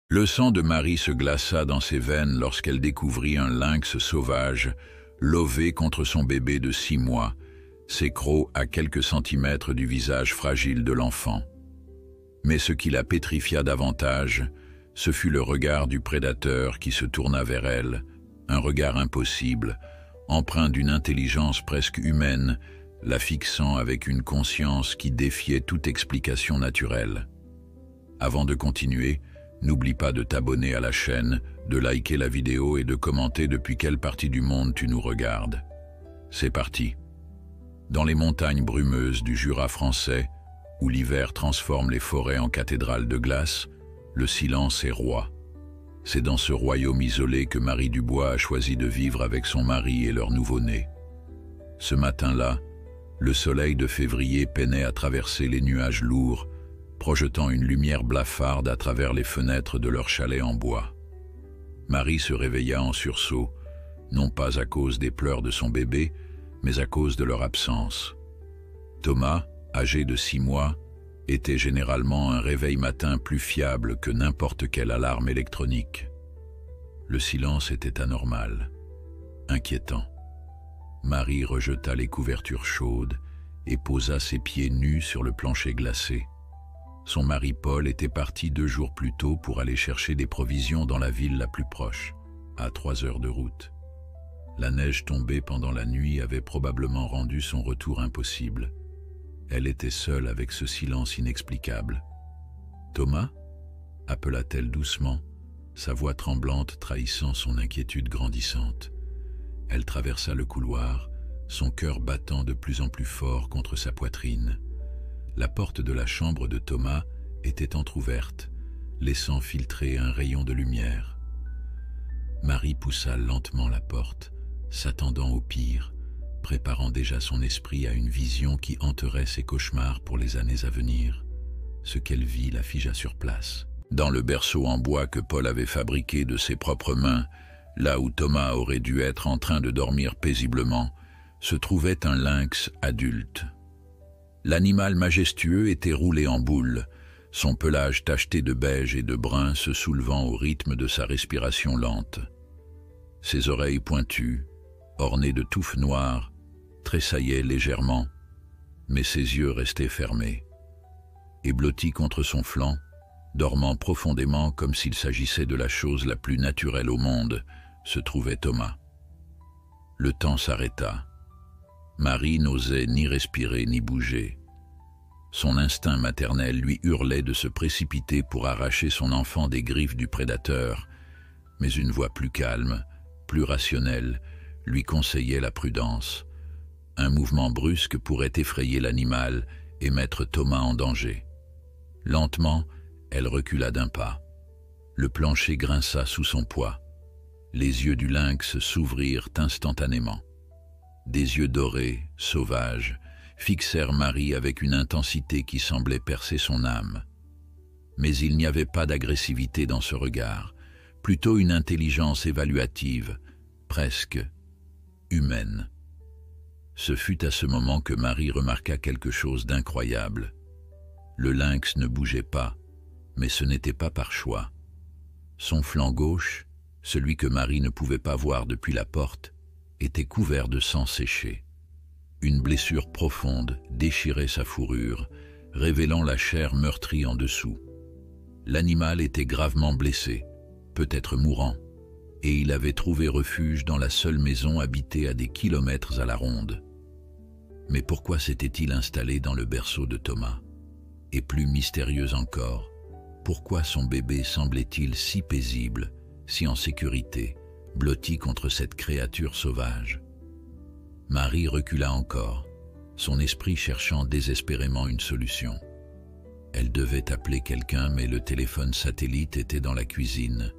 Le sang de Marie se glaça dans ses veines lorsqu'elle découvrit un lynx sauvage, lové contre son bébé de 6 mois, ses crocs à quelques centimètres du visage fragile de l'enfant. Mais ce qui la pétrifia davantage, ce fut le regard du prédateur qui se tourna vers elle, un regard impossible, empreint d'une intelligence presque humaine, la fixant avec une conscience qui défiait toute explication naturelle. Avant de continuer, n'oublie pas de t'abonner à la chaîne, de liker la vidéo et de commenter depuis quelle partie du monde tu nous regardes. C'est parti. Dans les montagnes brumeuses du Jura français, où l'hiver transforme les forêts en cathédrales de glace, le silence est roi. C'est dans ce royaume isolé que Marie Dubois a choisi de vivre avec son mari et leur nouveau-né. Ce matin-là, le soleil de février peinait à traverser les nuages lourds, projetant une lumière blafarde à travers les fenêtres de leur chalet en bois. Marie se réveilla en sursaut, non pas à cause des pleurs de son bébé, mais à cause de leur absence. Thomas, âgé de 6 mois, était généralement un réveil matin plus fiable que n'importe quelle alarme électronique. Le silence était anormal, inquiétant. Marie rejeta les couvertures chaudes et posa ses pieds nus sur le plancher glacé. Son mari Paul était parti 2 jours plus tôt pour aller chercher des provisions dans la ville la plus proche, à 3 heures de route. La neige tombée pendant la nuit avait probablement rendu son retour impossible. Elle était seule avec ce silence inexplicable. « Thomas » appela-t-elle doucement, sa voix tremblante trahissant son inquiétude grandissante. Elle traversa le couloir, son cœur battant de plus en plus fort contre sa poitrine. La porte de la chambre de Thomas était entr'ouverte, laissant filtrer un rayon de lumière. Marie poussa lentement la porte, s'attendant au pire, préparant déjà son esprit à une vision qui hanterait ses cauchemars pour les années à venir. Ce qu'elle vit la figea sur place. Dans le berceau en bois que Paul avait fabriqué de ses propres mains, là où Thomas aurait dû être en train de dormir paisiblement, se trouvait un lynx adulte. L'animal majestueux était roulé en boule, son pelage tacheté de beige et de brun se soulevant au rythme de sa respiration lente. Ses oreilles pointues, ornées de touffes noires, tressaillaient légèrement, mais ses yeux restaient fermés. Et blotti contre son flanc, dormant profondément comme s'il s'agissait de la chose la plus naturelle au monde, se trouvait Thomas. Le temps s'arrêta. Marie n'osait ni respirer ni bouger. Son instinct maternel lui hurlait de se précipiter pour arracher son enfant des griffes du prédateur, mais une voix plus calme, plus rationnelle, lui conseillait la prudence. Un mouvement brusque pourrait effrayer l'animal et mettre Thomas en danger. Lentement, elle recula d'un pas. Le plancher grinça sous son poids. Les yeux du lynx s'ouvrirent instantanément. Des yeux dorés, sauvages, fixèrent Marie avec une intensité qui semblait percer son âme. Mais il n'y avait pas d'agressivité dans ce regard, plutôt une intelligence évaluative, presque humaine. Ce fut à ce moment que Marie remarqua quelque chose d'incroyable. Le lynx ne bougeait pas, mais ce n'était pas par choix. Son flanc gauche, celui que Marie ne pouvait pas voir depuis la porte, était couvert de sang séché. Une blessure profonde déchirait sa fourrure, révélant la chair meurtrie en dessous. L'animal était gravement blessé, peut-être mourant, et il avait trouvé refuge dans la seule maison habitée à des kilomètres à la ronde. Mais pourquoi s'était-il installé dans le berceau de Thomas? Et plus mystérieux encore, pourquoi son bébé semblait-il si paisible, si en sécurité, blotti contre cette créature sauvage? Marie recula encore, son esprit cherchant désespérément une solution. Elle devait appeler quelqu'un, mais le téléphone satellite était dans la cuisine,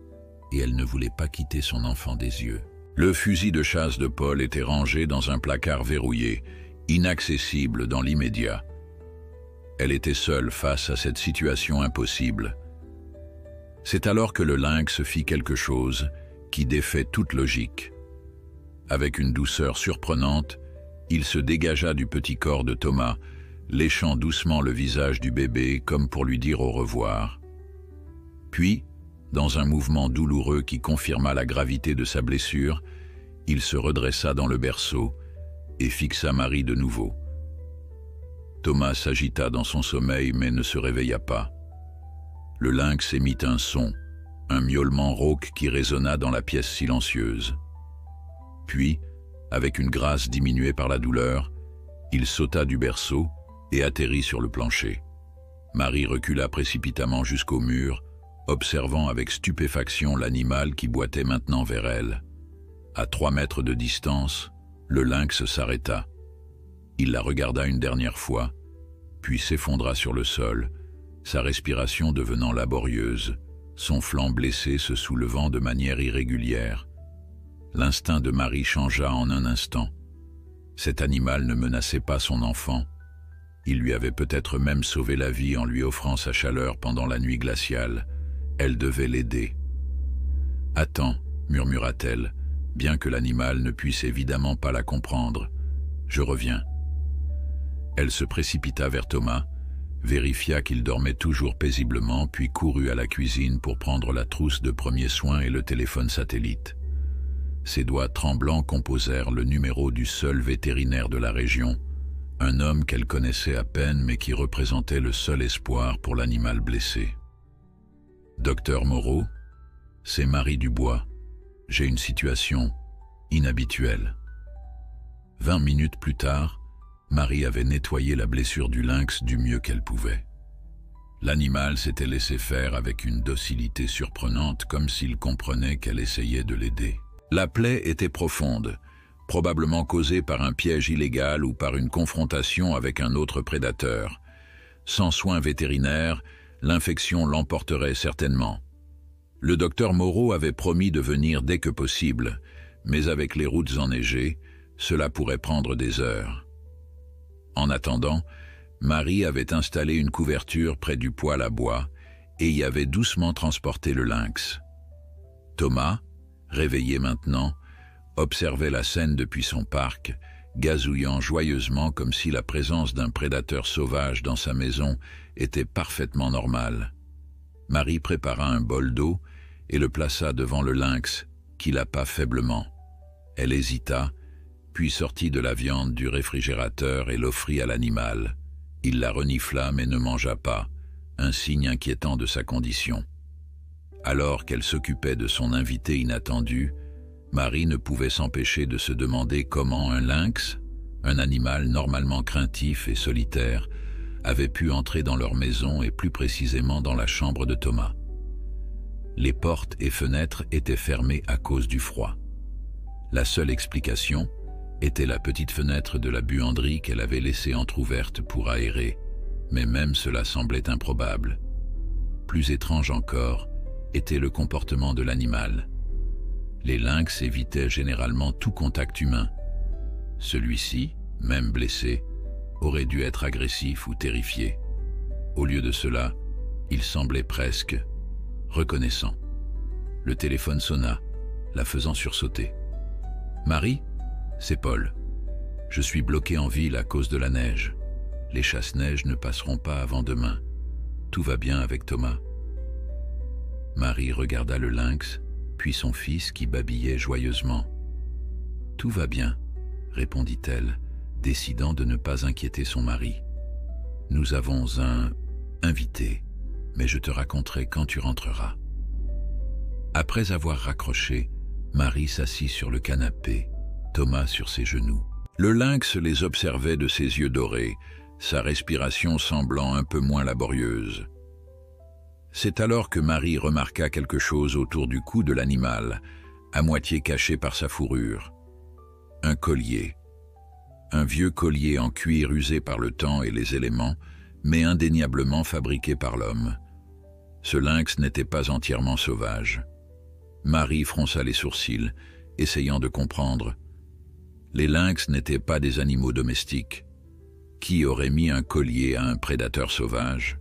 et elle ne voulait pas quitter son enfant des yeux. Le fusil de chasse de Paul était rangé dans un placard verrouillé, inaccessible dans l'immédiat. Elle était seule face à cette situation impossible. C'est alors que le lynx fit quelque chose qui défait toute logique. Avec une douceur surprenante, il se dégagea du petit corps de Thomas, léchant doucement le visage du bébé comme pour lui dire au revoir. Puis, Dans un mouvement douloureux qui confirma la gravité de sa blessure, il se redressa dans le berceau et fixa Marie de nouveau. Thomas s'agita dans son sommeil mais ne se réveilla pas. Le lynx émit un son, un miaulement rauque qui résonna dans la pièce silencieuse. Puis, avec une grâce diminuée par la douleur, il sauta du berceau et atterrit sur le plancher. Marie recula précipitamment jusqu'au mur, observant avec stupéfaction l'animal qui boitait maintenant vers elle. À 3 mètres de distance, le lynx s'arrêta. Il la regarda une dernière fois, puis s'effondra sur le sol, sa respiration devenant laborieuse, son flanc blessé se soulevant de manière irrégulière. L'instinct de Marie changea en un instant. Cet animal ne menaçait pas son enfant. Il lui avait peut-être même sauvé la vie en lui offrant sa chaleur pendant la nuit glaciale. Elle devait l'aider. « Attends », murmura-t-elle, bien que l'animal ne puisse évidemment pas la comprendre. « Je reviens. » Elle se précipita vers Thomas, vérifia qu'il dormait toujours paisiblement, puis courut à la cuisine pour prendre la trousse de premiers soins et le téléphone satellite. Ses doigts tremblants composèrent le numéro du seul vétérinaire de la région, un homme qu'elle connaissait à peine mais qui représentait le seul espoir pour l'animal blessé. « Docteur Moreau, c'est Marie Dubois. J'ai une situation inhabituelle. » 20 minutes plus tard, Marie avait nettoyé la blessure du lynx du mieux qu'elle pouvait. L'animal s'était laissé faire avec une docilité surprenante, comme s'il comprenait qu'elle essayait de l'aider. La plaie était profonde, probablement causée par un piège illégal ou par une confrontation avec un autre prédateur. Sans soins vétérinaires, l'infection l'emporterait certainement. Le docteur Moreau avait promis de venir dès que possible, mais avec les routes enneigées, cela pourrait prendre des heures. En attendant, Marie avait installé une couverture près du poêle à bois et y avait doucement transporté le lynx. Thomas, réveillé maintenant, observait la scène depuis son parc, gazouillant joyeusement comme si la présence d'un prédateur sauvage dans sa maison était parfaitement normale. Marie prépara un bol d'eau et le plaça devant le lynx, qui lapa faiblement. Elle hésita, puis sortit de la viande du réfrigérateur et l'offrit à l'animal. Il la renifla mais ne mangea pas, un signe inquiétant de sa condition. Alors qu'elle s'occupait de son invité inattendu, Marie ne pouvait s'empêcher de se demander comment un lynx, un animal normalement craintif et solitaire, avait pu entrer dans leur maison et plus précisément dans la chambre de Thomas. Les portes et fenêtres étaient fermées à cause du froid. La seule explication était la petite fenêtre de la buanderie qu'elle avait laissée entr'ouverte pour aérer, mais même cela semblait improbable. Plus étrange encore était le comportement de l'animal. Les lynx évitaient généralement tout contact humain. Celui-ci, même blessé, aurait dû être agressif ou terrifié. Au lieu de cela, il semblait presque reconnaissant. Le téléphone sonna, la faisant sursauter. « Marie, c'est Paul. Je suis bloqué en ville à cause de la neige. Les chasse-neige ne passeront pas avant demain. Tout va bien avec Thomas. » Marie regarda le lynx, puis son fils qui babillait joyeusement. « Tout va bien, » répondit-elle, décidant de ne pas inquiéter son mari. « Nous avons un invité, mais je te raconterai quand tu rentreras. » Après avoir raccroché, Marie s'assit sur le canapé, Thomas sur ses genoux. Le lynx les observait de ses yeux dorés, sa respiration semblant un peu moins laborieuse. C'est alors que Marie remarqua quelque chose autour du cou de l'animal, à moitié caché par sa fourrure. Un collier. Un vieux collier en cuir usé par le temps et les éléments, mais indéniablement fabriqué par l'homme. Ce lynx n'était pas entièrement sauvage. Marie fronça les sourcils, essayant de comprendre. Les lynx n'étaient pas des animaux domestiques. Qui aurait mis un collier à un prédateur sauvage?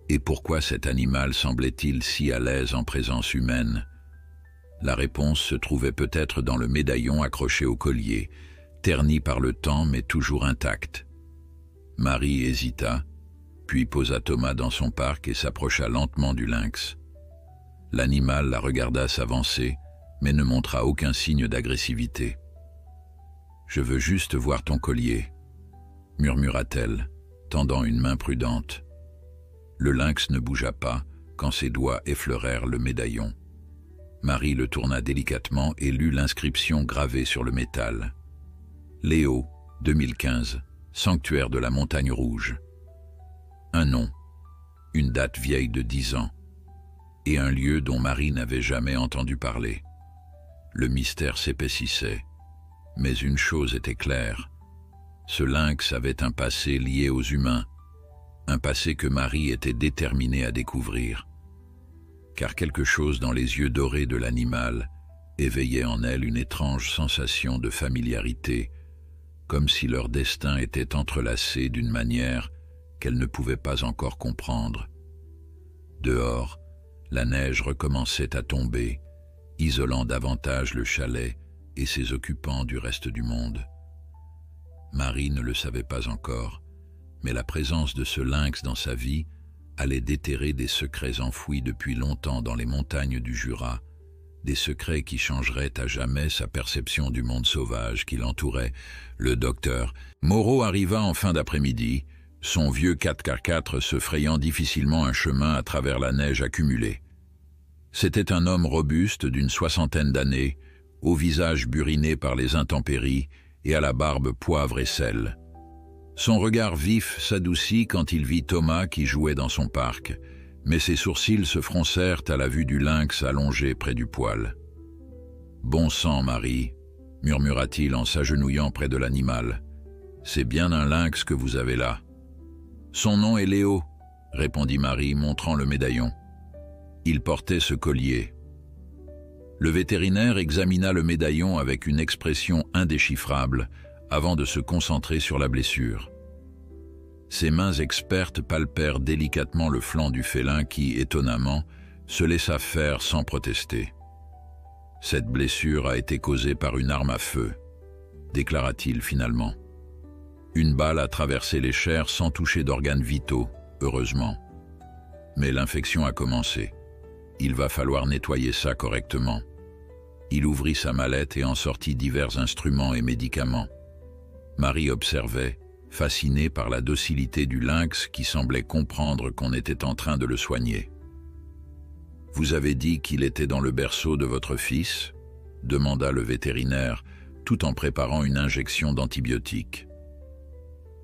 Et pourquoi cet animal semblait-il si à l'aise en présence humaine? La réponse se trouvait peut-être dans le médaillon accroché au collier, terni par le temps mais toujours intact. Marie hésita, puis posa Thomas dans son parc et s'approcha lentement du lynx. L'animal la regarda s'avancer, mais ne montra aucun signe d'agressivité. « Je veux juste voir ton collier », murmura-t-elle, tendant une main prudente. Le lynx ne bougea pas quand ses doigts effleurèrent le médaillon. Marie le tourna délicatement et lut l'inscription gravée sur le métal. Léo, 2015, sanctuaire de la Montagne Rouge. Un nom, une date vieille de 10 ans, et un lieu dont Marie n'avait jamais entendu parler. Le mystère s'épaississait, mais une chose était claire. Ce lynx avait un passé lié aux humains, un passé que Marie était déterminée à découvrir. Car quelque chose dans les yeux dorés de l'animal éveillait en elle une étrange sensation de familiarité, comme si leur destin était entrelacé d'une manière qu'elle ne pouvait pas encore comprendre. Dehors, la neige recommençait à tomber, isolant davantage le chalet et ses occupants du reste du monde. Marie ne le savait pas encore, mais la présence de ce lynx dans sa vie allait déterrer des secrets enfouis depuis longtemps dans les montagnes du Jura, des secrets qui changeraient à jamais sa perception du monde sauvage qui l'entourait. Le docteur Moreau arriva en fin d'après-midi, son vieux 4x4 se frayant difficilement un chemin à travers la neige accumulée. C'était un homme robuste d'une 60aine d'années, au visage buriné par les intempéries et à la barbe poivre et sel. Son regard vif s'adoucit quand il vit Thomas qui jouait dans son parc, mais ses sourcils se froncèrent à la vue du lynx allongé près du poêle. « Bon sang, Marie », murmura-t-il en s'agenouillant près de l'animal. « C'est bien un lynx que vous avez là. »« Son nom est Léo », répondit Marie, montrant le médaillon. Il portait ce collier. Le vétérinaire examina le médaillon avec une expression indéchiffrable avant de se concentrer sur la blessure. Ses mains expertes palpèrent délicatement le flanc du félin qui, étonnamment, se laissa faire sans protester. « Cette blessure a été causée par une arme à feu », déclara-t-il finalement. Une balle a traversé les chairs sans toucher d'organes vitaux, heureusement. Mais l'infection a commencé. Il va falloir nettoyer ça correctement. Il ouvrit sa mallette et en sortit divers instruments et médicaments. Marie observait, fascinée par la docilité du lynx qui semblait comprendre qu'on était en train de le soigner. « Vous avez dit qu'il était dans le berceau de votre fils ?» demanda le vétérinaire, tout en préparant une injection d'antibiotiques.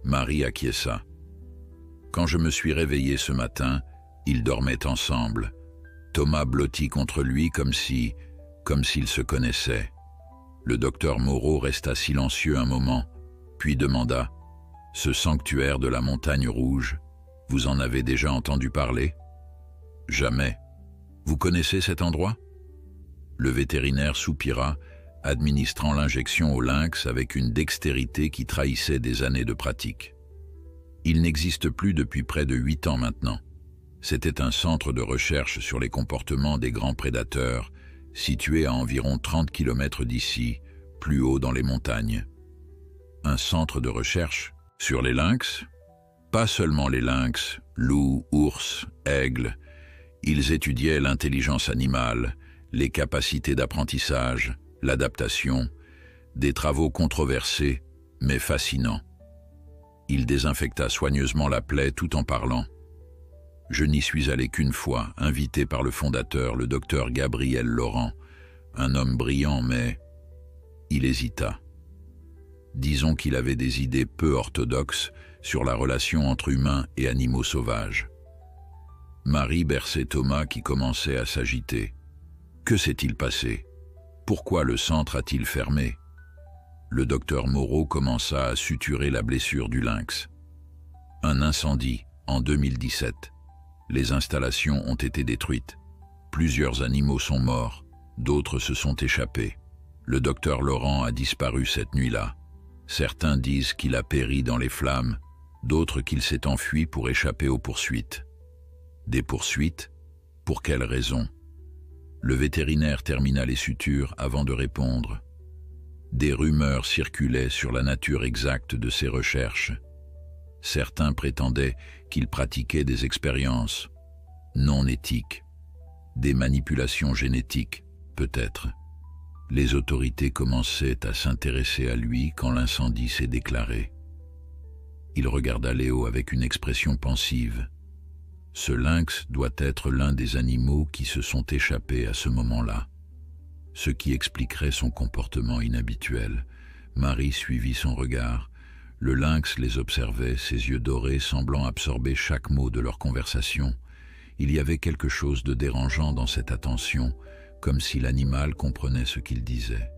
Marie acquiesça. « Quand je me suis réveillé ce matin, ils dormaient ensemble. Thomas blottit contre lui comme s'ils se connaissaient. Le docteur Moreau resta silencieux un moment, puis demanda « Ce sanctuaire de la Montagne Rouge, vous en avez déjà entendu parler ?»« Jamais. Vous connaissez cet endroit ?» Le vétérinaire soupira, administrant l'injection au lynx avec une dextérité qui trahissait des années de pratique. Il n'existe plus depuis près de 8 ans maintenant. C'était un centre de recherche sur les comportements des grands prédateurs, situé à environ 30 km d'ici, plus haut dans les montagnes. Un centre de recherche sur les lynx? Pas seulement les lynx, loups, ours, aigles. Ils étudiaient l'intelligence animale, les capacités d'apprentissage, l'adaptation, des travaux controversés, mais fascinants. Il désinfecta soigneusement la plaie tout en parlant. Je n'y suis allé qu'une fois, invité par le fondateur, le docteur Gabriel Laurent, un homme brillant, mais... Il hésita. Disons qu'il avait des idées peu orthodoxes sur la relation entre humains et animaux sauvages. Marie berçait Thomas qui commençait à s'agiter. Que s'est-il passé? Pourquoi le centre a-t-il fermé? Le docteur Moreau commença à suturer la blessure du lynx. Un incendie, en 2017. Les installations ont été détruites. Plusieurs animaux sont morts, d'autres se sont échappés. Le docteur Laurent a disparu cette nuit-là. Certains disent qu'il a péri dans les flammes, d'autres qu'il s'est enfui pour échapper aux poursuites. Des poursuites? Pour quelle raison? Le vétérinaire termina les sutures avant de répondre. Des rumeurs circulaient sur la nature exacte de ses recherches. Certains prétendaient qu'il pratiquait des expériences non éthiques. Des manipulations génétiques, peut-être. Les autorités commençaient à s'intéresser à lui quand l'incendie s'est déclaré. Il regarda Léo avec une expression pensive. Ce lynx doit être l'un des animaux qui se sont échappés à ce moment-là, ce qui expliquerait son comportement inhabituel. Marie suivit son regard. Le lynx les observait, ses yeux dorés semblant absorber chaque mot de leur conversation. Il y avait quelque chose de dérangeant dans cette attention, comme si l'animal comprenait ce qu'il disait.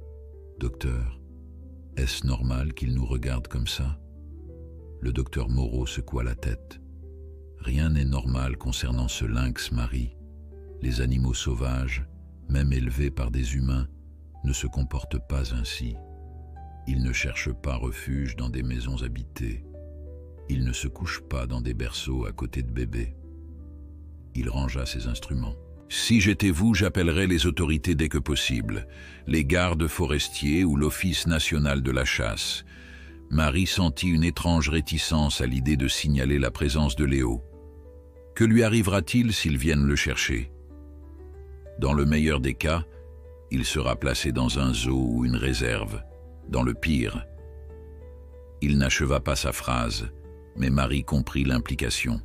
« Docteur, est-ce normal qu'il nous regarde comme ça ?» Le docteur Moreau secoua la tête. « Rien n'est normal concernant ce lynx, Marie. Les animaux sauvages, même élevés par des humains, ne se comportent pas ainsi. Ils ne cherchent pas refuge dans des maisons habitées. Ils ne se couchent pas dans des berceaux à côté de bébés. » Il rangea ses instruments. « Si j'étais vous, j'appellerais les autorités dès que possible, les gardes forestiers ou l'Office national de la chasse. » Marie sentit une étrange réticence à l'idée de signaler la présence de Léo. Que lui arrivera-t-il s'ils viennent le chercher? Dans le meilleur des cas, il sera placé dans un zoo ou une réserve. Dans le pire. Il n'acheva pas sa phrase, mais Marie comprit l'implication.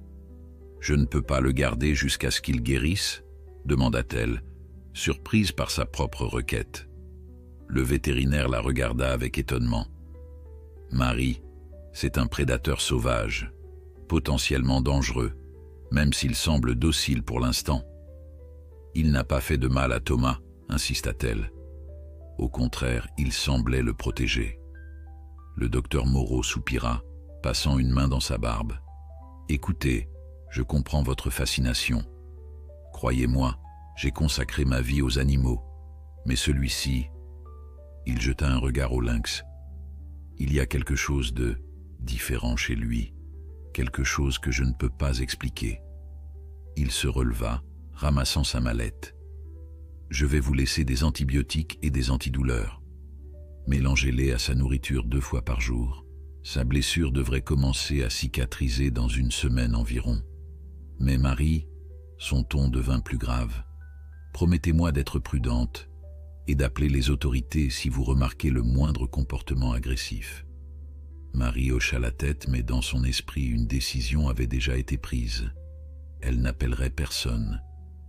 « Je ne peux pas le garder jusqu'à ce qu'il guérisse ?» demanda-t-elle, surprise par sa propre requête. Le vétérinaire la regarda avec étonnement. « Marie, c'est un prédateur sauvage, potentiellement dangereux, même s'il semble docile pour l'instant. Il n'a pas fait de mal à Thomas, insista-t-elle. Au contraire, il semblait le protéger. » Le docteur Moreau soupira, passant une main dans sa barbe. « Écoutez, je comprends votre fascination. Croyez-moi, j'ai consacré ma vie aux animaux. Mais celui-ci... » Il jeta un regard au lynx. « Il y a quelque chose de différent chez lui, quelque chose que je ne peux pas expliquer. » Il se releva, ramassant sa mallette. « Je vais vous laisser des antibiotiques et des antidouleurs. Mélangez-les à sa nourriture 2 fois par jour. Sa blessure devrait commencer à cicatriser dans 1 semaine environ. » Mais Marie, son ton devint plus grave. « Promettez-moi d'être prudente et d'appeler les autorités si vous remarquez le moindre comportement agressif. » Marie hocha la tête, mais dans son esprit, une décision avait déjà été prise. Elle n'appellerait personne,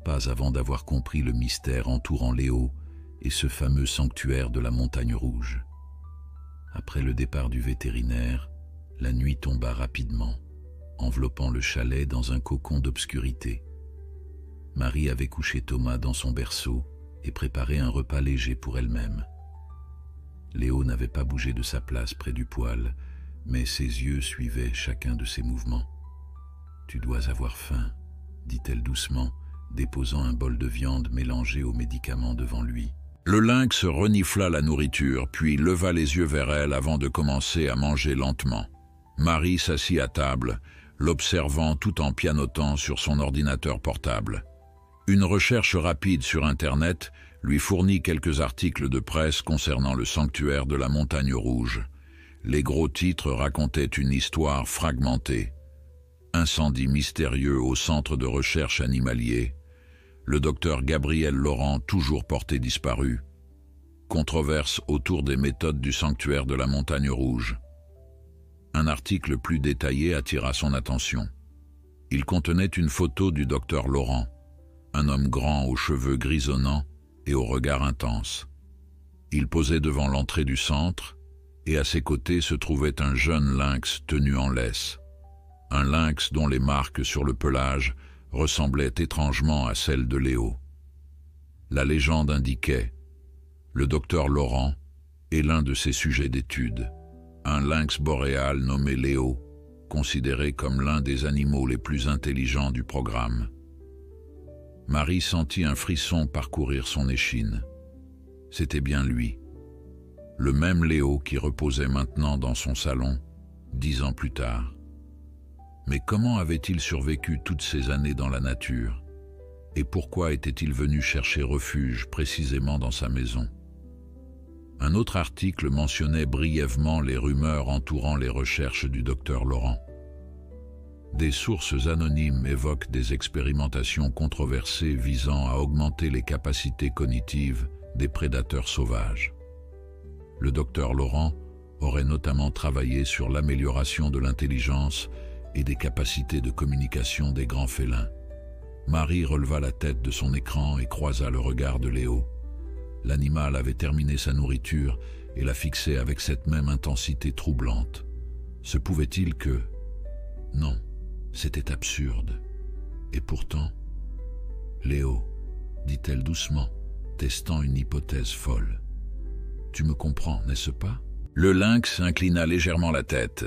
pas avant d'avoir compris le mystère entourant Léo et ce fameux sanctuaire de la Montagne Rouge. Après le départ du vétérinaire, la nuit tomba rapidement, enveloppant le chalet dans un cocon d'obscurité. Marie avait couché Thomas dans son berceau et préparé un repas léger pour elle-même. Léo n'avait pas bougé de sa place près du poêle, mais ses yeux suivaient chacun de ses mouvements. « Tu dois avoir faim, » dit-elle doucement, déposant un bol de viande mélangée aux médicaments devant lui. Le lynx renifla la nourriture, puis leva les yeux vers elle avant de commencer à manger lentement. Marie s'assit à table, l'observant tout en pianotant sur son ordinateur portable. Une recherche rapide sur Internet lui fournit quelques articles de presse concernant le sanctuaire de la Montagne Rouge. Les gros titres racontaient une histoire fragmentée. Incendie mystérieux au centre de recherche animalier. Le docteur Gabriel Laurent toujours porté disparu. Controverse autour des méthodes du sanctuaire de la Montagne Rouge. Un article plus détaillé attira son attention. Il contenait une photo du docteur Laurent, un homme grand aux cheveux grisonnants et au regard intense. Il posait devant l'entrée du centre, et à ses côtés se trouvait un jeune lynx tenu en laisse. Un lynx dont les marques sur le pelage ressemblaient étrangement à celles de Léo. La légende indiquait « Le docteur Laurent est l'un de ses sujets d'étude, un lynx boréal nommé Léo, considéré comme l'un des animaux les plus intelligents du programme. » Marie sentit un frisson parcourir son échine. C'était bien lui. Le même Léo qui reposait maintenant dans son salon, 10 ans plus tard. Mais comment avait-il survécu toutes ces années dans la nature? Et pourquoi était-il venu chercher refuge précisément dans sa maison? Un autre article mentionnait brièvement les rumeurs entourant les recherches du docteur Laurent. Des sources anonymes évoquent des expérimentations controversées visant à augmenter les capacités cognitives des prédateurs sauvages. Le docteur Laurent aurait notamment travaillé sur l'amélioration de l'intelligence et des capacités de communication des grands félins. Marie releva la tête de son écran et croisa le regard de Léo. L'animal avait terminé sa nourriture et la fixait avec cette même intensité troublante. Se pouvait-il que... Non, c'était absurde. Et pourtant... Léo, dit-elle doucement, testant une hypothèse folle. Tu me comprends, n'est-ce pas? Le lynx inclina légèrement la tête,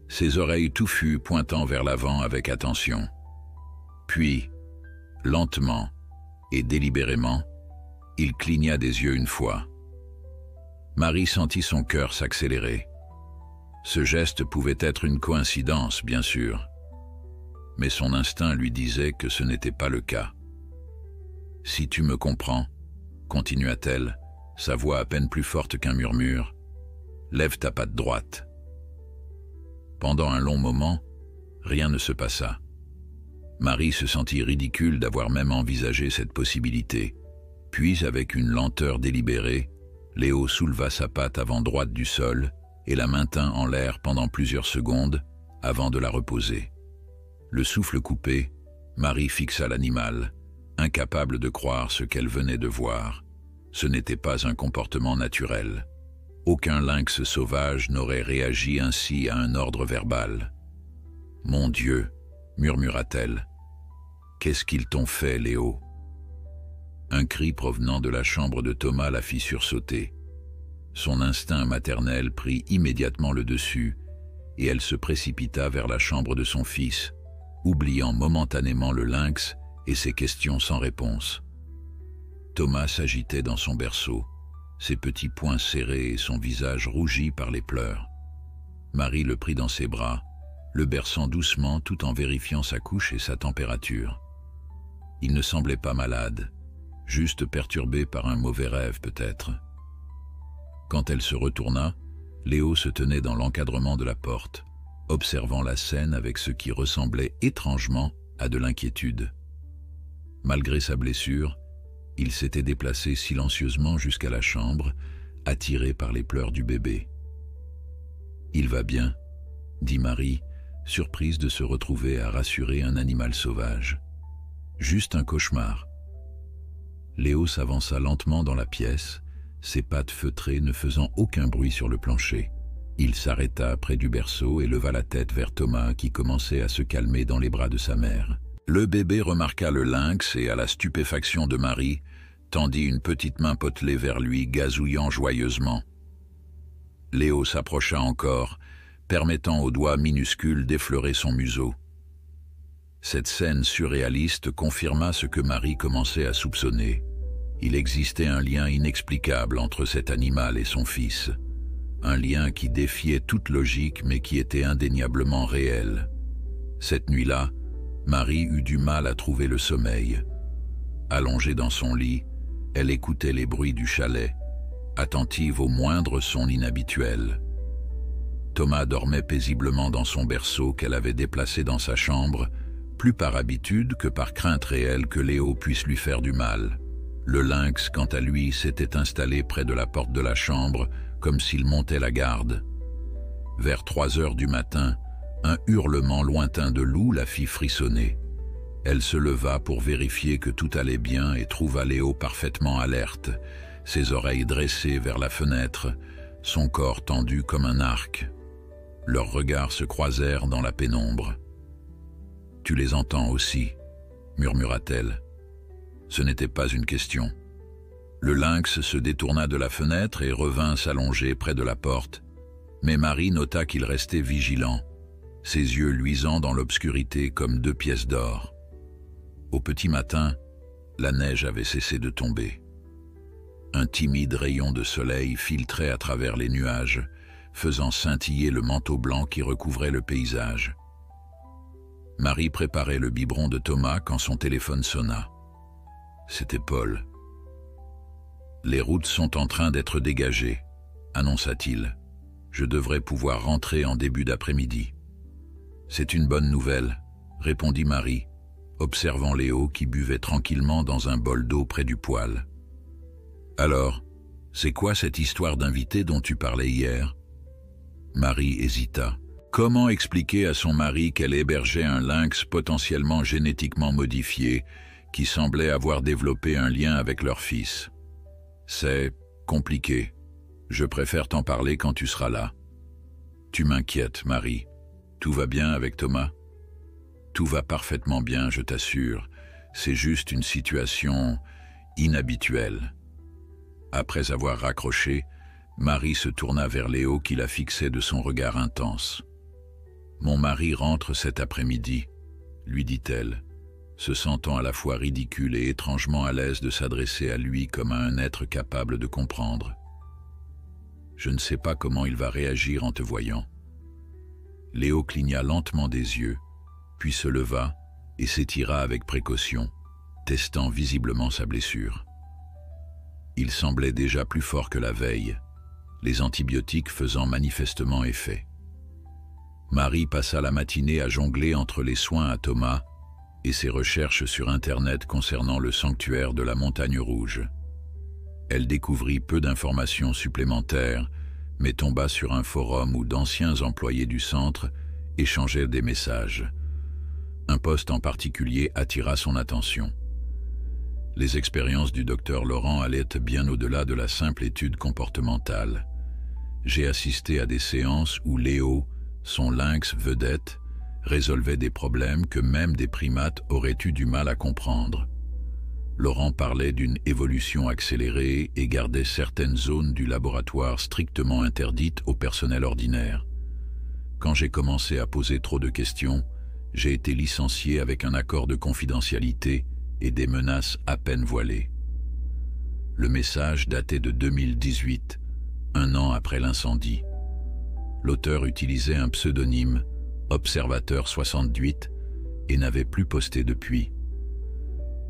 ses oreilles touffues pointant vers l'avant avec attention. Puis, lentement et délibérément, il cligna des yeux une fois. Marie sentit son cœur s'accélérer. Ce geste pouvait être une coïncidence, bien sûr, mais son instinct lui disait que ce n'était pas le cas. « Si tu me comprends, » continua-t-elle, sa voix à peine plus forte qu'un murmure, « lève ta patte droite. » Pendant un long moment, rien ne se passa. Marie se sentit ridicule d'avoir même envisagé cette possibilité. Puis, avec une lenteur délibérée, Léo souleva sa patte avant droite du sol et la maintint en l'air pendant plusieurs secondes avant de la reposer. Le souffle coupé, Marie fixa l'animal, incapable de croire ce qu'elle venait de voir. Ce n'était pas un comportement naturel. Aucun lynx sauvage n'aurait réagi ainsi à un ordre verbal. « Mon Dieu !» murmura-t-elle. « Qu'est-ce qu'ils t'ont fait, Léo ?» Un cri provenant de la chambre de Thomas la fit sursauter. Son instinct maternel prit immédiatement le dessus, et elle se précipita vers la chambre de son fils, oubliant momentanément le lynx et ses questions sans réponse. Thomas s'agitait dans son berceau, ses petits poings serrés et son visage rougi par les pleurs. Marie le prit dans ses bras, le berçant doucement tout en vérifiant sa couche et sa température. Il ne semblait pas malade, juste perturbé par un mauvais rêve peut-être. Quand elle se retourna, Léo se tenait dans l'encadrement de la porte, observant la scène avec ce qui ressemblait étrangement à de l'inquiétude. Malgré sa blessure, il s'était déplacé silencieusement jusqu'à la chambre, attiré par les pleurs du bébé. « Il va bien », dit Marie, surprise de se retrouver à rassurer un animal sauvage. « Juste un cauchemar. » Léo s'avança lentement dans la pièce, ses pattes feutrées ne faisant aucun bruit sur le plancher. Il s'arrêta près du berceau et leva la tête vers Thomas qui commençait à se calmer dans les bras de sa mère. Le bébé remarqua le lynx et, à la stupéfaction de Marie, tendit une petite main potelée vers lui, gazouillant joyeusement. Léo s'approcha encore, permettant aux doigts minuscules d'effleurer son museau. Cette scène surréaliste confirma ce que Marie commençait à soupçonner. Il existait un lien inexplicable entre cet animal et son fils. Un lien qui défiait toute logique mais qui était indéniablement réel. Cette nuit-là, Marie eut du mal à trouver le sommeil. Allongée dans son lit, elle écoutait les bruits du chalet, attentive aux moindres sons inhabituels. Thomas dormait paisiblement dans son berceau qu'elle avait déplacé dans sa chambre, plus par habitude que par crainte réelle que Léo puisse lui faire du mal. Le lynx, quant à lui, s'était installé près de la porte de la chambre, comme s'il montait la garde. Vers 3 heures du matin, un hurlement lointain de loup la fit frissonner. Elle se leva pour vérifier que tout allait bien et trouva Léo parfaitement alerte, ses oreilles dressées vers la fenêtre, son corps tendu comme un arc. Leurs regards se croisèrent dans la pénombre. « Tu les entends aussi » murmura-t-elle. Ce n'était pas une question. Le lynx se détourna de la fenêtre et revint s'allonger près de la porte, mais Marie nota qu'il restait vigilant, ses yeux luisant dans l'obscurité comme 2 pièces d'or. Au petit matin, la neige avait cessé de tomber. Un timide rayon de soleil filtrait à travers les nuages, faisant scintiller le manteau blanc qui recouvrait le paysage. Marie préparait le biberon de Thomas quand son téléphone sonna. C'était Paul. « Les routes sont en train d'être dégagées », annonça-t-il. « Je devrais pouvoir rentrer en début d'après-midi. »« C'est une bonne nouvelle », répondit Marie, observant Léo qui buvait tranquillement dans un bol d'eau près du poêle. Alors, c'est quoi cette histoire d'invité dont tu parlais hier? Marie hésita. Comment expliquer à son mari qu'elle hébergeait un lynx potentiellement génétiquement modifié qui semblait avoir développé un lien avec leur fils? C'est compliqué. Je préfère t'en parler quand tu seras là. Tu m'inquiètes, Marie. Tout va bien avec Thomas? Tout va parfaitement bien, je t'assure. C'est juste une situation inhabituelle. Après avoir raccroché, Marie se tourna vers Léo qui la fixait de son regard intense. « Mon mari rentre cet après-midi », lui dit-elle, se sentant à la fois ridicule et étrangement à l'aise de s'adresser à lui comme à un être capable de comprendre. « Je ne sais pas comment il va réagir en te voyant. » Léo cligna lentement des yeux, puis se leva et s'étira avec précaution, testant visiblement sa blessure. Il semblait déjà plus fort que la veille, les antibiotiques faisant manifestement effet. Marie passa la matinée à jongler entre les soins à Thomas et ses recherches sur Internet concernant le sanctuaire de la Montagne Rouge. Elle découvrit peu d'informations supplémentaires, mais tomba sur un forum où d'anciens employés du centre échangeaient des messages. Un post en particulier attira son attention. Les expériences du docteur Laurent allaient bien au-delà de la simple étude comportementale. J'ai assisté à des séances où Léo, son lynx vedette, résolvait des problèmes que même des primates auraient eu du mal à comprendre. Laurent parlait d'une évolution accélérée et gardait certaines zones du laboratoire strictement interdites au personnel ordinaire. Quand j'ai commencé à poser trop de questions, j'ai été licencié avec un accord de confidentialité et des menaces à peine voilées. Le message datait de 2018, un an après l'incendie. L'auteur utilisait un pseudonyme, Observateur 68, et n'avait plus posté depuis.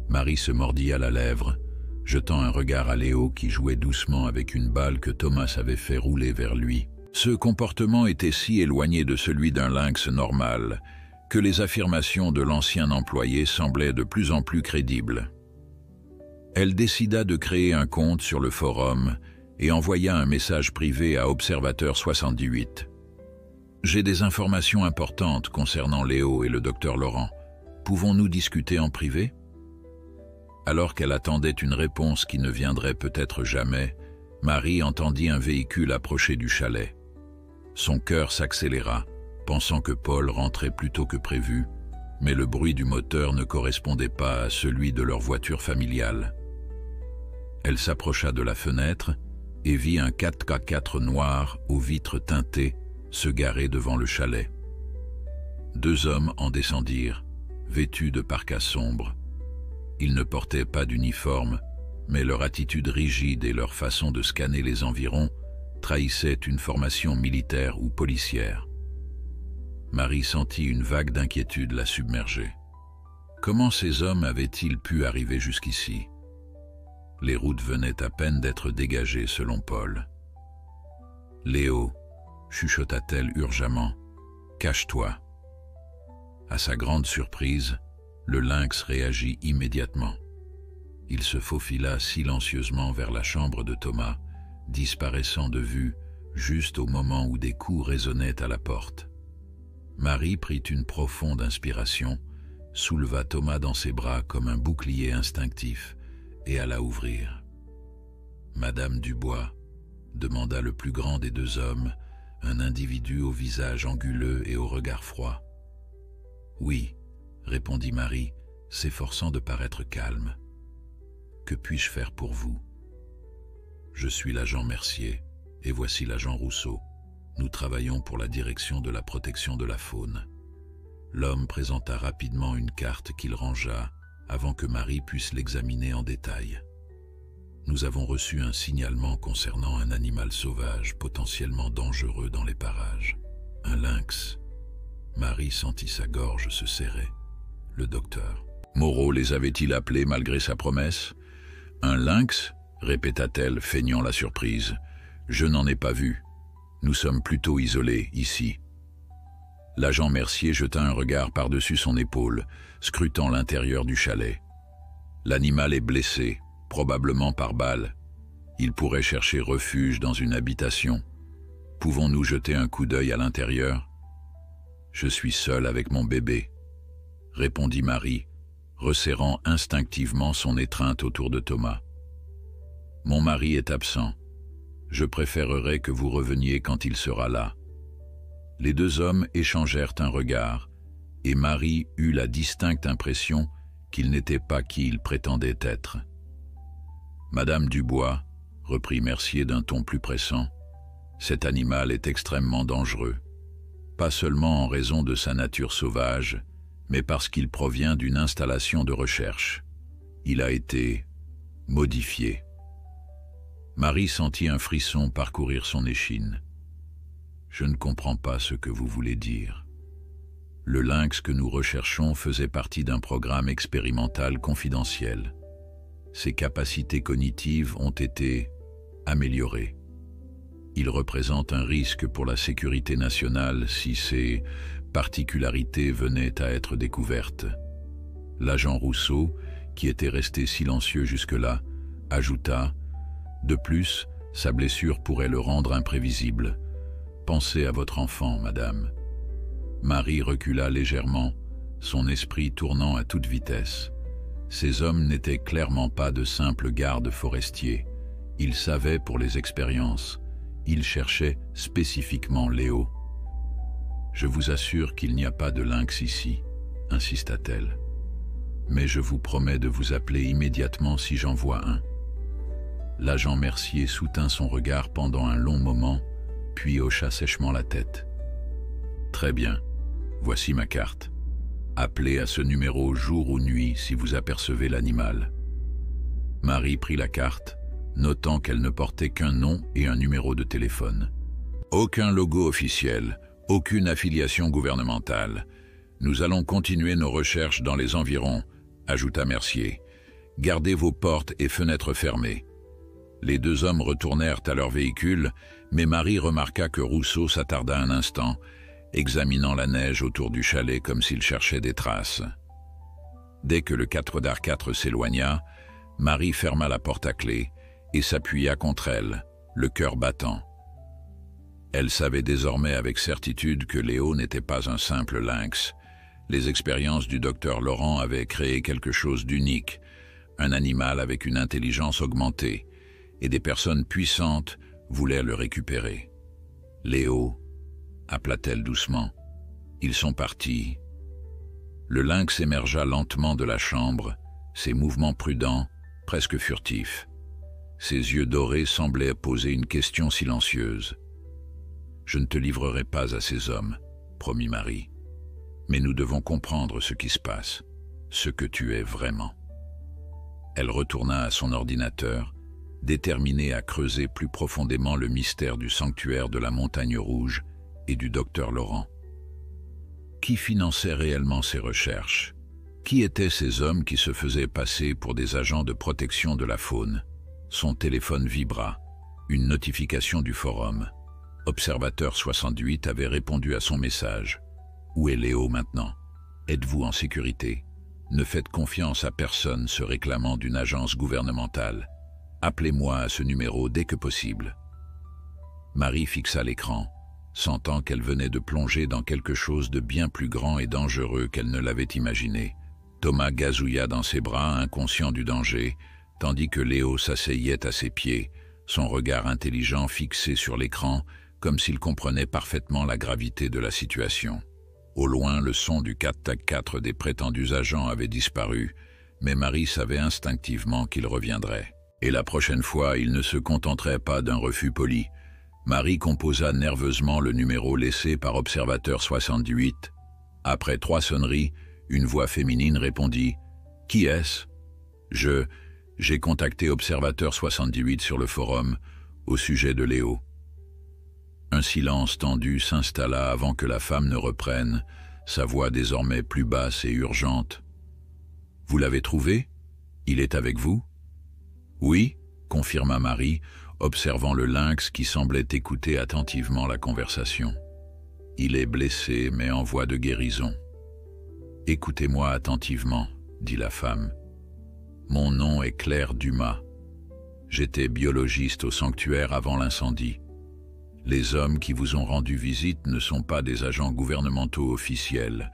Marie se mordit à la lèvre, jetant un regard à Léo qui jouait doucement avec une balle que Thomas avait fait rouler vers lui. Ce comportement était si éloigné de celui d'un lynx normal que les affirmations de l'ancien employé semblaient de plus en plus crédibles. Elle décida de créer un compte sur le forum et envoya un message privé à Observateur 68. « J'ai des informations importantes concernant Léo et le docteur Laurent. Pouvons-nous discuter en privé ?» Alors qu'elle attendait une réponse qui ne viendrait peut-être jamais, Marie entendit un véhicule approcher du chalet. Son cœur s'accéléra, pensant que Paul rentrait plus tôt que prévu, mais le bruit du moteur ne correspondait pas à celui de leur voiture familiale. Elle s'approcha de la fenêtre et vit un 4x4 noir aux vitres teintées se garer devant le chalet. Deux hommes en descendirent, vêtus de parkas sombres. Ils ne portaient pas d'uniforme, mais leur attitude rigide et leur façon de scanner les environs trahissaient une formation militaire ou policière. Marie sentit une vague d'inquiétude la submerger. Comment ces hommes avaient-ils pu arriver jusqu'ici? Les routes venaient à peine d'être dégagées selon Paul. « Léo », chuchota-t-elle urgemment, « cache-toi ». À sa grande surprise, le lynx réagit immédiatement. Il se faufila silencieusement vers la chambre de Thomas, disparaissant de vue juste au moment où des coups résonnaient à la porte. Marie prit une profonde inspiration, souleva Thomas dans ses bras comme un bouclier instinctif et alla ouvrir. « Madame Dubois ?» demanda le plus grand des deux hommes, un individu au visage anguleux et au regard froid. « Oui », répondit Marie, s'efforçant de paraître calme. « Que puis-je faire pour vous ?»« Je suis l'agent Mercier, et voici l'agent Rousseau. Nous travaillons pour la direction de la protection de la faune. » L'homme présenta rapidement une carte qu'il rangea avant que Marie puisse l'examiner en détail. « Nous avons reçu un signalement concernant un animal sauvage potentiellement dangereux dans les parages. Un lynx. » Marie sentit sa gorge se serrer. Le docteur. « Moreau les avait-il appelés malgré sa promesse? »« Un lynx ?» répéta-t-elle, feignant la surprise. « Je n'en ai pas vu. Nous sommes plutôt isolés ici. » L'agent Mercier jeta un regard par-dessus son épaule, scrutant l'intérieur du chalet. L'animal est blessé, probablement par balle. Il pourrait chercher refuge dans une habitation. Pouvons-nous jeter un coup d'œil à l'intérieur? Je suis seul avec mon bébé, répondit Marie, resserrant instinctivement son étreinte autour de Thomas. Mon mari est absent. Je préférerais que vous reveniez quand il sera là. Les deux hommes échangèrent un regard, et Marie eut la distincte impression qu'il n'était pas qui il prétendait être. Madame Dubois, reprit Mercier d'un ton plus pressant, cet animal est extrêmement dangereux, pas seulement en raison de sa nature sauvage, mais parce qu'il provient d'une installation de recherche. Il a été modifié. Marie sentit un frisson parcourir son échine. Je ne comprends pas ce que vous voulez dire. Le lynx que nous recherchons faisait partie d'un programme expérimental confidentiel. Ses capacités cognitives ont été améliorées. Il représente un risque pour la sécurité nationale si ses particularités venaient à être découvertes. L'agent Rousseau, qui était resté silencieux jusque-là, ajouta « De plus, sa blessure pourrait le rendre imprévisible. Pensez à votre enfant, madame. » Marie recula légèrement, son esprit tournant à toute vitesse. Ces hommes n'étaient clairement pas de simples gardes forestiers. Ils savaient pour les expériences. Ils cherchaient spécifiquement Léo. « Je vous assure qu'il n'y a pas de lynx ici, » insista-t-elle. « Mais je vous promets de vous appeler immédiatement si j'en vois un. » L'agent Mercier soutint son regard pendant un long moment, puis hocha sèchement la tête. « Très bien, voici ma carte. Appelez à ce numéro jour ou nuit si vous apercevez l'animal. » Marie prit la carte, notant qu'elle ne portait qu'un nom et un numéro de téléphone. « Aucun logo officiel, aucune affiliation gouvernementale. Nous allons continuer nos recherches dans les environs, » ajouta Mercier. « Gardez vos portes et fenêtres fermées. » Les deux hommes retournèrent à leur véhicule, mais Marie remarqua que Rousseau s'attarda un instant, examinant la neige autour du chalet comme s'il cherchait des traces. Dès que le 4x4 s'éloigna, Marie ferma la porte à clé et s'appuya contre elle, le cœur battant. Elle savait désormais avec certitude que Léo n'était pas un simple lynx. Les expériences du docteur Laurent avaient créé quelque chose d'unique, un animal avec une intelligence augmentée, et des personnes puissantes voulaient le récupérer. « Léo » appela-t-elle doucement. « Ils sont partis. » Le lynx émergea lentement de la chambre, ses mouvements prudents, presque furtifs. Ses yeux dorés semblaient poser une question silencieuse. « Je ne te livrerai pas à ces hommes, » promit Marie. « Mais nous devons comprendre ce qui se passe, ce que tu es vraiment. » Elle retourna à son ordinateur, déterminée à creuser plus profondément le mystère du sanctuaire de la Montagne Rouge et du docteur Laurent. Qui finançait réellement ces recherches? Qui étaient ces hommes qui se faisaient passer pour des agents de protection de la faune? Son téléphone vibra, une notification du forum. Observateur 68 avait répondu à son message. « Où est Léo maintenant? Êtes-vous en sécurité? Ne faites confiance à personne se réclamant d'une agence gouvernementale. Appelez-moi à ce numéro dès que possible. » Marie fixa l'écran, sentant qu'elle venait de plonger dans quelque chose de bien plus grand et dangereux qu'elle ne l'avait imaginé. Thomas gazouilla dans ses bras, inconscient du danger, tandis que Léo s'asseyait à ses pieds, son regard intelligent fixé sur l'écran, comme s'il comprenait parfaitement la gravité de la situation. Au loin, le son du 4x4 des prétendus agents avait disparu, mais Marie savait instinctivement qu'il reviendrait. Et la prochaine fois, il ne se contenterait pas d'un refus poli. Marie composa nerveusement le numéro laissé par Observateur 68. Après 3 sonneries, une voix féminine répondit « Qui est-ce » ? J'ai contacté Observateur 68 sur le forum, au sujet de Léo. » Un silence tendu s'installa avant que la femme ne reprenne, sa voix désormais plus basse et urgente. « Vous l'avez trouvé? Il est avec vous? » « Oui, » confirma Marie, observant le lynx qui semblait écouter attentivement la conversation. « Il est blessé, mais en voie de guérison. Écoutez-moi attentivement, dit la femme. Mon nom est Claire Dumas. J'étais biologiste au sanctuaire avant l'incendie. Les hommes qui vous ont rendu visite ne sont pas des agents gouvernementaux officiels,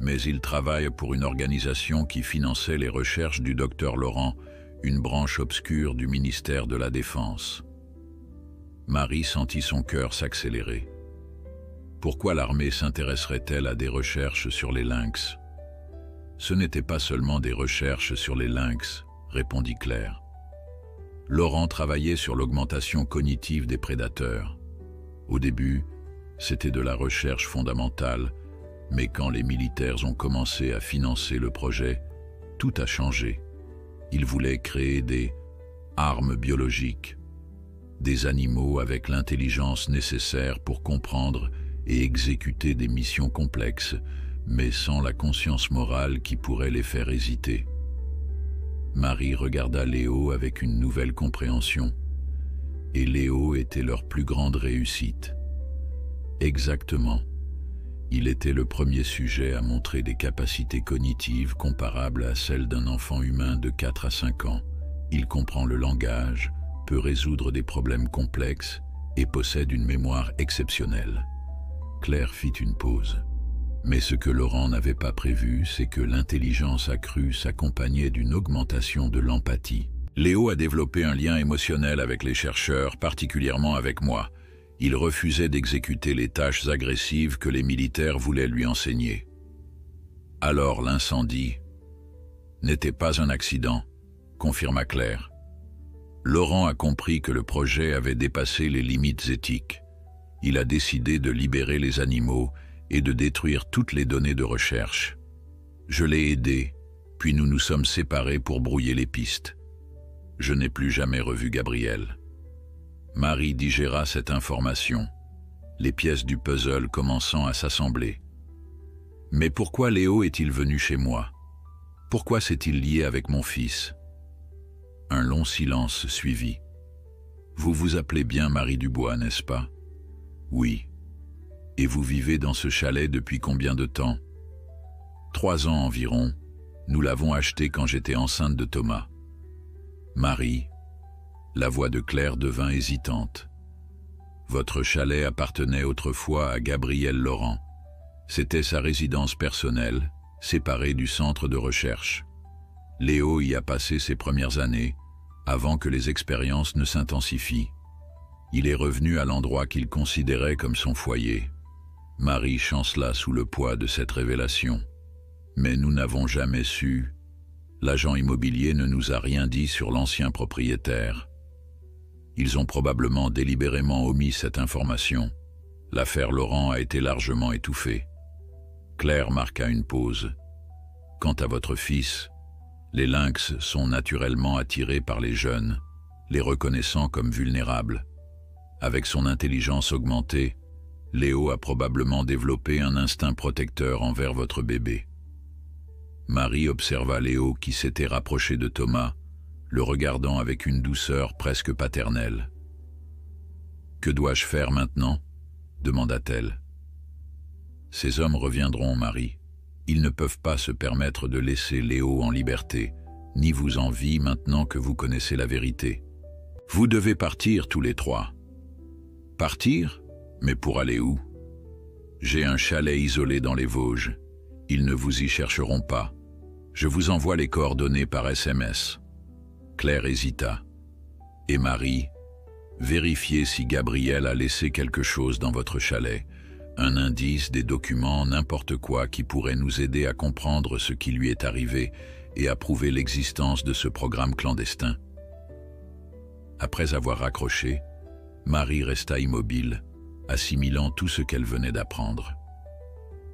mais ils travaillent pour une organisation qui finançait les recherches du docteur Laurent, une branche obscure du ministère de la Défense. Marie sentit son cœur s'accélérer. Pourquoi l'armée s'intéresserait-elle à des recherches sur les lynx? Ce n'était pas seulement des recherches sur les lynx, répondit Claire. Laurent travaillait sur l'augmentation cognitive des prédateurs. Au début, c'était de la recherche fondamentale, mais quand les militaires ont commencé à financer le projet, tout a changé. Ils voulaient créer des armes biologiques, des animaux avec l'intelligence nécessaire pour comprendre et exécuter des missions complexes, mais sans la conscience morale qui pourrait les faire hésiter. Marie regarda Léo avec une nouvelle compréhension. Et Léo était leur plus grande réussite. Exactement. Il était le premier sujet à montrer des capacités cognitives comparables à celles d'un enfant humain de 4 à 5 ans. Il comprend le langage, peut résoudre des problèmes complexes et possède une mémoire exceptionnelle. Claire fit une pause. Mais ce que Laurent n'avait pas prévu, c'est que l'intelligence accrue s'accompagnait d'une augmentation de l'empathie. Léo a développé un lien émotionnel avec les chercheurs, particulièrement avec moi. Il refusait d'exécuter les tâches agressives que les militaires voulaient lui enseigner. Alors l'incendie n'était pas un accident, confirma Claire. Laurent a compris que le projet avait dépassé les limites éthiques. Il a décidé de libérer les animaux et de détruire toutes les données de recherche. Je l'ai aidé, puis nous nous sommes séparés pour brouiller les pistes. Je n'ai plus jamais revu Gabriel. Marie digéra cette information, les pièces du puzzle commençant à s'assembler. Mais pourquoi Léo est-il venu chez moi? Pourquoi s'est-il lié avec mon fils? Un long silence suivit. Vous vous appelez bien Marie Dubois, n'est-ce pas? Oui. Et vous vivez dans ce chalet depuis combien de temps? 3 ans environ. Nous l'avons acheté quand j'étais enceinte de Thomas. Marie, la voix de Claire devint hésitante. Votre chalet appartenait autrefois à Gabriel Laurent. C'était sa résidence personnelle, séparée du centre de recherche. Léo y a passé ses premières années, avant que les expériences ne s'intensifient. Il est revenu à l'endroit qu'il considérait comme son foyer. Marie chancela sous le poids de cette révélation. Mais nous n'avons jamais su. L'agent immobilier ne nous a rien dit sur l'ancien propriétaire. Ils ont probablement délibérément omis cette information. L'affaire Laurent a été largement étouffée. Claire marqua une pause. Quant à votre fils, les lynx sont naturellement attirés par les jeunes, les reconnaissant comme vulnérables. Avec son intelligence augmentée, Léo a probablement développé un instinct protecteur envers votre bébé. Marie observa Léo qui s'était rapproché de Thomas, le regardant avec une douceur presque paternelle. « Que dois-je faire maintenant ?» demanda-t-elle. « Ces hommes reviendront, Marie. Ils ne peuvent pas se permettre de laisser Léo en liberté, ni vous en vie maintenant que vous connaissez la vérité. Vous devez partir tous les 3. » « Partir? Mais pour aller où? J'ai un chalet isolé dans les Vosges. Ils ne vous y chercheront pas. Je vous envoie les coordonnées par SMS. » Claire hésita. « Et Marie, vérifiez si Gabriel a laissé quelque chose dans votre chalet, un indice, des documents, n'importe quoi qui pourrait nous aider à comprendre ce qui lui est arrivé et à prouver l'existence de ce programme clandestin. » Après avoir raccroché, Marie resta immobile, assimilant tout ce qu'elle venait d'apprendre.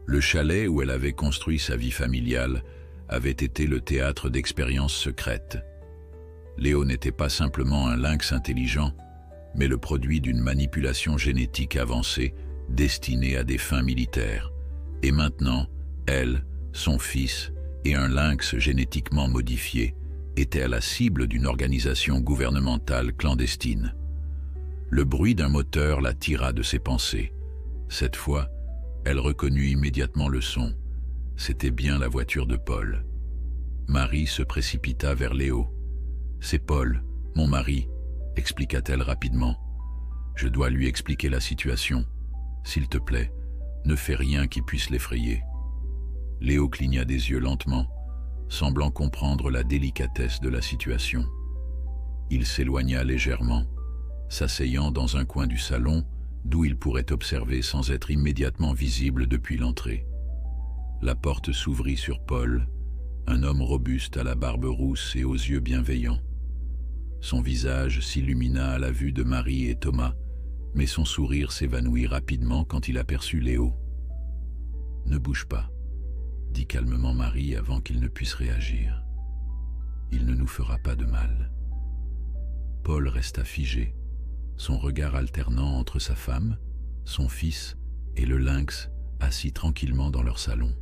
Le chalet où elle avait construit sa vie familiale avait été le théâtre d'expériences secrètes. Léo n'était pas simplement un lynx intelligent, mais le produit d'une manipulation génétique avancée destinée à des fins militaires. Et maintenant, elle, son fils et un lynx génétiquement modifié étaient à la cible d'une organisation gouvernementale clandestine. Le bruit d'un moteur la tira de ses pensées. Cette fois, Elle reconnut immédiatement le son. C'était bien la voiture de Paul. Marie se précipita vers Léo. « C'est Paul, mon mari », expliqua-t-elle rapidement. « Je dois lui expliquer la situation. S'il te plaît, ne fais rien qui puisse l'effrayer. » Léo cligna des yeux lentement, semblant comprendre la délicatesse de la situation. Il s'éloigna légèrement, s'asseyant dans un coin du salon d'où il pourrait observer sans être immédiatement visible depuis l'entrée. La porte s'ouvrit sur Paul, un homme robuste à la barbe rousse et aux yeux bienveillants. Son visage s'illumina à la vue de Marie et Thomas, mais son sourire s'évanouit rapidement quand il aperçut Léo. « Ne bouge pas », dit calmement Marie avant qu'il ne puisse réagir. « Il ne nous fera pas de mal. » Paul resta figé, son regard alternant entre sa femme, son fils et le lynx assis tranquillement dans leur salon.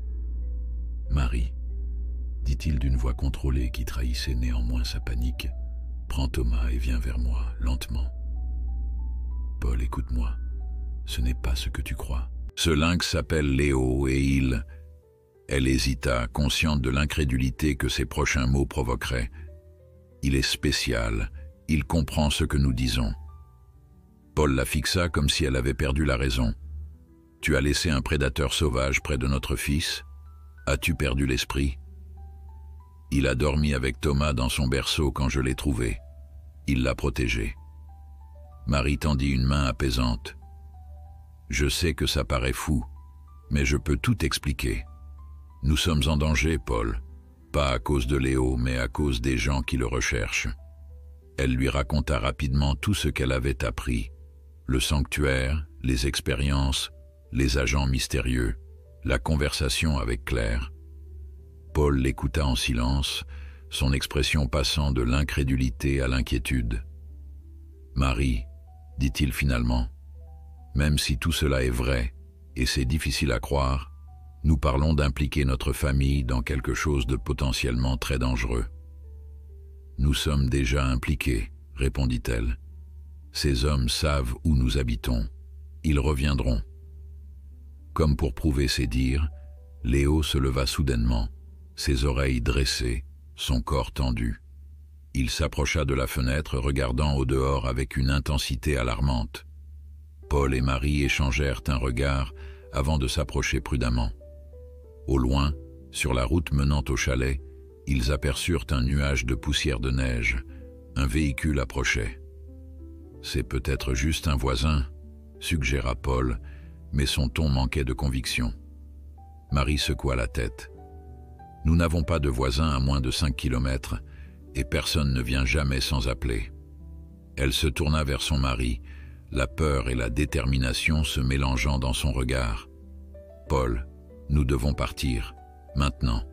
« Marie, » dit-il d'une voix contrôlée qui trahissait néanmoins sa panique, « prends Thomas et viens vers moi, lentement. »« Paul, écoute-moi, ce n'est pas ce que tu crois. Ce lynx s'appelle Léo et il... » Elle hésita, consciente de l'incrédulité que ses prochains mots provoqueraient. « Il est spécial, il comprend ce que nous disons. » Paul la fixa comme si elle avait perdu la raison. « Tu as laissé un prédateur sauvage près de notre fils? As-tu perdu l'esprit? » « Il a dormi avec Thomas dans son berceau quand je l'ai trouvé. Il l'a protégé. » Marie tendit une main apaisante. « Je sais que ça paraît fou, mais je peux tout expliquer. Nous sommes en danger, Paul, pas à cause de Léo, mais à cause des gens qui le recherchent. » Elle lui raconta rapidement tout ce qu'elle avait appris. Le sanctuaire, les expériences, les agents mystérieux, la conversation avec Claire. Paul l'écouta en silence, son expression passant de l'incrédulité à l'inquiétude. « Marie, » dit-il finalement, « même si tout cela est vrai, et c'est difficile à croire, nous parlons d'impliquer notre famille dans quelque chose de potentiellement très dangereux. »« Nous sommes déjà impliqués, » répondit-elle. « Ces hommes savent où nous habitons. Ils reviendront. » Comme pour prouver ses dires, Léo se leva soudainement, ses oreilles dressées, son corps tendu. Il s'approcha de la fenêtre, regardant au dehors avec une intensité alarmante. Paul et Marie échangèrent un regard avant de s'approcher prudemment. Au loin, sur la route menant au chalet, ils aperçurent un nuage de poussière de neige. Un véhicule approchait. « C'est peut-être juste un voisin », suggéra Paul, mais son ton manquait de conviction. Marie secoua la tête. « Nous n'avons pas de voisins à moins de 5 kilomètres, et personne ne vient jamais sans appeler. » Elle se tourna vers son mari, la peur et la détermination se mélangeant dans son regard. « Paul, nous devons partir, maintenant. »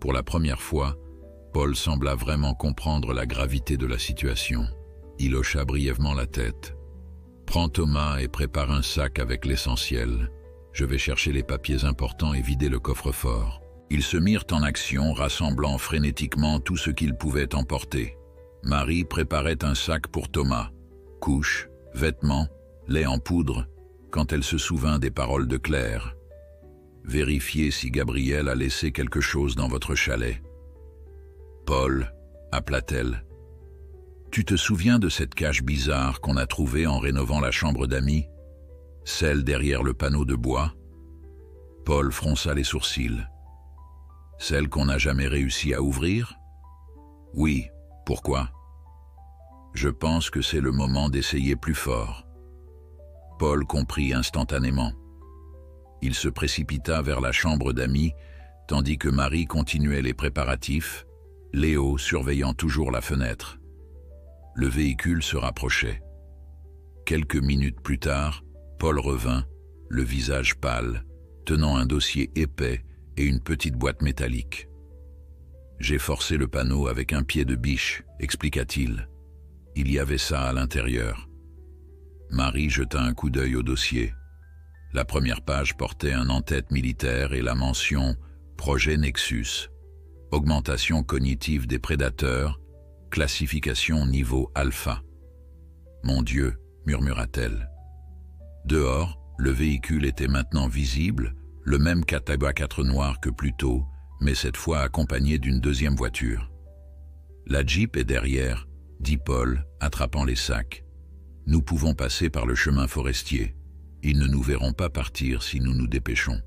Pour la première fois, Paul sembla vraiment comprendre la gravité de la situation. Il hocha brièvement la tête. « Prends Thomas et prépare un sac avec l'essentiel. Je vais chercher les papiers importants et vider le coffre-fort. » Ils se mirent en action, rassemblant frénétiquement tout ce qu'ils pouvaient emporter. Marie préparait un sac pour Thomas. Couches, vêtements, lait en poudre, quand elle se souvint des paroles de Claire. « Vérifiez si Gabriel a laissé quelque chose dans votre chalet. »« Paul, » appela-t-elle, « tu te souviens de cette cache bizarre qu'on a trouvée en rénovant la chambre d'amis? Celle derrière le panneau de bois ?» Paul fronça les sourcils. « Celle qu'on n'a jamais réussi à ouvrir? » ?»« Oui, pourquoi ? » ?»« Je pense que c'est le moment d'essayer plus fort. » Paul comprit instantanément. Il se précipita vers la chambre d'amis, tandis que Marie continuait les préparatifs, Léo surveillant toujours la fenêtre. Le véhicule se rapprochait. Quelques minutes plus tard, Paul revint, le visage pâle, tenant un dossier épais et une petite boîte métallique. « J'ai forcé le panneau avec un pied de biche, » expliqua-t-il. Il y avait ça à l'intérieur. Marie jeta un coup d'œil au dossier. La première page portait un en-tête militaire et la mention « Projet Nexus ». Augmentation cognitive des prédateurs, classification niveau alpha. « Mon Dieu », murmura-t-elle. Dehors, Le véhicule était maintenant visible, le même 4x4 noir que plus tôt, mais cette fois accompagné d'une deuxième voiture. « La Jeep est derrière », dit Paul, attrapant les sacs. « Nous pouvons passer par le chemin forestier. Ils ne nous verront pas partir si nous nous dépêchons. »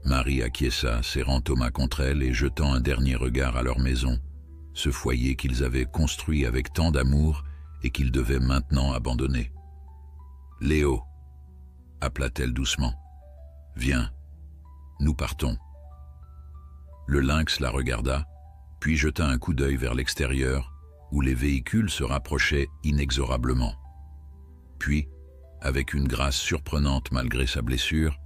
Marie acquiesça, serrant Thomas contre elle et jetant un dernier regard à leur maison, ce foyer qu'ils avaient construit avec tant d'amour et qu'ils devaient maintenant abandonner. « Léo !» appela-t-elle doucement. « Viens, nous partons. » Le lynx la regarda, puis jeta un coup d'œil vers l'extérieur, où les véhicules se rapprochaient inexorablement. Puis, avec une grâce surprenante malgré sa blessure,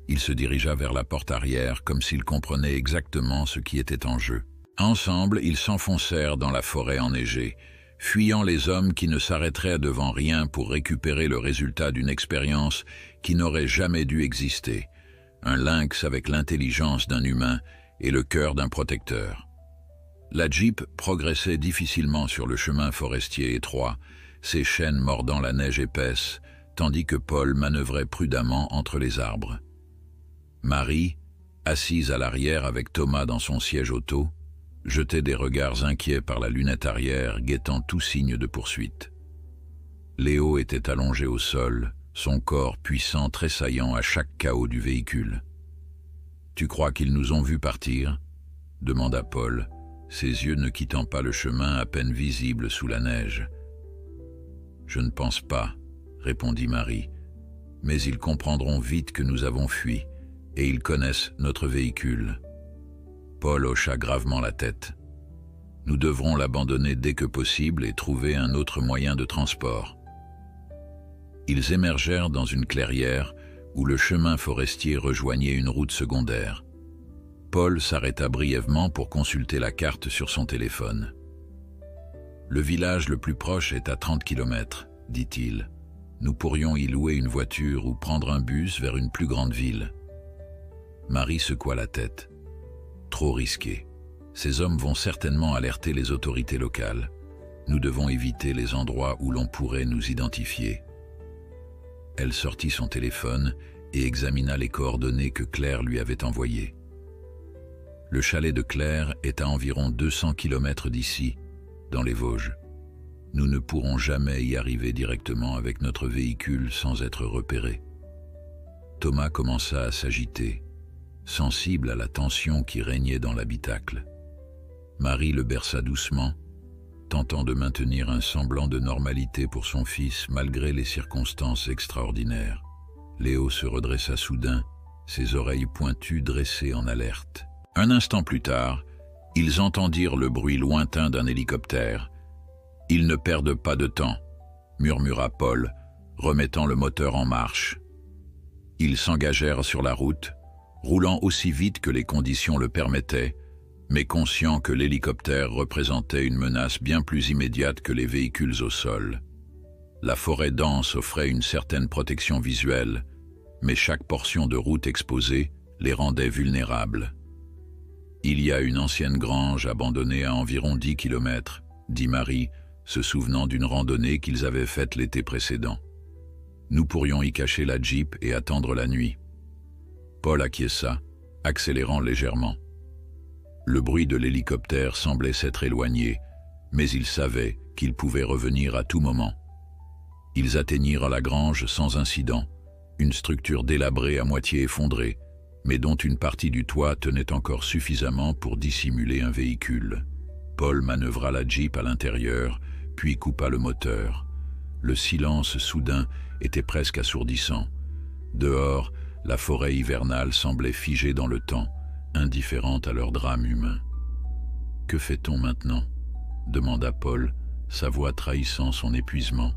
il se dirigea vers la porte arrière comme s'il comprenait exactement ce qui était en jeu. Ensemble, ils s'enfoncèrent dans la forêt enneigée, fuyant les hommes qui ne s'arrêteraient devant rien pour récupérer le résultat d'une expérience qui n'aurait jamais dû exister, un lynx avec l'intelligence d'un humain et le cœur d'un protecteur. La Jeep progressait difficilement sur le chemin forestier étroit, ses chaînes mordant la neige épaisse, tandis que Paul manœuvrait prudemment entre les arbres. Marie, assise à l'arrière avec Thomas dans son siège auto, jetait des regards inquiets par la lunette arrière, guettant tout signe de poursuite. Léo était allongé au sol, son corps puissant tressaillant à chaque cahot du véhicule. « Tu crois qu'ils nous ont vus partir ?» demanda Paul, ses yeux ne quittant pas le chemin à peine visible sous la neige. « Je ne pense pas, » répondit Marie, « mais ils comprendront vite que nous avons fui, et ils connaissent notre véhicule. » Paul hocha gravement la tête. « Nous devrons l'abandonner dès que possible et trouver un autre moyen de transport. » Ils émergèrent dans une clairière où le chemin forestier rejoignait une route secondaire. Paul s'arrêta brièvement pour consulter la carte sur son téléphone. « Le village le plus proche est à 30 km, dit-il. Nous pourrions y louer une voiture ou prendre un bus vers une plus grande ville. » Marie secoua la tête. « Trop risqué. Ces hommes vont certainement alerter les autorités locales. Nous devons éviter les endroits où l'on pourrait nous identifier. » Elle sortit son téléphone et examina les coordonnées que Claire lui avait envoyées. Le chalet de Claire est à environ 200 km d'ici, dans les Vosges. Nous ne pourrons jamais y arriver directement avec notre véhicule sans être repérés. Thomas commença à s'agiter, sensible à la tension qui régnait dans l'habitacle. Marie le berça doucement, tentant de maintenir un semblant de normalité pour son fils malgré les circonstances extraordinaires. Léo se redressa soudain, ses oreilles pointues dressées en alerte. Un instant plus tard, ils entendirent le bruit lointain d'un hélicoptère. « Ils ne perdent pas de temps », murmura Paul, remettant le moteur en marche. Ils s'engagèrent sur la route, roulant aussi vite que les conditions le permettaient, mais conscients que l'hélicoptère représentait une menace bien plus immédiate que les véhicules au sol. La forêt dense offrait une certaine protection visuelle, mais chaque portion de route exposée les rendait vulnérables. « Il y a une ancienne grange abandonnée à environ 10 km, dit Marie, se souvenant d'une randonnée qu'ils avaient faite l'été précédent. « Nous pourrions y cacher la Jeep et attendre la nuit. » Paul acquiesça, accélérant légèrement. Le bruit de l'hélicoptère semblait s'être éloigné, mais ils savaient qu'il pouvait revenir à tout moment. Ils atteignirent la grange sans incident, une structure délabrée à moitié effondrée, mais dont une partie du toit tenait encore suffisamment pour dissimuler un véhicule. Paul manœuvra la Jeep à l'intérieur, puis coupa le moteur. Le silence soudain était presque assourdissant. Dehors, la forêt hivernale semblait figée dans le temps, indifférente à leur drame humain. « Que fait-on maintenant ?» demanda Paul, sa voix trahissant son épuisement.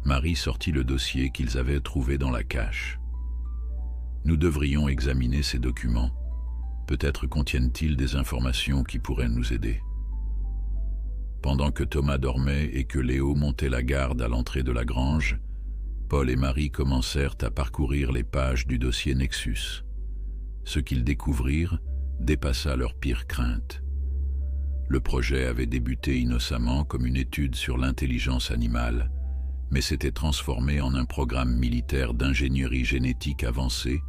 Marie sortit le dossier qu'ils avaient trouvé dans la cache. « Nous devrions examiner ces documents. Peut-être contiennent-ils des informations qui pourraient nous aider. » Pendant que Thomas dormait et que Léo montait la garde à l'entrée de la grange, Paul et Marie commencèrent à parcourir les pages du dossier Nexus. Ce qu'ils découvrirent dépassa leurs pires craintes. Le projet avait débuté innocemment comme une étude sur l'intelligence animale, mais s'était transformé en un programme militaire d'ingénierie génétique avancée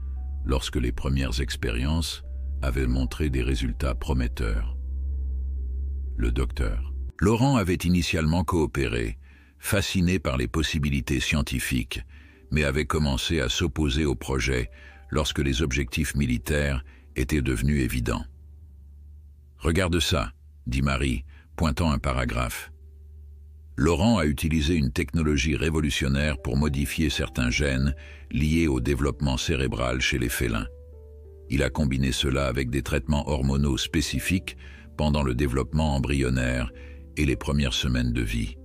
lorsque les premières expériences avaient montré des résultats prometteurs. Le docteur Laurent avait initialement coopéré, fasciné par les possibilités scientifiques, mais avait commencé à s'opposer au projet lorsque les objectifs militaires étaient devenus évidents. « Regarde ça », dit Marie, pointant un paragraphe. Laurent a utilisé une technologie révolutionnaire pour modifier certains gènes liés au développement cérébral chez les félins. Il a combiné cela avec des traitements hormonaux spécifiques pendant le développement embryonnaire et les premières semaines de vie.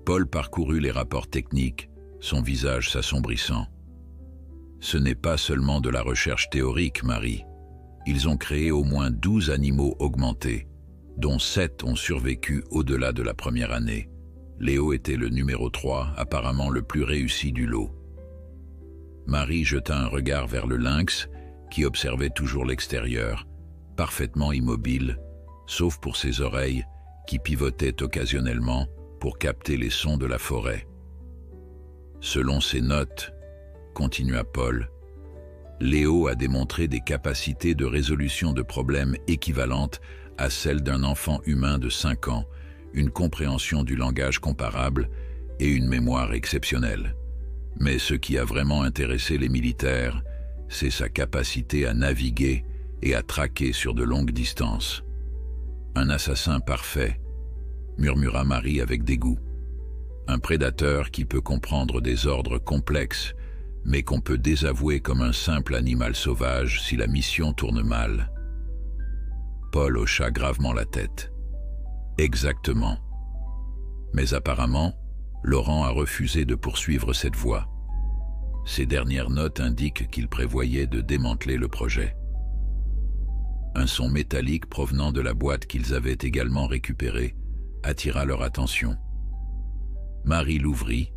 Paul parcourut les rapports techniques, son visage s'assombrissant. Ce n'est pas seulement de la recherche théorique, Marie. Ils ont créé au moins 12 animaux augmentés, dont 7 ont survécu au-delà de la première année. Léo était le numéro 3, apparemment le plus réussi du lot. Marie jeta un regard vers le lynx, qui observait toujours l'extérieur, parfaitement immobile, sauf pour ses oreilles, qui pivotaient occasionnellement pour capter les sons de la forêt. Selon ses notes, continua Paul, Léo a démontré des capacités de résolution de problèmes équivalentes à celles d'un enfant humain de 5 ans, une compréhension du langage comparable et une mémoire exceptionnelle. Mais ce qui a vraiment intéressé les militaires, c'est sa capacité à naviguer et à traquer sur de longues distances. Un assassin parfait, murmura Marie avec dégoût. Un prédateur qui peut comprendre des ordres complexes, mais qu'on peut désavouer comme un simple animal sauvage si la mission tourne mal. Paul hocha gravement la tête. Exactement. Mais apparemment, Laurent a refusé de poursuivre cette voie. Ses dernières notes indiquent qu'il prévoyait de démanteler le projet. Un son métallique provenant de la boîte qu'ils avaient également récupérée attira leur attention. Marie l'ouvrit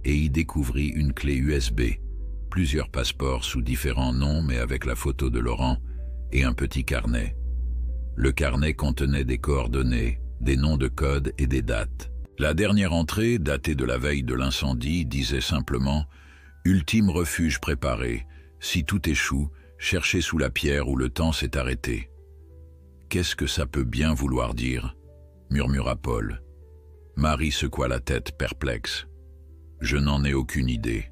et y découvrit une clé USB, plusieurs passeports sous différents noms mais avec la photo de Laurent et un petit carnet. Le carnet contenait des coordonnées, des noms de code et des dates. La dernière entrée, datée de la veille de l'incendie, disait simplement « Ultime refuge préparé. Si tout échoue, cherchez sous la pierre où le temps s'est arrêté. » « Qu'est-ce que ça peut bien vouloir dire ?» murmura Paul. Marie secoua la tête, perplexe. « Je n'en ai aucune idée.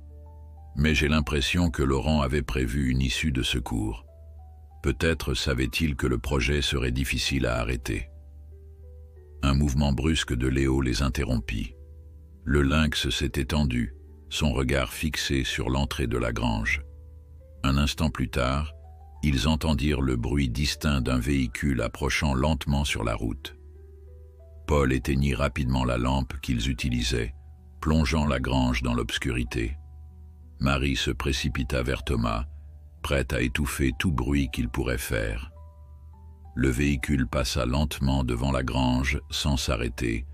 Mais j'ai l'impression que Laurent avait prévu une issue de secours. Peut-être savait-il que le projet serait difficile à arrêter. » Un mouvement brusque de Léo les interrompit. Le lynx s'est étendu, son regard fixé sur l'entrée de la grange. Un instant plus tard, ils entendirent le bruit distinct d'un véhicule approchant lentement sur la route. Paul éteignit rapidement la lampe qu'ils utilisaient, plongeant la grange dans l'obscurité. Marie se précipita vers Thomas, prête à étouffer tout bruit qu'il pourrait faire. Le véhicule passa lentement devant la grange sans s'arrêter,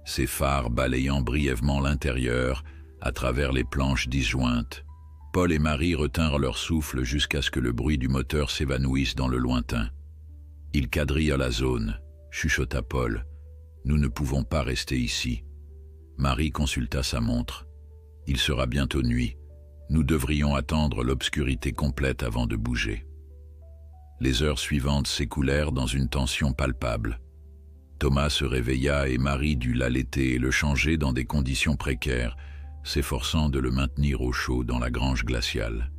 ses phares balayant brièvement l'intérieur à travers les planches disjointes. Paul et Marie retinrent leur souffle jusqu'à ce que le bruit du moteur s'évanouisse dans le lointain. « Il quadrille la zone », chuchota Paul. « Nous ne pouvons pas rester ici. » Marie consulta sa montre. « Il sera bientôt nuit. Nous devrions attendre l'obscurité complète avant de bouger. » Les heures suivantes s'écoulèrent dans une tension palpable. Thomas se réveilla et Marie dut l'allaiter et le changer dans des conditions précaires, s'efforçant de le maintenir au chaud dans la grange glaciale.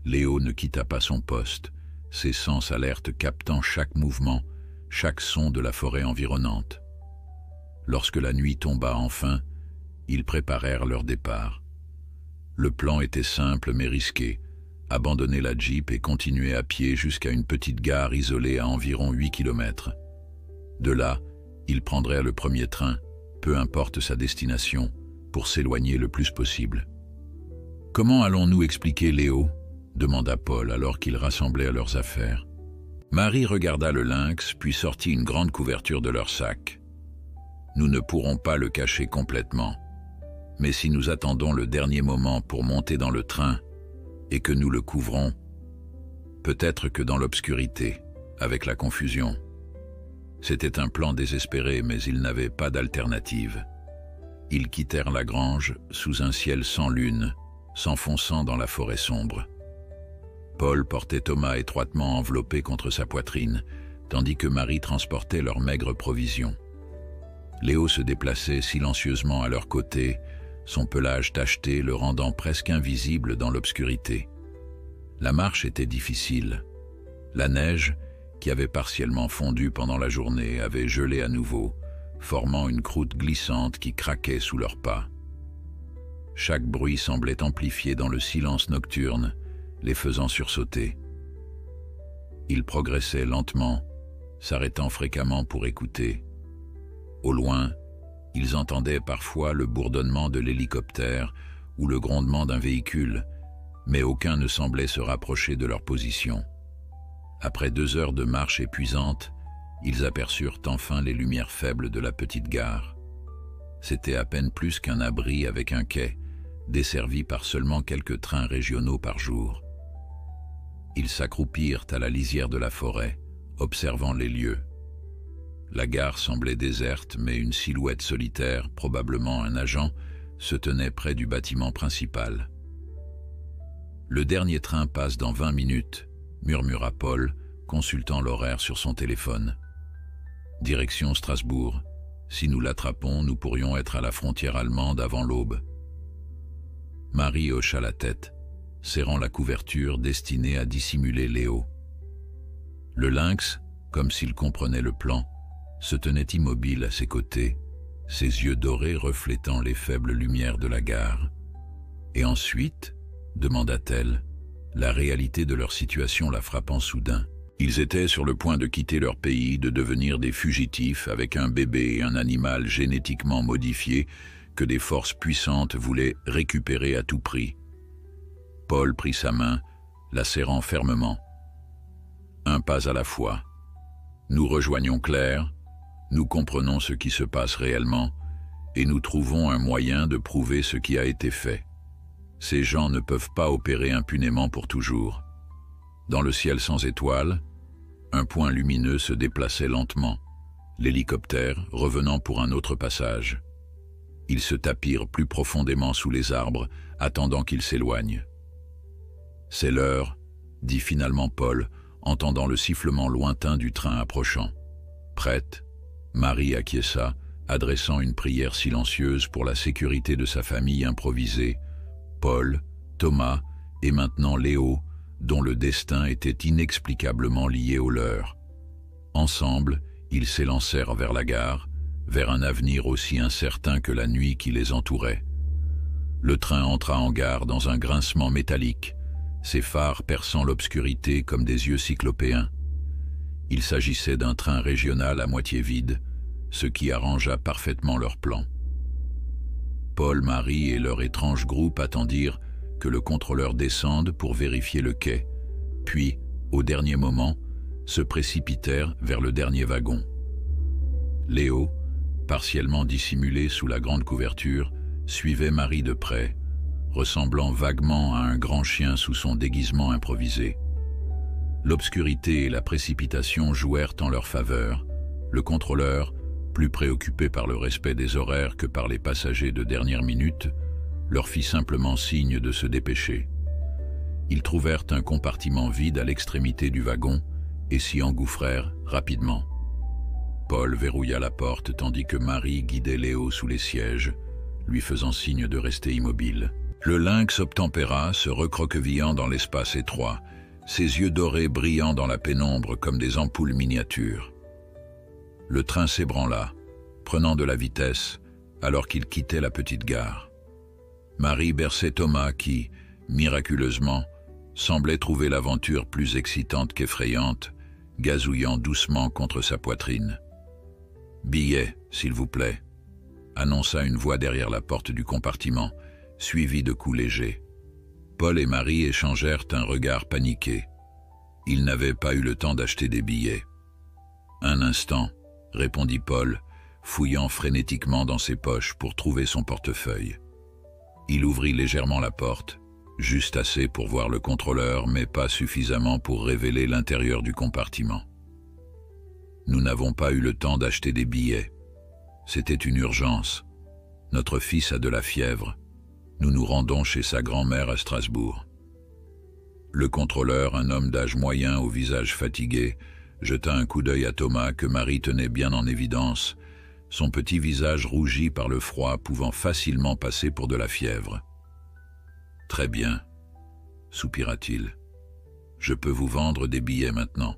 Léo ne quitta pas son poste, ses sens alertes captant chaque mouvement, chaque son de la forêt environnante. Lorsque la nuit tomba enfin, ils préparèrent leur départ. Le plan était simple mais risqué, abandonner la Jeep et continuer à pied jusqu'à une petite gare isolée à environ 8 km. De là, ils prendraient le premier train, peu importe sa destination, pour s'éloigner le plus possible. « Comment allons-nous expliquer Léo ?» demanda Paul alors qu'ils rassemblaient leurs affaires. Marie regarda le lynx, puis sortit une grande couverture de leur sac. « Nous ne pourrons pas le cacher complètement, mais si nous attendons le dernier moment pour monter dans le train et que nous le couvrons, peut-être que dans l'obscurité, avec la confusion. » C'était un plan désespéré, mais il n'avait pas d'alternative. Ils quittèrent la grange sous un ciel sans lune, s'enfonçant dans la forêt sombre. Paul portait Thomas étroitement enveloppé contre sa poitrine, tandis que Marie transportait leurs maigres provisions. Léo se déplaçait silencieusement à leur côté, son pelage tacheté le rendant presque invisible dans l'obscurité. La marche était difficile. La neige, qui avait partiellement fondu pendant la journée, avait gelé à nouveau, formant une croûte glissante qui craquait sous leurs pas. Chaque bruit semblait amplifié dans le silence nocturne, les faisant sursauter. Ils progressaient lentement, s'arrêtant fréquemment pour écouter. Au loin, ils entendaient parfois le bourdonnement de l'hélicoptère ou le grondement d'un véhicule, mais aucun ne semblait se rapprocher de leur position. Après 2 heures de marche épuisante, ils aperçurent enfin les lumières faibles de la petite gare. C'était à peine plus qu'un abri avec un quai, desservi par seulement quelques trains régionaux par jour. Ils s'accroupirent à la lisière de la forêt, observant les lieux. La gare semblait déserte, mais une silhouette solitaire, probablement un agent, se tenait près du bâtiment principal. « Le dernier train passe dans 20 minutes, » murmura Paul, consultant l'horaire sur son téléphone. « Direction Strasbourg. Si nous l'attrapons, nous pourrions être à la frontière allemande avant l'aube. » Marie hocha la tête, serrant la couverture destinée à dissimuler Léo. Le lynx, comme s'il comprenait le plan, se tenait immobile à ses côtés, ses yeux dorés reflétant les faibles lumières de la gare. « Et ensuite ?» demanda-t-elle, la réalité de leur situation la frappant soudain. Ils étaient sur le point de quitter leur pays, de devenir des fugitifs avec un bébé et un animal génétiquement modifié que des forces puissantes voulaient récupérer à tout prix. Paul prit sa main, la serrant fermement. Un pas à la fois. Nous rejoignons Claire, nous comprenons ce qui se passe réellement, et nous trouvons un moyen de prouver ce qui a été fait. Ces gens ne peuvent pas opérer impunément pour toujours. Dans le ciel sans étoiles, un point lumineux se déplaçait lentement, l'hélicoptère revenant pour un autre passage. Ils se tapirent plus profondément sous les arbres, attendant qu'ils s'éloignent. « C'est l'heure », dit finalement Paul, entendant le sifflement lointain du train approchant. Prête, Marie acquiesça, adressant une prière silencieuse pour la sécurité de sa famille improvisée, Paul, Thomas et maintenant Léo, dont le destin était inexplicablement lié au leur. Ensemble, ils s'élancèrent vers la gare, vers un avenir aussi incertain que la nuit qui les entourait. Le train entra en gare dans un grincement métallique, ses phares perçant l'obscurité comme des yeux cyclopéens. Il s'agissait d'un train régional à moitié vide, ce qui arrangea parfaitement leur plan. Paul, Marie et leur étrange groupe attendirent que le contrôleur descende pour vérifier le quai, puis, au dernier moment, se précipitèrent vers le dernier wagon. Léo, partiellement dissimulé sous la grande couverture, suivait Marie de près, ressemblant vaguement à un grand chien sous son déguisement improvisé. L'obscurité et la précipitation jouèrent en leur faveur. Le contrôleur, plus préoccupé par le respect des horaires que par les passagers de dernière minute, leur fit simplement signe de se dépêcher. Ils trouvèrent un compartiment vide à l'extrémité du wagon et s'y engouffrèrent rapidement. Paul verrouilla la porte tandis que Marie guidait Léo sous les sièges, lui faisant signe de rester immobile. Le lynx obtempéra, se recroquevillant dans l'espace étroit, ses yeux dorés brillant dans la pénombre comme des ampoules miniatures. Le train s'ébranla, prenant de la vitesse, alors qu'il quittait la petite gare. Marie berçait Thomas qui, miraculeusement, semblait trouver l'aventure plus excitante qu'effrayante, gazouillant doucement contre sa poitrine. « Billet, s'il vous plaît », annonça une voix derrière la porte du compartiment, suivie de coups légers. Paul et Marie échangèrent un regard paniqué. Ils n'avaient pas eu le temps d'acheter des billets. « Un instant », répondit Paul, fouillant frénétiquement dans ses poches pour trouver son portefeuille. Il ouvrit légèrement la porte, juste assez pour voir le contrôleur, mais pas suffisamment pour révéler l'intérieur du compartiment. « Nous n'avons pas eu le temps d'acheter des billets. C'était une urgence. » Notre fils a de la fièvre. Nous nous rendons chez sa grand-mère à Strasbourg. » Le contrôleur, un homme d'âge moyen au visage fatigué, jeta un coup d'œil à Thomas que Marie tenait bien en évidence, son petit visage rougi par le froid pouvant facilement passer pour de la fièvre. « Très bien, » soupira-t-il. « Je peux vous vendre des billets maintenant.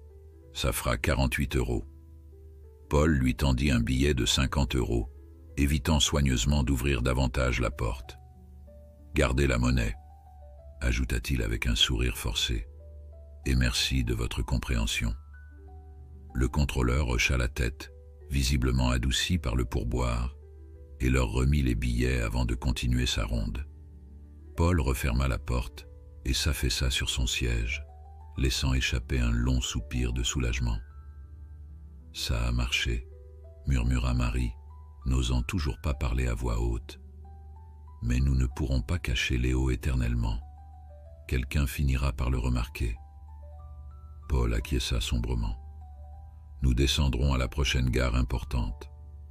Ça fera 48 €. Paul lui tendit un billet de 50 €, évitant soigneusement d'ouvrir davantage la porte. « Gardez la monnaie, » ajouta-t-il avec un sourire forcé, « et merci de votre compréhension. » Le contrôleur hocha la tête, visiblement adouci par le pourboire, et leur remit les billets avant de continuer sa ronde. Paul referma la porte et s'affaissa sur son siège, laissant échapper un long soupir de soulagement. « Ça a marché, » murmura Marie, n'osant toujours pas parler à voix haute. « Mais nous ne pourrons pas cacher Léo éternellement. Quelqu'un finira par le remarquer. » Paul acquiesça sombrement. « Nous descendrons à la prochaine gare importante.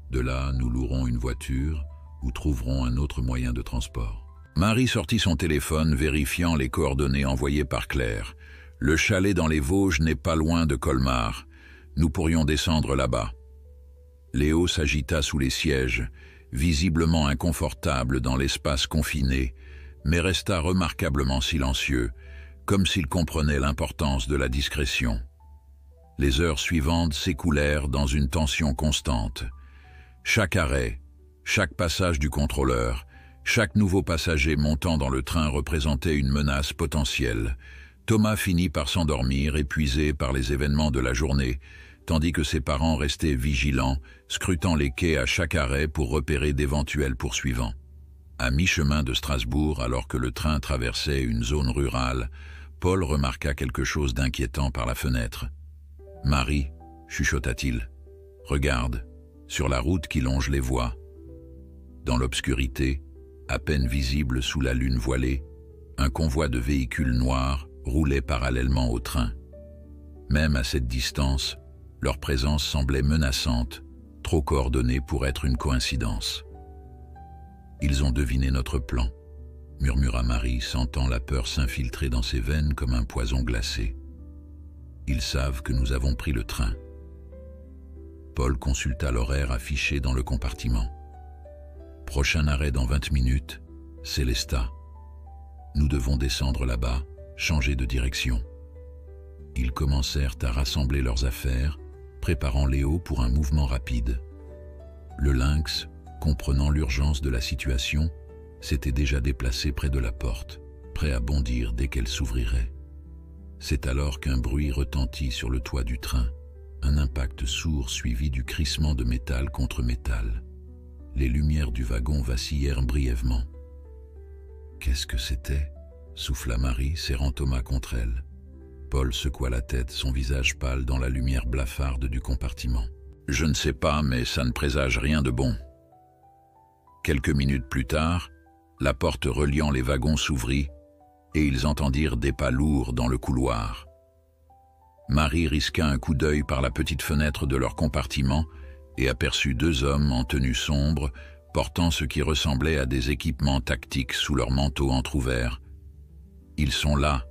De là, nous louerons une voiture ou trouverons un autre moyen de transport. » Marie sortit son téléphone, vérifiant les coordonnées envoyées par Claire. « Le chalet dans les Vosges n'est pas loin de Colmar. Nous pourrions descendre là-bas. » Léo s'agita sous les sièges, visiblement inconfortable dans l'espace confiné, mais resta remarquablement silencieux, comme s'il comprenait l'importance de la discrétion. Les heures suivantes s'écoulèrent dans une tension constante. Chaque arrêt, chaque passage du contrôleur, chaque nouveau passager montant dans le train représentait une menace potentielle. Thomas finit par s'endormir, épuisé par les événements de la journée, tandis que ses parents restaient vigilants, scrutant les quais à chaque arrêt pour repérer d'éventuels poursuivants. À mi-chemin de Strasbourg, alors que le train traversait une zone rurale, Paul remarqua quelque chose d'inquiétant par la fenêtre. « Marie, » chuchota-t-il, « regarde, sur la route qui longe les voies. » Dans l'obscurité, à peine visible sous la lune voilée, un convoi de véhicules noirs roulait parallèlement au train. Même à cette distance, leur présence semblait menaçante, trop coordonnée pour être une coïncidence. « Ils ont deviné notre plan, » murmura Marie, sentant la peur s'infiltrer dans ses veines comme un poison glacé. « Ils savent que nous avons pris le train. » Paul consulta l'horaire affiché dans le compartiment. « Prochain arrêt dans 20 minutes, Célestat. Nous devons descendre là-bas, changer de direction. » Ils commencèrent à rassembler leurs affaires, préparant Léo pour un mouvement rapide. Le lynx, comprenant l'urgence de la situation, s'était déjà déplacé près de la porte, prêt à bondir dès qu'elle s'ouvrirait. C'est alors qu'un bruit retentit sur le toit du train, un impact sourd suivi du crissement de métal contre métal. Les lumières du wagon vacillèrent brièvement. « Qu'est-ce que c'était ?» souffla Marie, serrant Thomas contre elle. Paul secoua la tête, son visage pâle dans la lumière blafarde du compartiment. « Je ne sais pas, mais ça ne présage rien de bon. » Quelques minutes plus tard, la porte reliant les wagons s'ouvrit et ils entendirent des pas lourds dans le couloir. Marie risqua un coup d'œil par la petite fenêtre de leur compartiment et aperçut 2 hommes en tenue sombre, portant ce qui ressemblait à des équipements tactiques sous leurs manteaux entr'ouverts. « Ils sont là »,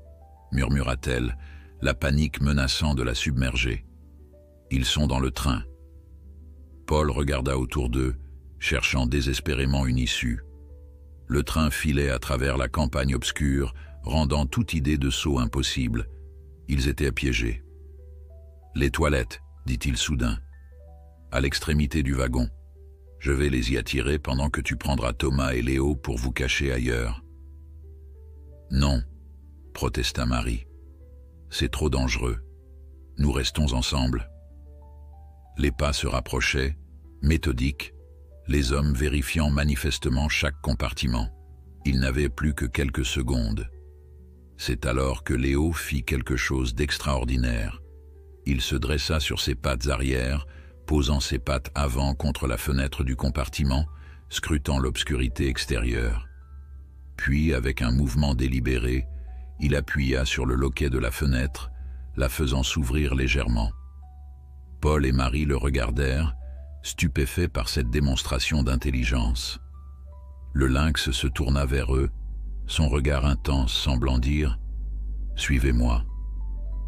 murmura-t-elle, la panique menaçant de la submerger. « Ils sont dans le train. » Paul regarda autour d'eux, cherchant désespérément une issue. Le train filait à travers la campagne obscure, rendant toute idée de saut impossible. Ils étaient piégés. « Les toilettes, » dit-il soudain, à l'extrémité du wagon. « Je vais les y attirer pendant que tu prendras Thomas et Léo pour vous cacher ailleurs. » « Non, » protesta Marie. « C'est trop dangereux. Nous restons ensemble. » Les pas se rapprochaient, méthodiques, les hommes vérifiant manifestement chaque compartiment. Il n'avait plus que quelques secondes. C'est alors que Léo fit quelque chose d'extraordinaire. Il se dressa sur ses pattes arrière, posant ses pattes avant contre la fenêtre du compartiment, scrutant l'obscurité extérieure. Puis, avec un mouvement délibéré, il appuya sur le loquet de la fenêtre, la faisant s'ouvrir légèrement. Paul et Marie le regardèrent, stupéfaits par cette démonstration d'intelligence. Le lynx se tourna vers eux, son regard intense semblant dire « Suivez-moi ».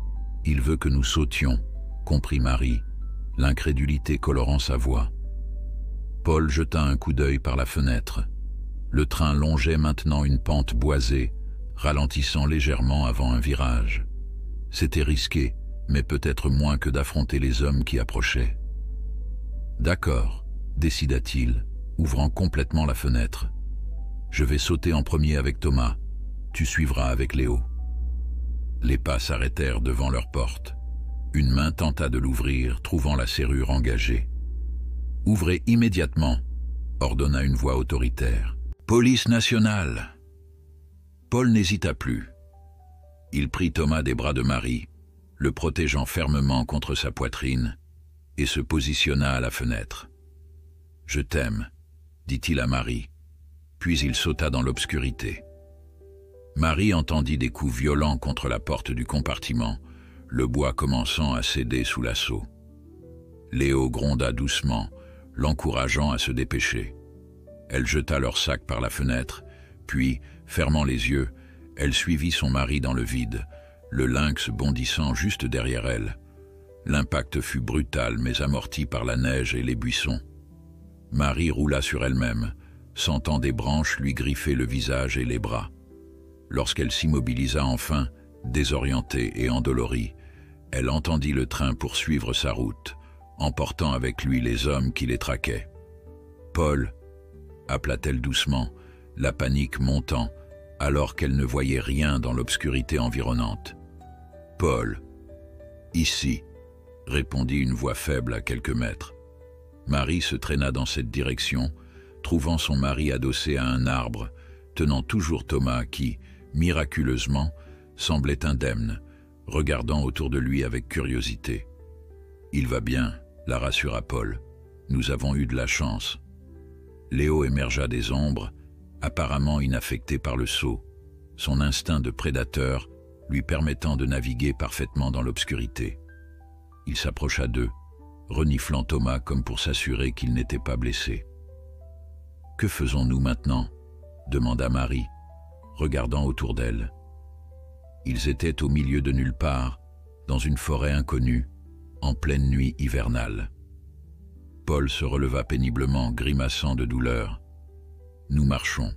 « Il veut que nous sautions », comprit Marie, l'incrédulité colorant sa voix. Paul jeta un coup d'œil par la fenêtre. Le train longeait maintenant une pente boisée, ralentissant légèrement avant un virage. C'était risqué, mais peut-être moins que d'affronter les hommes qui approchaient. « D'accord », décida-t-il, ouvrant complètement la fenêtre. « Je vais sauter en premier avec Thomas. Tu suivras avec Léo. » Les pas s'arrêtèrent devant leur porte. Une main tenta de l'ouvrir, trouvant la serrure engagée. « Ouvrez immédiatement », ordonna une voix autoritaire. « Police nationale !» Paul n'hésita plus. Il prit Thomas des bras de Marie, le protégeant fermement contre sa poitrine, et se positionna à la fenêtre. « Je t'aime », dit-il à Marie, puis il sauta dans l'obscurité. Marie entendit des coups violents contre la porte du compartiment, le bois commençant à céder sous l'assaut. Léo gronda doucement, l'encourageant à se dépêcher. Elle jeta leur sac par la fenêtre, puis, fermant les yeux, elle suivit son mari dans le vide, le lynx bondissant juste derrière elle. L'impact fut brutal mais amorti par la neige et les buissons. Marie roula sur elle-même, sentant des branches lui griffer le visage et les bras. Lorsqu'elle s'immobilisa enfin, désorientée et endolorie, elle entendit le train poursuivre sa route, emportant avec lui les hommes qui les traquaient. « Paul !» appela-t-elle doucement, la panique montant, alors qu'elle ne voyait rien dans l'obscurité environnante. « Paul !»« Ici !» répondit une voix faible à quelques mètres. Marie se traîna dans cette direction, trouvant son mari adossé à un arbre, tenant toujours Thomas qui, miraculeusement, semblait indemne, regardant autour de lui avec curiosité. « Il va bien », la rassura Paul. « Nous avons eu de la chance. » Léo émergea des ombres, apparemment inaffecté par le saut, son instinct de prédateur lui permettant de naviguer parfaitement dans l'obscurité. Il s'approcha d'eux, reniflant Thomas comme pour s'assurer qu'il n'était pas blessé. « Que faisons-nous maintenant ?» demanda Marie, regardant autour d'elle. Ils étaient au milieu de nulle part, dans une forêt inconnue, en pleine nuit hivernale. Paul se releva péniblement, grimaçant de douleur. « Nous marchons.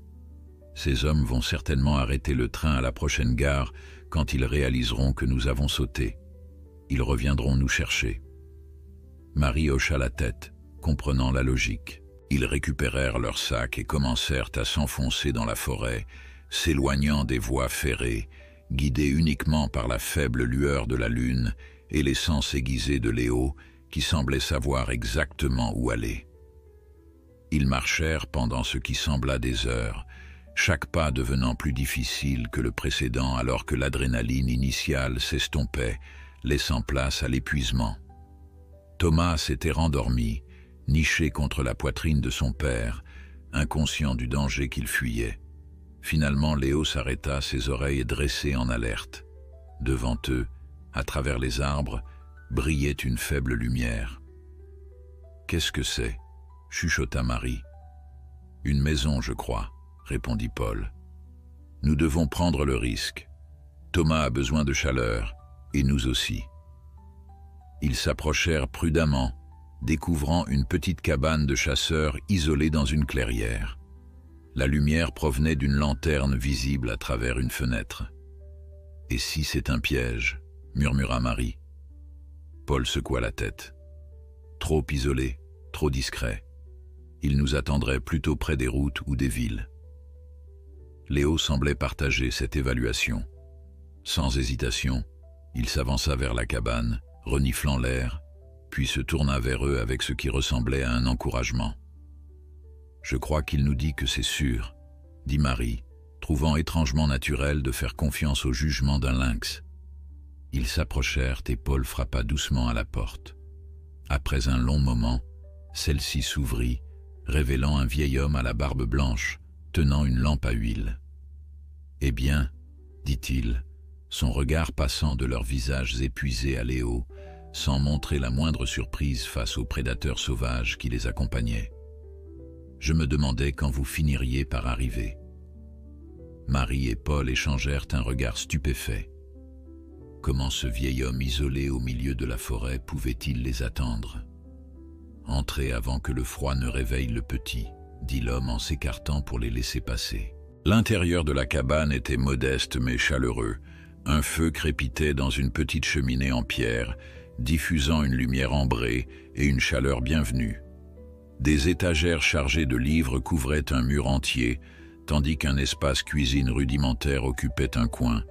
Ces hommes vont certainement arrêter le train à la prochaine gare quand ils réaliseront que nous avons sauté. Ils reviendront nous chercher. » Marie hocha la tête, comprenant la logique. Ils récupérèrent leurs sacs et commencèrent à s'enfoncer dans la forêt, s'éloignant des voies ferrées, guidés uniquement par la faible lueur de la lune et les sens aiguisés de Léo, qui semblait savoir exactement où aller. Ils marchèrent pendant ce qui sembla des heures, chaque pas devenant plus difficile que le précédent alors que l'adrénaline initiale s'estompait, laissant place à l'épuisement. Thomas s'était rendormi, niché contre la poitrine de son père, inconscient du danger qu'il fuyait. Finalement, Léo s'arrêta, ses oreilles dressées en alerte. Devant eux, à travers les arbres, brillait une faible lumière. « Qu'est-ce que c'est » chuchota Marie. « Une maison, je crois » répondit Paul. « Nous devons prendre le risque. Thomas a besoin de chaleur, et nous aussi. » Ils s'approchèrent prudemment, découvrant une petite cabane de chasseurs isolée dans une clairière. La lumière provenait d'une lanterne visible à travers une fenêtre. « Et si c'est un piège » murmura Marie. Paul secoua la tête. « Trop isolé, trop discret. Il nous attendrait plutôt près des routes ou des villes. » Léo semblait partager cette évaluation. Sans hésitation, il s'avança vers la cabane, reniflant l'air, puis se tourna vers eux avec ce qui ressemblait à un encouragement. « Je crois qu'il nous dit que c'est sûr », dit Marie, trouvant étrangement naturel de faire confiance au jugement d'un lynx. Ils s'approchèrent et Paul frappa doucement à la porte. Après un long moment, celle-ci s'ouvrit, révélant un vieil homme à la barbe blanche, tenant une lampe à huile. « Eh bien » dit-il, son regard passant de leurs visages épuisés à Léo, sans montrer la moindre surprise face aux prédateurs sauvages qui les accompagnaient. « Je me demandais quand vous finiriez par arriver. » Marie et Paul échangèrent un regard stupéfait. Comment ce vieil homme isolé au milieu de la forêt pouvait-il les attendre? « Entrez avant que le froid ne réveille le petit, » dit l'homme en s'écartant pour les laisser passer. L'intérieur de la cabane était modeste mais chaleureux. Un feu crépitait dans une petite cheminée en pierre, diffusant une lumière ambrée et une chaleur bienvenue. Des étagères chargées de livres couvraient un mur entier, tandis qu'un espace cuisine rudimentaire occupait un coin.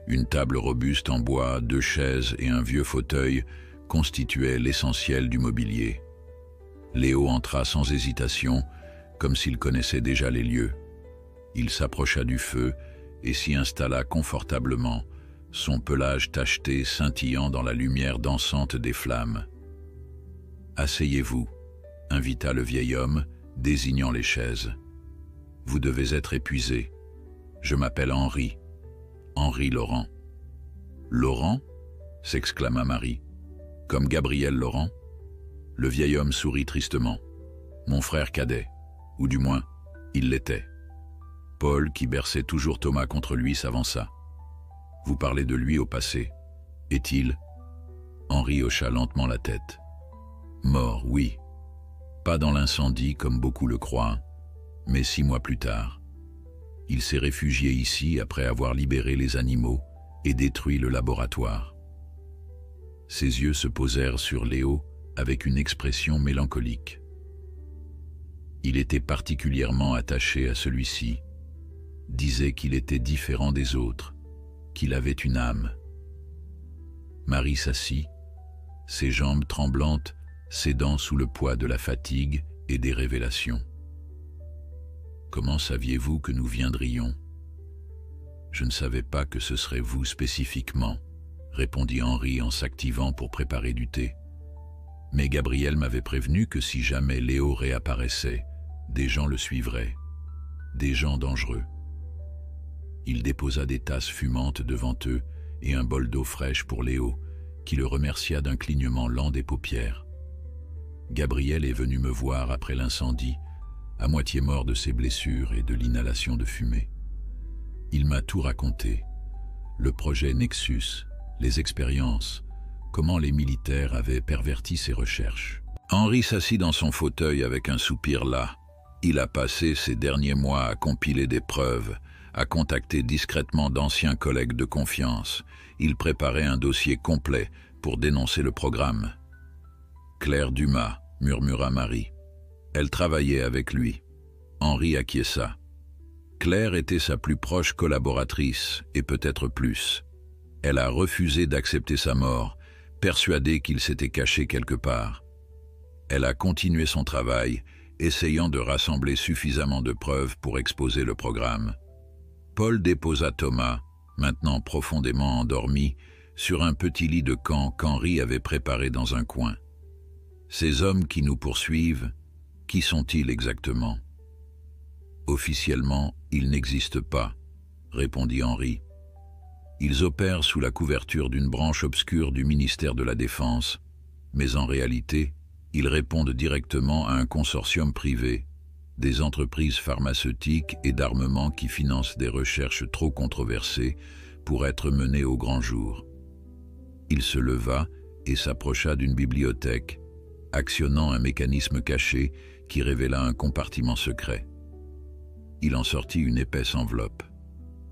Une table robuste en bois, 2 chaises et un vieux fauteuil constituaient l'essentiel du mobilier. Léo entra sans hésitation, comme s'il connaissait déjà les lieux. Il s'approcha du feu et s'y installa confortablement, son pelage tacheté scintillant dans la lumière dansante des flammes. « Asseyez-vous » invita le vieil homme, désignant les chaises. « Vous devez être épuisé. Je m'appelle Henri. Henri Laurent. »« Laurent » s'exclama Marie. « Comme Gabriel Laurent ?» Le vieil homme sourit tristement. « Mon frère cadet, ou du moins, il l'était. » Paul, qui berçait toujours Thomas contre lui, s'avança. « Vous parlez de lui au passé. Est-il » Henri hocha lentement la tête. « Mort, oui. Pas dans l'incendie comme beaucoup le croient, mais 6 mois plus tard. Il s'est réfugié ici après avoir libéré les animaux et détruit le laboratoire. » Ses yeux se posèrent sur Léo avec une expression mélancolique. Il était particulièrement attaché à celui-ci, disait qu'il était différent des autres, qu'il avait une âme. Marie s'assit, ses jambes tremblantes cédant sous le poids de la fatigue et des révélations. « Comment saviez-vous que nous viendrions ? » « Je ne savais pas que ce serait vous spécifiquement, » répondit Henri en s'activant pour préparer du thé. « Mais Gabriel m'avait prévenu que si jamais Léo réapparaissait, des gens le suivraient, des gens dangereux. » Il déposa des tasses fumantes devant eux et un bol d'eau fraîche pour Léo, qui le remercia d'un clignement lent des paupières. « Gabriel est venu me voir après l'incendie, à moitié mort de ses blessures et de l'inhalation de fumée. Il m'a tout raconté, le projet Nexus, les expériences, comment les militaires avaient perverti ses recherches. » Henri s'assit dans son fauteuil avec un soupir las. Il a passé ces derniers mois à compiler des preuves, à contacter discrètement d'anciens collègues de confiance. Il préparait un dossier complet pour dénoncer le programme. « Claire Dumas » murmura Marie. Elle travaillait avec lui. Henri acquiesça. Claire était sa plus proche collaboratrice, et peut-être plus. Elle a refusé d'accepter sa mort, persuadée qu'il s'était caché quelque part. Elle a continué son travail, essayant de rassembler suffisamment de preuves pour exposer le programme. Paul déposa Thomas, maintenant profondément endormi, sur un petit lit de camp qu'Henri avait préparé dans un coin. « Ces hommes qui nous poursuivent, qui sont-ils exactement ? » « Officiellement, ils n'existent pas, » répondit Henri. « Ils opèrent sous la couverture d'une branche obscure du ministère de la Défense, mais en réalité, ils répondent directement à un consortium privé, des entreprises pharmaceutiques et d'armement qui financent des recherches trop controversées pour être menées au grand jour. » Il se leva et s'approcha d'une bibliothèque, actionnant un mécanisme caché qui révéla un compartiment secret. Il en sortit une épaisse enveloppe.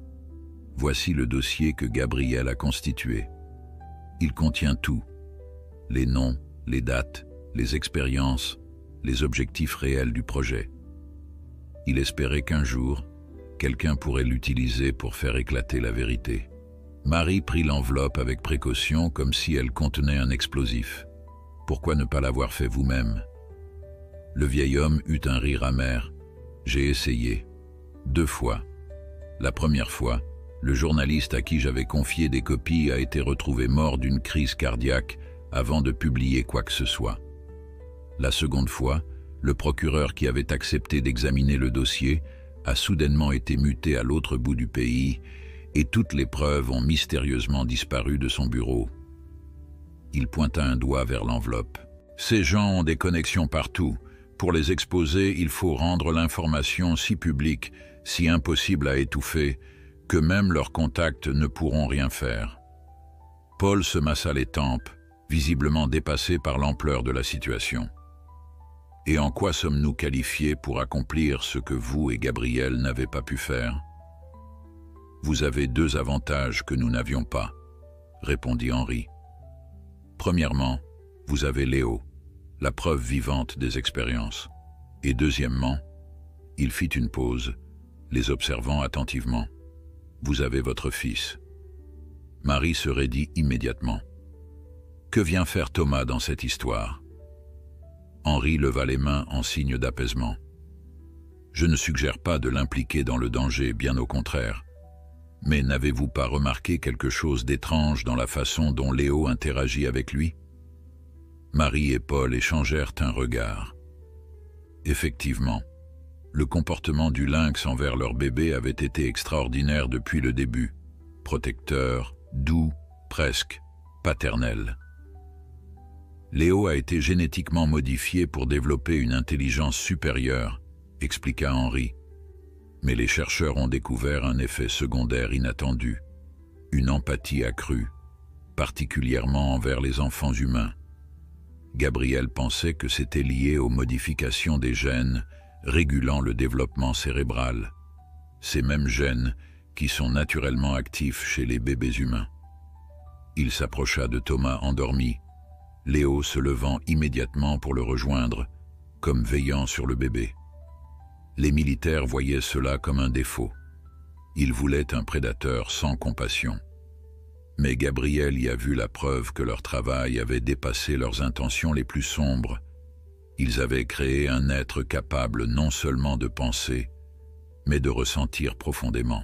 « Voici le dossier que Gabriel a constitué. Il contient tout, les noms, les dates, les expériences, les objectifs réels du projet. Il espérait qu'un jour, quelqu'un pourrait l'utiliser pour faire éclater la vérité. » Marie prit l'enveloppe avec précaution comme si elle contenait un explosif. « Pourquoi ne pas l'avoir fait vous-même » Le vieil homme eut un rire amer. « J'ai essayé. 2 fois. La première fois, le journaliste à qui j'avais confié des copies a été retrouvé mort d'une crise cardiaque avant de publier quoi que ce soit. La seconde fois, le procureur qui avait accepté d'examiner le dossier a soudainement été muté à l'autre bout du pays et toutes les preuves ont mystérieusement disparu de son bureau. » Il pointa un doigt vers l'enveloppe. « Ces gens ont des connexions partout. Pour les exposer, il faut rendre l'information si publique, si impossible à étouffer, que même leurs contacts ne pourront rien faire. Paul se massa les tempes, visiblement dépassé par l'ampleur de la situation. Et en quoi sommes-nous qualifiés pour accomplir ce que vous et Gabriel n'avez pas pu faire? Vous avez deux avantages que nous n'avions pas, répondit Henri. Premièrement, vous avez Léo, la preuve vivante des expériences. Et deuxièmement, il fit une pause, les observant attentivement. Vous avez votre fils. Marie se raidit immédiatement. Que vient faire Thomas dans cette histoire? Henri leva les mains en signe d'apaisement. Je ne suggère pas de l'impliquer dans le danger, bien au contraire. Mais n'avez-vous pas remarqué quelque chose d'étrange dans la façon dont Léo interagit avec lui? Marie et Paul échangèrent un regard. Effectivement, le comportement du lynx envers leur bébé avait été extraordinaire depuis le début. Protecteur, doux, presque paternel. Léo a été génétiquement modifié pour développer une intelligence supérieure, expliqua Henri. Mais les chercheurs ont découvert un effet secondaire inattendu, une empathie accrue, particulièrement envers les enfants humains. Gabriel pensait que c'était lié aux modifications des gènes régulant le développement cérébral, ces mêmes gènes qui sont naturellement actifs chez les bébés humains. Il s'approcha de Thomas endormi, Léo se levant immédiatement pour le rejoindre, comme veillant sur le bébé. Les militaires voyaient cela comme un défaut. Ils voulaient un prédateur sans compassion. Mais Gabriel y a vu la preuve que leur travail avait dépassé leurs intentions les plus sombres. Ils avaient créé un être capable non seulement de penser, mais de ressentir profondément.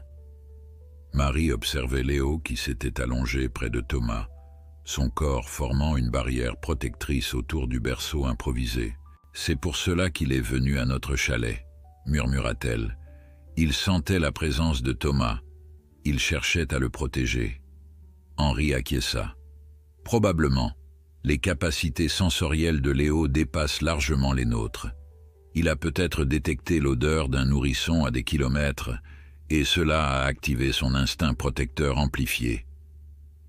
Marie observait Léo qui s'était allongé près de Thomas, son corps formant une barrière protectrice autour du berceau improvisé. « C'est pour cela qu'il est venu à notre chalet », murmura-t-elle. Il sentait la présence de Thomas. Il cherchait à le protéger. Henri acquiesça. Probablement, les capacités sensorielles de Léo dépassent largement les nôtres. Il a peut-être détecté l'odeur d'un nourrisson à des kilomètres, et cela a activé son instinct protecteur amplifié.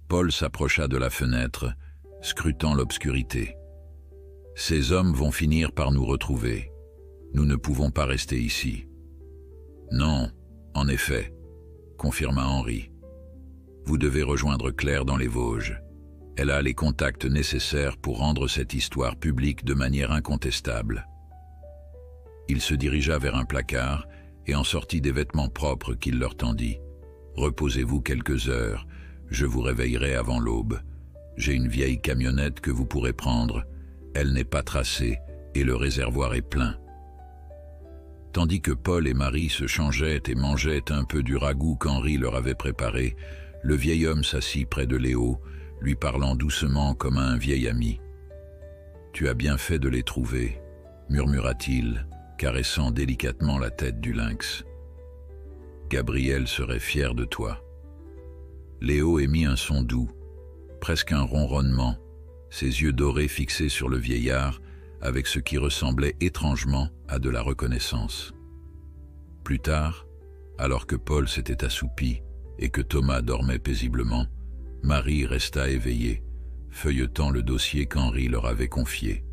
Paul s'approcha de la fenêtre, scrutant l'obscurité. « Ces hommes vont finir par nous retrouver. Nous ne pouvons pas rester ici. »« Non, en effet, » confirma Henri. « Vous devez rejoindre Claire dans les Vosges. Elle a les contacts nécessaires pour rendre cette histoire publique de manière incontestable. » Il se dirigea vers un placard et en sortit des vêtements propres qu'il leur tendit. « Reposez-vous quelques heures, je vous réveillerai avant l'aube. J'ai une vieille camionnette que vous pourrez prendre. Elle n'est pas tracée et le réservoir est plein. » Tandis que Paul et Marie se changeaient et mangeaient un peu du ragoût qu'Henri leur avait préparé, le vieil homme s'assit près de Léo, lui parlant doucement comme à un vieil ami. « Tu as bien fait de les trouver, » murmura-t-il, caressant délicatement la tête du lynx. « Gabriel serait fier de toi. » Léo émit un son doux, presque un ronronnement, ses yeux dorés fixés sur le vieillard, avec ce qui ressemblait étrangement à de la reconnaissance. Plus tard, alors que Paul s'était assoupi et que Thomas dormait paisiblement, Marie resta éveillée, feuilletant le dossier qu'Henri leur avait confié.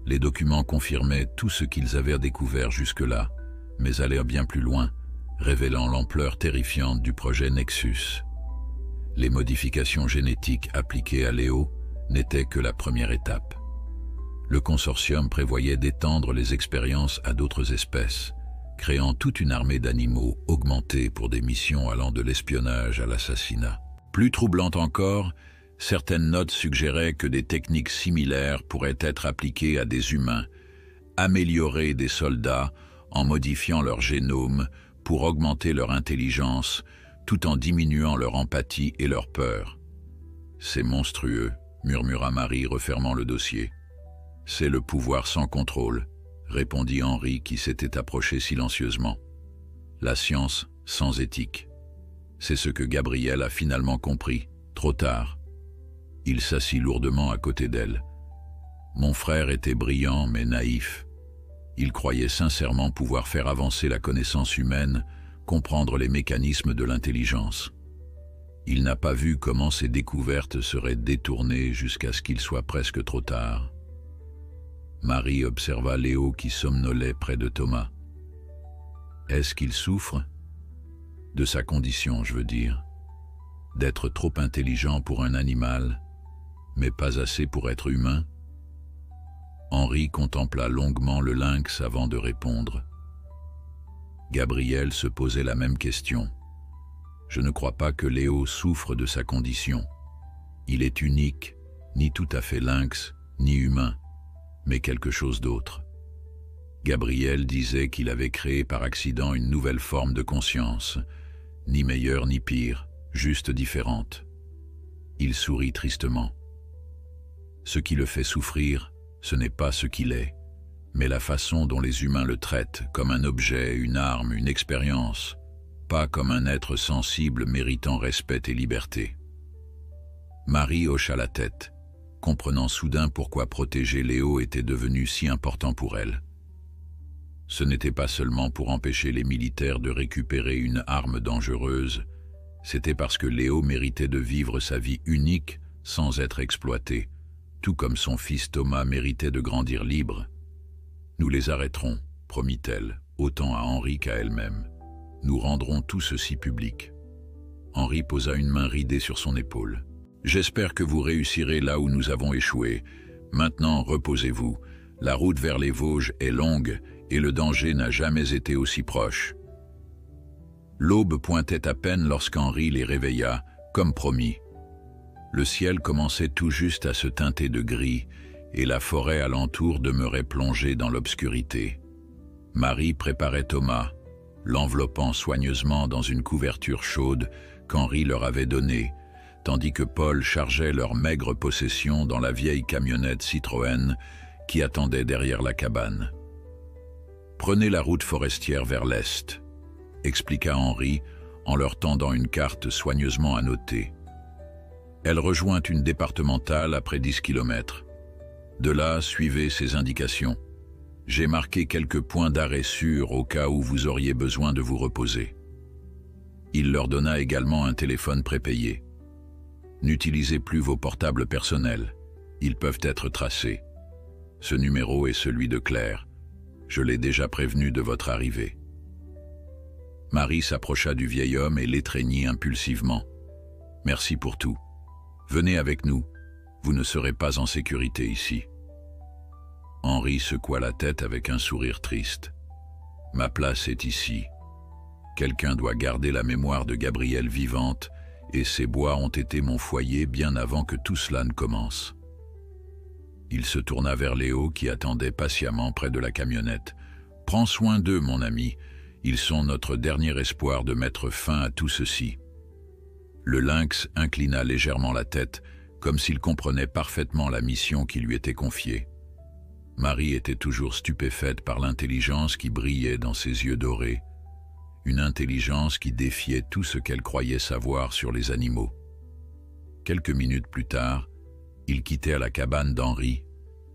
Les documents confirmaient tout ce qu'ils avaient découvert jusque-là, mais allèrent bien plus loin, révélant l'ampleur terrifiante du projet Nexus. Les modifications génétiques appliquées à Léo n'étaient que la première étape. Le consortium prévoyait d'étendre les expériences à d'autres espèces, créant toute une armée d'animaux augmentés pour des missions allant de l'espionnage à l'assassinat. Plus troublante encore, certaines notes suggéraient que des techniques similaires pourraient être appliquées à des humains, améliorer des soldats en modifiant leur génome pour augmenter leur intelligence, tout en diminuant leur empathie et leur peur. « C'est monstrueux », murmura Marie, refermant le dossier. « C'est le pouvoir sans contrôle », répondit Henri qui s'était approché silencieusement. « La science sans éthique. » C'est ce que Gabriel a finalement compris, trop tard. Il s'assit lourdement à côté d'elle. « Mon frère était brillant mais naïf. Il croyait sincèrement pouvoir faire avancer la connaissance humaine, comprendre les mécanismes de l'intelligence. Il n'a pas vu comment ces découvertes seraient détournées jusqu'à ce qu'il soit presque trop tard. Marie observa Léo qui somnolait près de Thomas. Est-ce qu'il souffre? De sa condition, je veux dire. D'être trop intelligent pour un animal, mais pas assez pour être humain? Henri contempla longuement le lynx avant de répondre. Gabriel se posait la même question. Je ne crois pas que Léo souffre de sa condition. Il est unique, ni tout à fait lynx, ni humain, mais quelque chose d'autre. Gabriel disait qu'il avait créé par accident une nouvelle forme de conscience, ni meilleure ni pire, juste différente. Il sourit tristement. Ce qui le fait souffrir, ce n'est pas ce qu'il est, mais la façon dont les humains le traitent, comme un objet, une arme, une expérience, pas comme un être sensible méritant respect et liberté. Marie hocha la tête, comprenant soudain pourquoi protéger Léo était devenu si important pour elle. Ce n'était pas seulement pour empêcher les militaires de récupérer une arme dangereuse, c'était parce que Léo méritait de vivre sa vie unique sans être exploité, tout comme son fils Thomas méritait de grandir libre. Nous les arrêterons, promit-elle, autant à Henri qu'à elle-même. Nous rendrons tout ceci public. Henri posa une main ridée sur son épaule. J'espère que vous réussirez là où nous avons échoué. Maintenant, reposez-vous. La route vers les Vosges est longue et le danger n'a jamais été aussi proche. L'aube pointait à peine lorsqu'Henri les réveilla, comme promis. Le ciel commençait tout juste à se teinter de gris et la forêt alentour demeurait plongée dans l'obscurité. Marie préparait Thomas, l'enveloppant soigneusement dans une couverture chaude qu'Henri leur avait donnée, tandis que Paul chargeait leur maigre possession dans la vieille camionnette Citroën qui attendait derrière la cabane. « Prenez la route forestière vers l'est », expliqua Henri en leur tendant une carte soigneusement annotée. Elle rejoint une départementale après 10 kilomètres. De là, suivez ces indications. J'ai marqué quelques points d'arrêt sûrs au cas où vous auriez besoin de vous reposer. Il leur donna également un téléphone prépayé. N'utilisez plus vos portables personnels. Ils peuvent être tracés. Ce numéro est celui de Claire. Je l'ai déjà prévenu de votre arrivée. Marie s'approcha du vieil homme et l'étreignit impulsivement. Merci pour tout. Venez avec nous. Vous ne serez pas en sécurité ici. Henri secoua la tête avec un sourire triste. Ma place est ici. Quelqu'un doit garder la mémoire de Gabrielle vivante, et ces bois ont été mon foyer bien avant que tout cela ne commence. Il se tourna vers Léo qui attendait patiemment près de la camionnette. Prends soin d'eux, mon ami. Ils sont notre dernier espoir de mettre fin à tout ceci. Le lynx inclina légèrement la tête, comme s'il comprenait parfaitement la mission qui lui était confiée. Marie était toujours stupéfaite par l'intelligence qui brillait dans ses yeux dorés, une intelligence qui défiait tout ce qu'elle croyait savoir sur les animaux. Quelques minutes plus tard, ils quittèrent la cabane d'Henri,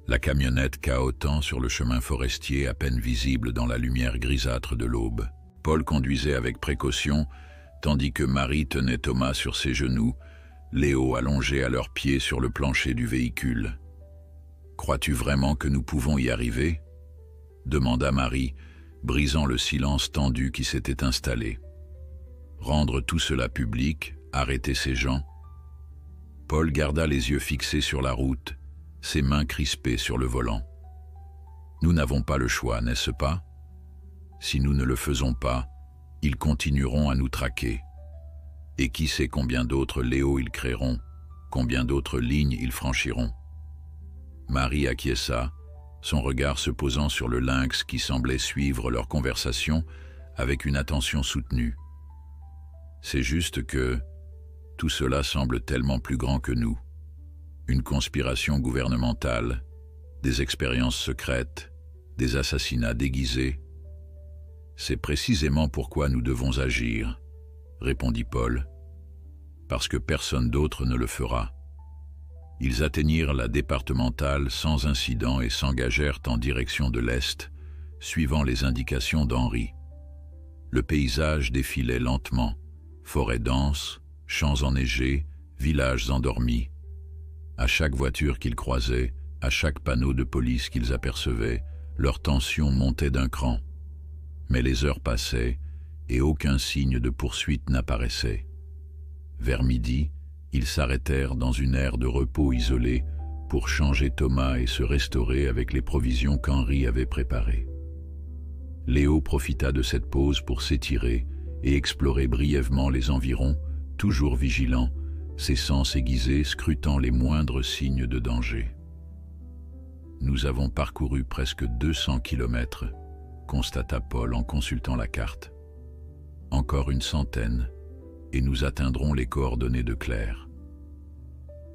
la camionnette cahotant sur le chemin forestier à peine visible dans la lumière grisâtre de l'aube. Paul conduisait avec précaution, tandis que Marie tenait Thomas sur ses genoux, Léo allongé à leurs pieds sur le plancher du véhicule. « Crois-tu vraiment que nous pouvons y arriver ?» demanda Marie, brisant le silence tendu qui s'était installé. « Rendre tout cela public, arrêter ces gens ?» Paul garda les yeux fixés sur la route, ses mains crispées sur le volant. « Nous n'avons pas le choix, n'est-ce pas? Si nous ne le faisons pas, ils continueront à nous traquer. Et qui sait combien d'autres Léo ils créeront, combien d'autres lignes ils franchiront. » Marie acquiesça, son regard se posant sur le lynx qui semblait suivre leur conversation avec une attention soutenue. « C'est juste que tout cela semble tellement plus grand que nous. Une conspiration gouvernementale, des expériences secrètes, des assassinats déguisés. C'est précisément pourquoi nous devons agir, répondit Paul, parce que personne d'autre ne le fera. Ils atteignirent la départementale sans incident et s'engagèrent en direction de l'est, suivant les indications d'Henri. Le paysage défilait lentement, forêt dense, champs enneigés, villages endormis. À chaque voiture qu'ils croisaient, à chaque panneau de police qu'ils apercevaient, leur tension montait d'un cran. Mais les heures passaient et aucun signe de poursuite n'apparaissait. Vers midi, ils s'arrêtèrent dans une aire de repos isolée pour changer Thomas et se restaurer avec les provisions qu'Henri avait préparées. Léo profita de cette pause pour s'étirer et explorer brièvement les environs, toujours vigilant, ses sens aiguisés scrutant les moindres signes de danger. « Nous avons parcouru presque 200 kilomètres, constata Paul en consultant la carte. « Encore une centaine, et nous atteindrons les coordonnées de Claire. »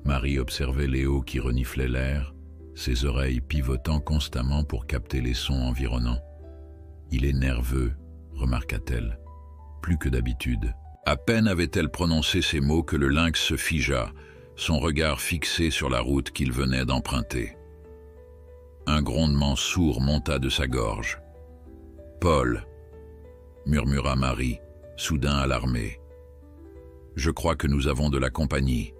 Marie observait Léo qui reniflait l'air, ses oreilles pivotant constamment pour capter les sons environnants. « Il est nerveux, remarqua-t-elle, plus que d'habitude. » À peine avait-elle prononcé ces mots que le lynx se figea, son regard fixé sur la route qu'il venait d'emprunter. Un grondement sourd monta de sa gorge. « Paul !» murmura Marie, soudain alarmée. « Je crois que nous avons de la compagnie. »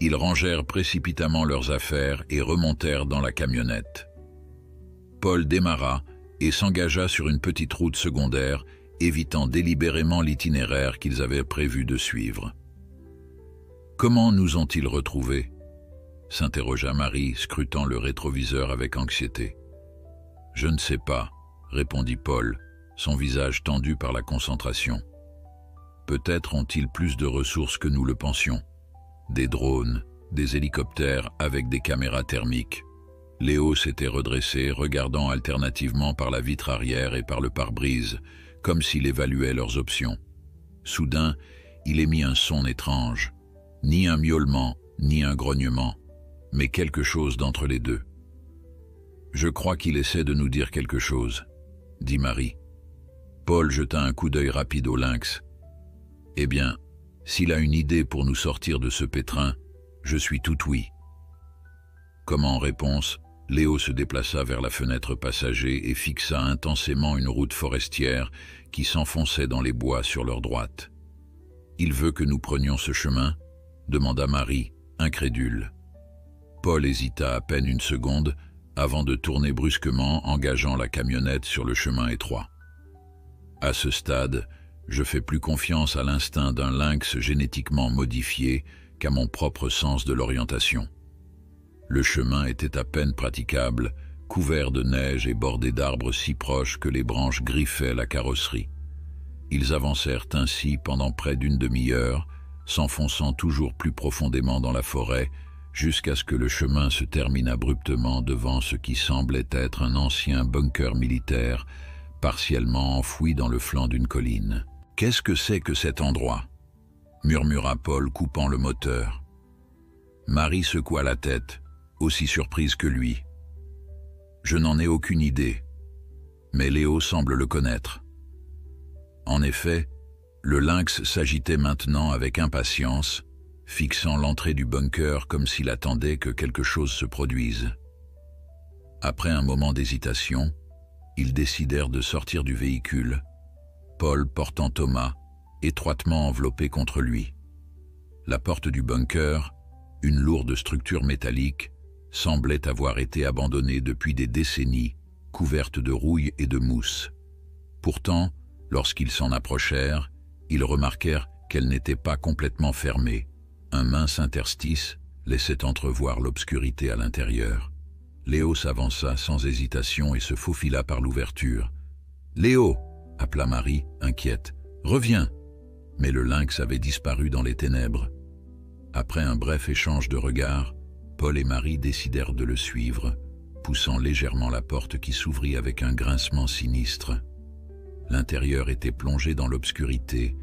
Ils rangèrent précipitamment leurs affaires et remontèrent dans la camionnette. Paul démarra et s'engagea sur une petite route secondaire, évitant délibérément l'itinéraire qu'ils avaient prévu de suivre. « Comment nous ont-ils retrouvés ?» s'interrogea Marie, scrutant le rétroviseur avec anxiété. « Je ne sais pas, » répondit Paul, son visage tendu par la concentration. « Peut-être ont-ils plus de ressources que nous le pensions. Des drones, des hélicoptères avec des caméras thermiques. » Léo s'était redressé, regardant alternativement par la vitre arrière et par le pare-brise, comme s'il évaluait leurs options. Soudain, il émit un son étrange, ni un miaulement, ni un grognement, mais quelque chose d'entre les deux. « Je crois qu'il essaie de nous dire quelque chose, » dit Marie. Paul jeta un coup d'œil rapide au lynx. « Eh bien, s'il a une idée pour nous sortir de ce pétrin, je suis tout oui. » Comme en réponse, Léo se déplaça vers la fenêtre passager et fixa intensément une route forestière qui s'enfonçait dans les bois sur leur droite. « Il veut que nous prenions ce chemin ?» demanda Marie, incrédule. Paul hésita à peine une seconde avant de tourner brusquement, engageant la camionnette sur le chemin étroit. « À ce stade, je fais plus confiance à l'instinct d'un lynx génétiquement modifié qu'à mon propre sens de l'orientation. » Le chemin était à peine praticable, couvert de neige et bordé d'arbres si proches que les branches griffaient la carrosserie. Ils avancèrent ainsi pendant près d'une demi-heure, s'enfonçant toujours plus profondément dans la forêt, jusqu'à ce que le chemin se termine abruptement devant ce qui semblait être un ancien bunker militaire, partiellement enfoui dans le flanc d'une colline. « Qu'est-ce que c'est que cet endroit ?» murmura Paul, coupant le moteur. Marie secoua la tête, aussi surprise que lui. « Je n'en ai aucune idée, mais Léo semble le connaître. » En effet, le lynx s'agitait maintenant avec impatience, fixant l'entrée du bunker comme s'il attendait que quelque chose se produise. Après un moment d'hésitation, ils décidèrent de sortir du véhicule, Paul portant Thomas, étroitement enveloppé contre lui. La porte du bunker, une lourde structure métallique, semblait avoir été abandonnée depuis des décennies, couverte de rouille et de mousse. Pourtant, lorsqu'ils s'en approchèrent, ils remarquèrent qu'elle n'était pas complètement fermée. Un mince interstice laissait entrevoir l'obscurité à l'intérieur. Léo s'avança sans hésitation et se faufila par l'ouverture. « Léo !» appela Marie, inquiète. « Reviens !» Mais le lynx avait disparu dans les ténèbres. Après un bref échange de regards, Paul et Marie décidèrent de le suivre, poussant légèrement la porte qui s'ouvrit avec un grincement sinistre. L'intérieur était plongé dans l'obscurité,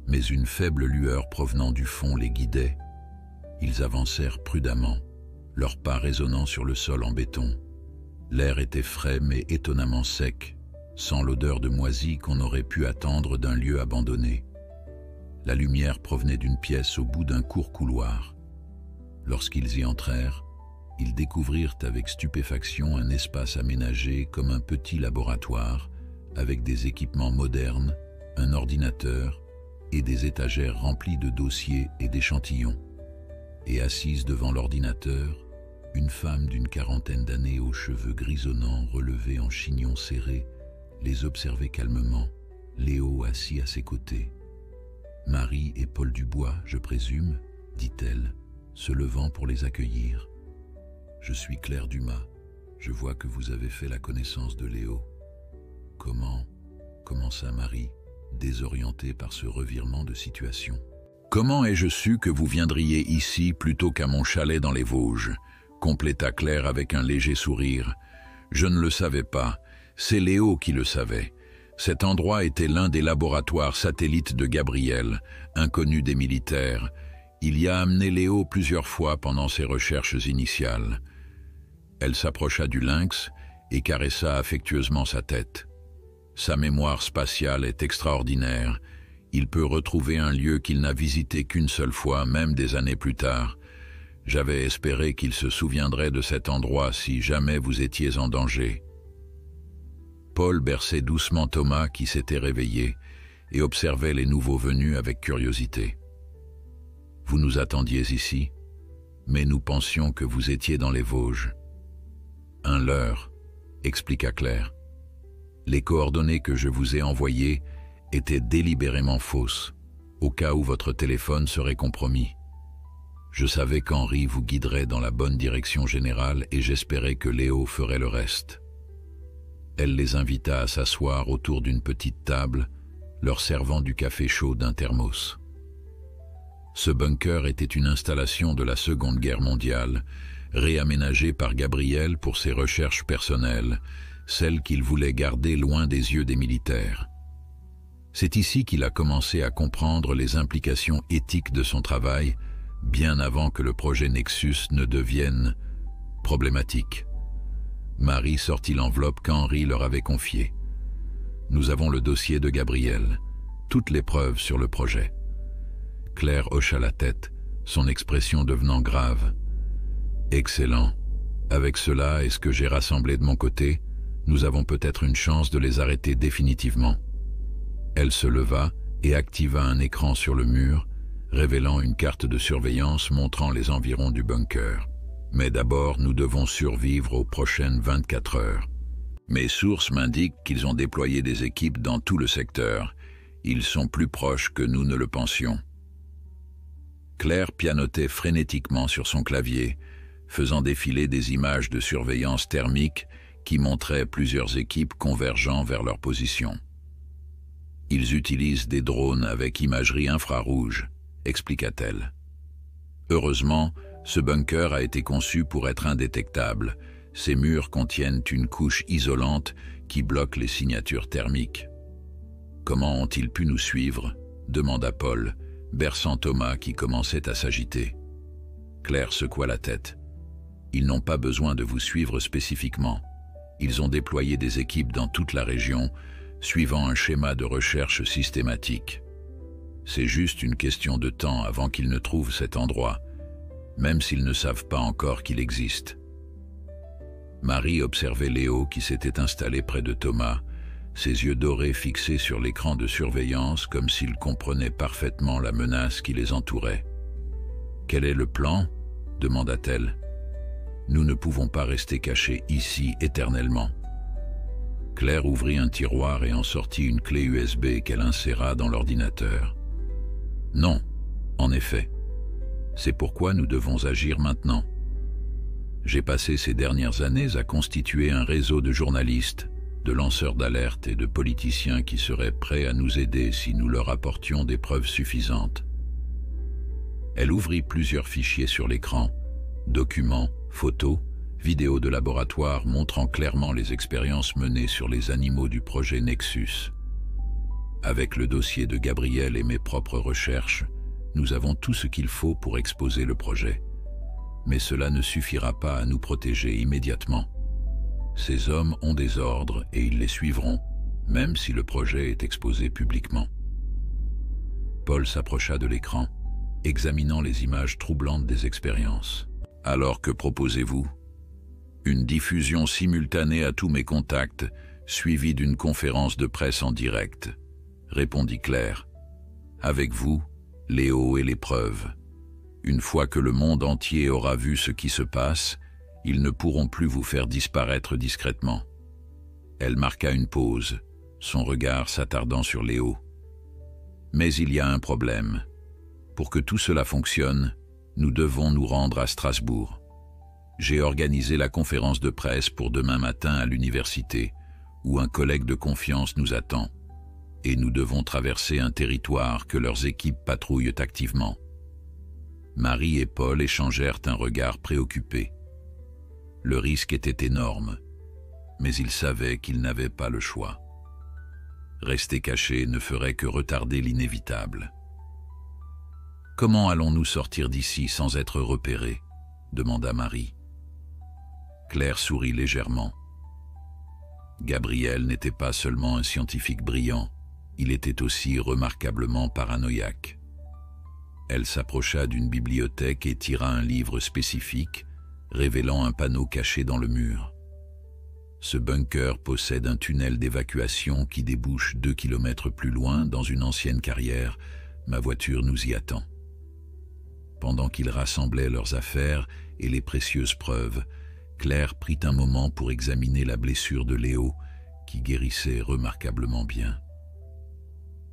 mais une faible lueur provenant du fond les guidait. Ils avancèrent prudemment, leurs pas résonnant sur le sol en béton. L'air était frais mais étonnamment sec, sans l'odeur de moisi qu'on aurait pu attendre d'un lieu abandonné. La lumière provenait d'une pièce au bout d'un court couloir. Lorsqu'ils y entrèrent, Ils découvrirent avec stupéfaction un espace aménagé comme un petit laboratoire, avec des équipements modernes, un ordinateur et des étagères remplies de dossiers et d'échantillons. Et assise devant l'ordinateur, une femme d'une quarantaine d'années aux cheveux grisonnants relevés en chignon serré les observait calmement, Léo assis à ses côtés. « Marie et Paul Dubois, je présume ?» dit-elle, se levant pour les accueillir. « Je suis Claire Dumas. Je vois que vous avez fait la connaissance de Léo. »« Comment ?» commença Marie, désorientée par ce revirement de situation. « Comment ai-je su que vous viendriez ici plutôt qu'à mon chalet dans les Vosges ?» compléta Claire avec un léger sourire. « Je ne le savais pas. C'est Léo qui le savait. Cet endroit était l'un des laboratoires satellites de Gabriel, inconnu des militaires. Il y a amené Léo plusieurs fois pendant ses recherches initiales. » Elle s'approcha du lynx et caressa affectueusement sa tête. Sa mémoire spatiale est extraordinaire. Il peut retrouver un lieu qu'il n'a visité qu'une seule fois, même des années plus tard. J'avais espéré qu'il se souviendrait de cet endroit si jamais vous étiez en danger. Paul berçait doucement Thomas qui s'était réveillé et observait les nouveaux venus avec curiosité. « Vous nous attendiez ici, mais nous pensions que vous étiez dans les Vosges. »« Un leurre, » expliqua Claire. « Les coordonnées que je vous ai envoyées étaient délibérément fausses, au cas où votre téléphone serait compromis. Je savais qu'Henri vous guiderait dans la bonne direction générale et j'espérais que Léo ferait le reste. » Elle les invita à s'asseoir autour d'une petite table, leur servant du café chaud d'un thermos. Ce bunker était une installation de la Seconde Guerre mondiale, réaménagée par Gabriel pour ses recherches personnelles, celles qu'il voulait garder loin des yeux des militaires. C'est ici qu'il a commencé à comprendre les implications éthiques de son travail, bien avant que le projet Nexus ne devienne problématique. Marie sortit l'enveloppe qu'Henri leur avait confiée. « Nous avons le dossier de Gabriel, toutes les preuves sur le projet. » Claire hocha la tête, son expression devenant grave. « Excellent. Avec cela et ce que j'ai rassemblé de mon côté, nous avons peut-être une chance de les arrêter définitivement. » Elle se leva et activa un écran sur le mur, révélant une carte de surveillance montrant les environs du bunker. « Mais d'abord, nous devons survivre aux prochaines 24 heures. Mes sources m'indiquent qu'ils ont déployé des équipes dans tout le secteur. Ils sont plus proches que nous ne le pensions. » Claire pianotait frénétiquement sur son clavier, faisant défiler des images de surveillance thermique qui montraient plusieurs équipes convergeant vers leur position. « Ils utilisent des drones avec imagerie infrarouge, » expliqua-t-elle. Heureusement, ce bunker a été conçu pour être indétectable. Ces murs contiennent une couche isolante qui bloque les signatures thermiques. « Comment ont-ils pu nous suivre ?» demanda Paul, berçant Thomas qui commençait à s'agiter. Claire secoua la tête. « Ils n'ont pas besoin de vous suivre spécifiquement. Ils ont déployé des équipes dans toute la région, suivant un schéma de recherche systématique. C'est juste une question de temps avant qu'ils ne trouvent cet endroit, même s'ils ne savent pas encore qu'il existe. » Marie observait Léo qui s'était installé près de Thomas, ses yeux dorés fixés sur l'écran de surveillance comme s'il comprenait parfaitement la menace qui les entourait. « Quel est le plan ?» demanda-t-elle. « Nous ne pouvons pas rester cachés ici éternellement. » Claire ouvrit un tiroir et en sortit une clé USB qu'elle inséra dans l'ordinateur. « Non, en effet. C'est pourquoi nous devons agir maintenant. J'ai passé ces dernières années à constituer un réseau de journalistes, de lanceurs d'alerte et de politiciens qui seraient prêts à nous aider si nous leur apportions des preuves suffisantes. » Elle ouvrit plusieurs fichiers sur l'écran, documents, photos, vidéos de laboratoire montrant clairement les expériences menées sur les animaux du projet Nexus. Avec le dossier de Gabriel et mes propres recherches, nous avons tout ce qu'il faut pour exposer le projet. Mais cela ne suffira pas à nous protéger immédiatement. Ces hommes ont des ordres et ils les suivront, même si le projet est exposé publiquement. Paul s'approcha de l'écran, examinant les images troublantes des expériences. Alors que proposez-vous? Une diffusion simultanée à tous mes contacts, suivie d'une conférence de presse en direct, répondit Claire. Avec vous, Léo et les preuves. Une fois que le monde entier aura vu ce qui se passe, ils ne pourront plus vous faire disparaître discrètement. Elle marqua une pause, son regard s'attardant sur Léo. Mais il y a un problème. Pour que tout cela fonctionne, nous devons nous rendre à Strasbourg. J'ai organisé la conférence de presse pour demain matin à l'université, où un collègue de confiance nous attend. Et nous devons traverser un territoire que leurs équipes patrouillent activement. Marie et Paul échangèrent un regard préoccupé. Le risque était énorme, mais ils savaient qu'ils n'avaient pas le choix. Rester cachés ne ferait que retarder l'inévitable. « Comment allons-nous sortir d'ici sans être repérés ?» demanda Marie. Claire sourit légèrement. Gabriel n'était pas seulement un scientifique brillant, il était aussi remarquablement paranoïaque. Elle s'approcha d'une bibliothèque et tira un livre spécifique, révélant un panneau caché dans le mur. Ce bunker possède un tunnel d'évacuation qui débouche 2 kilomètres plus loin dans une ancienne carrière. Ma voiture nous y attend. Pendant qu'ils rassemblaient leurs affaires et les précieuses preuves, Claire prit un moment pour examiner la blessure de Léo, qui guérissait remarquablement bien.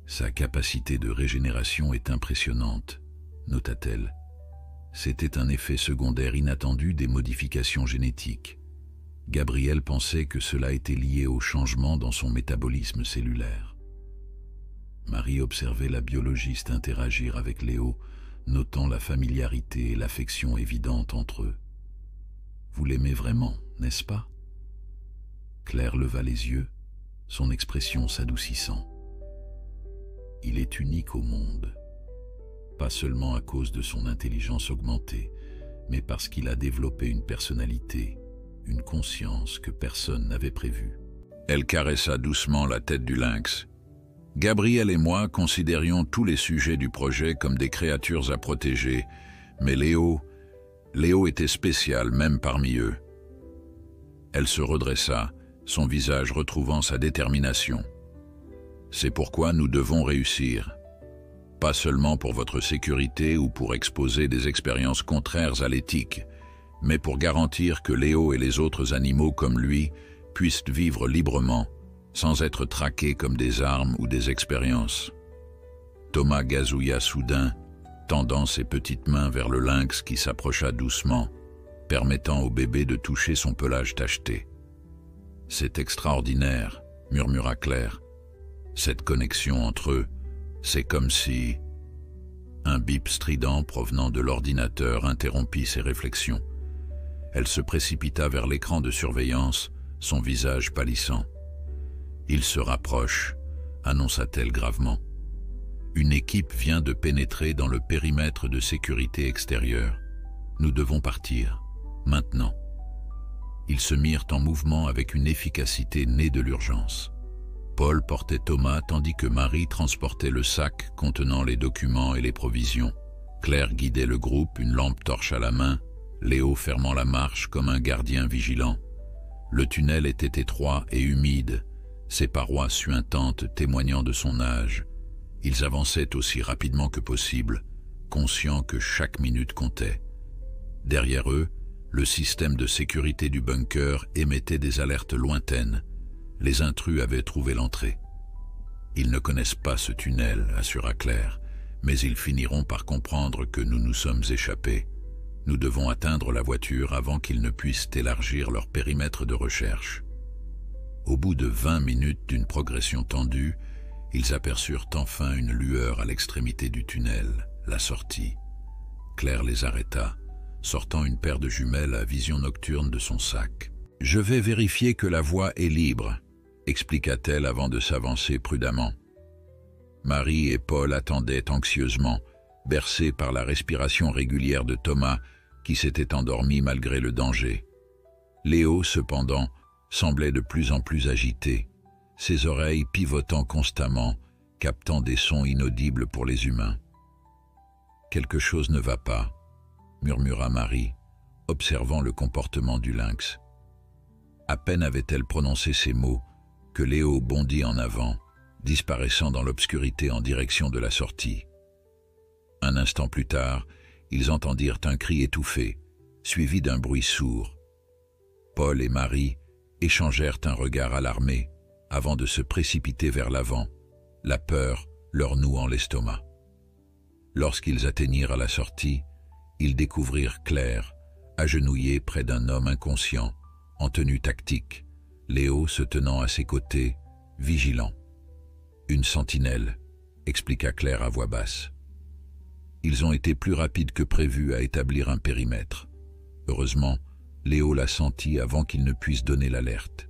Sa capacité de régénération est impressionnante, nota-t-elle. C'était un effet secondaire inattendu des modifications génétiques. Gabriel pensait que cela était lié au changement dans son métabolisme cellulaire. Marie observait la biologiste interagir avec Léo, notant la familiarité et l'affection évidente entre eux. « Vous l'aimez vraiment, n'est-ce pas ?» Claire leva les yeux, son expression s'adoucissant. « Il est unique au monde, pas seulement à cause de son intelligence augmentée, mais parce qu'il a développé une personnalité, une conscience que personne n'avait prévue. » Elle caressa doucement la tête du lynx. Gabriel et moi considérions tous les sujets du projet comme des créatures à protéger, mais Léo était spécial même parmi eux. Elle se redressa, son visage retrouvant sa détermination. C'est pourquoi nous devons réussir. Pas seulement pour votre sécurité ou pour exposer des expériences contraires à l'éthique, mais pour garantir que Léo et les autres animaux comme lui puissent vivre librement, sans être traqués comme des armes ou des expériences. Thomas gazouilla soudain, tendant ses petites mains vers le lynx qui s'approcha doucement, permettant au bébé de toucher son pelage tacheté. « C'est extraordinaire », murmura Claire. « Cette connexion entre eux, c'est comme si… » Un bip strident provenant de l'ordinateur interrompit ses réflexions. Elle se précipita vers l'écran de surveillance, son visage pâlissant. « Il se rapproche », annonça-t-elle gravement. « Une équipe vient de pénétrer dans le périmètre de sécurité extérieure. Nous devons partir, maintenant. » Ils se mirent en mouvement avec une efficacité née de l'urgence. Paul portait Thomas tandis que Marie transportait le sac contenant les documents et les provisions. Claire guidait le groupe, une lampe torche à la main, Léo fermant la marche comme un gardien vigilant. Le tunnel était étroit et humide, ses parois suintantes témoignant de son âge. Ils avançaient aussi rapidement que possible, conscients que chaque minute comptait. Derrière eux, le système de sécurité du bunker émettait des alertes lointaines. Les intrus avaient trouvé l'entrée. Ils ne connaissent pas ce tunnel, assura Claire, mais ils finiront par comprendre que nous nous sommes échappés. Nous devons atteindre la voiture avant qu'ils ne puissent élargir leur périmètre de recherche. Au bout de 20 minutes d'une progression tendue, ils aperçurent enfin une lueur à l'extrémité du tunnel, la sortie. Claire les arrêta, sortant une paire de jumelles à vision nocturne de son sac. « Je vais vérifier que la voie est libre », expliqua-t-elle avant de s'avancer prudemment. Marie et Paul attendaient anxieusement, bercés par la respiration régulière de Thomas, qui s'était endormi malgré le danger. Léo, cependant, semblait de plus en plus agité, ses oreilles pivotant constamment, captant des sons inaudibles pour les humains. « Quelque chose ne va pas », murmura Marie, observant le comportement du lynx. À peine avait-elle prononcé ces mots que Léo bondit en avant, disparaissant dans l'obscurité en direction de la sortie. Un instant plus tard, ils entendirent un cri étouffé, suivi d'un bruit sourd. Paul et Marie échangèrent un regard alarmé avant de se précipiter vers l'avant, la peur leur nouant l'estomac. Lorsqu'ils atteignirent à la sortie, ils découvrirent Claire, agenouillée près d'un homme inconscient, en tenue tactique, Léo se tenant à ses côtés, vigilant. « Une sentinelle », expliqua Claire à voix basse. Ils ont été plus rapides que prévu à établir un périmètre. Heureusement, Léo l'a senti avant qu'il ne puisse donner l'alerte.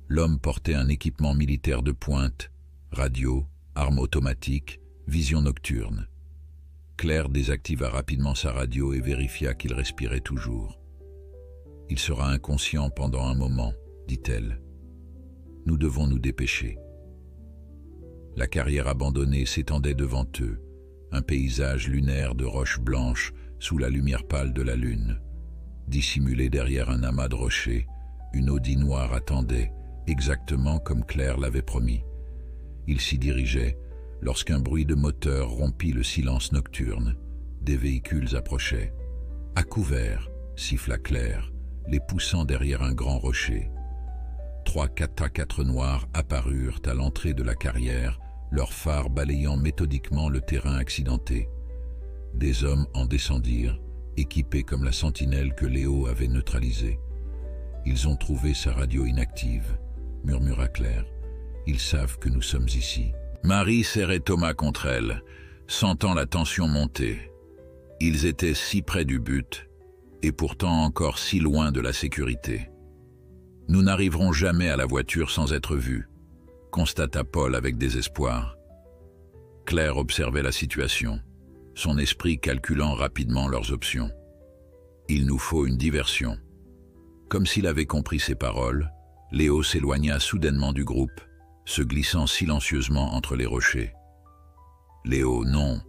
L'homme portait un équipement militaire de pointe, radio, arme automatique, vision nocturne. Claire désactiva rapidement sa radio et vérifia qu'il respirait toujours. « Il sera inconscient pendant un moment, » dit-elle. « Nous devons nous dépêcher. » La carrière abandonnée s'étendait devant eux, un paysage lunaire de roches blanches sous la lumière pâle de la lune. Dissimulée derrière un amas de rochers, une Audi noire attendait, exactement comme Claire l'avait promis. Ils s'y dirigeaient lorsqu'un bruit de moteur rompit le silence nocturne. Des véhicules approchaient. « À couvert !» siffla Claire, les poussant derrière un grand rocher. 3 4x4 noirs apparurent à l'entrée de la carrière, leurs phares balayant méthodiquement le terrain accidenté. Des hommes en descendirent, équipés comme la sentinelle que Léo avait neutralisée. « Ils ont trouvé sa radio inactive », murmura Claire. « Ils savent que nous sommes ici. » Marie serrait Thomas contre elle, sentant la tension monter. Ils étaient si près du but, et pourtant encore si loin de la sécurité. « Nous n'arriverons jamais à la voiture sans être vus », constata Paul avec désespoir. Claire observait la situation, son esprit calculant rapidement leurs options. « Il nous faut une diversion. » Comme s'il avait compris ses paroles, Léo s'éloigna soudainement du groupe, se glissant silencieusement entre les rochers. « Léo, non !»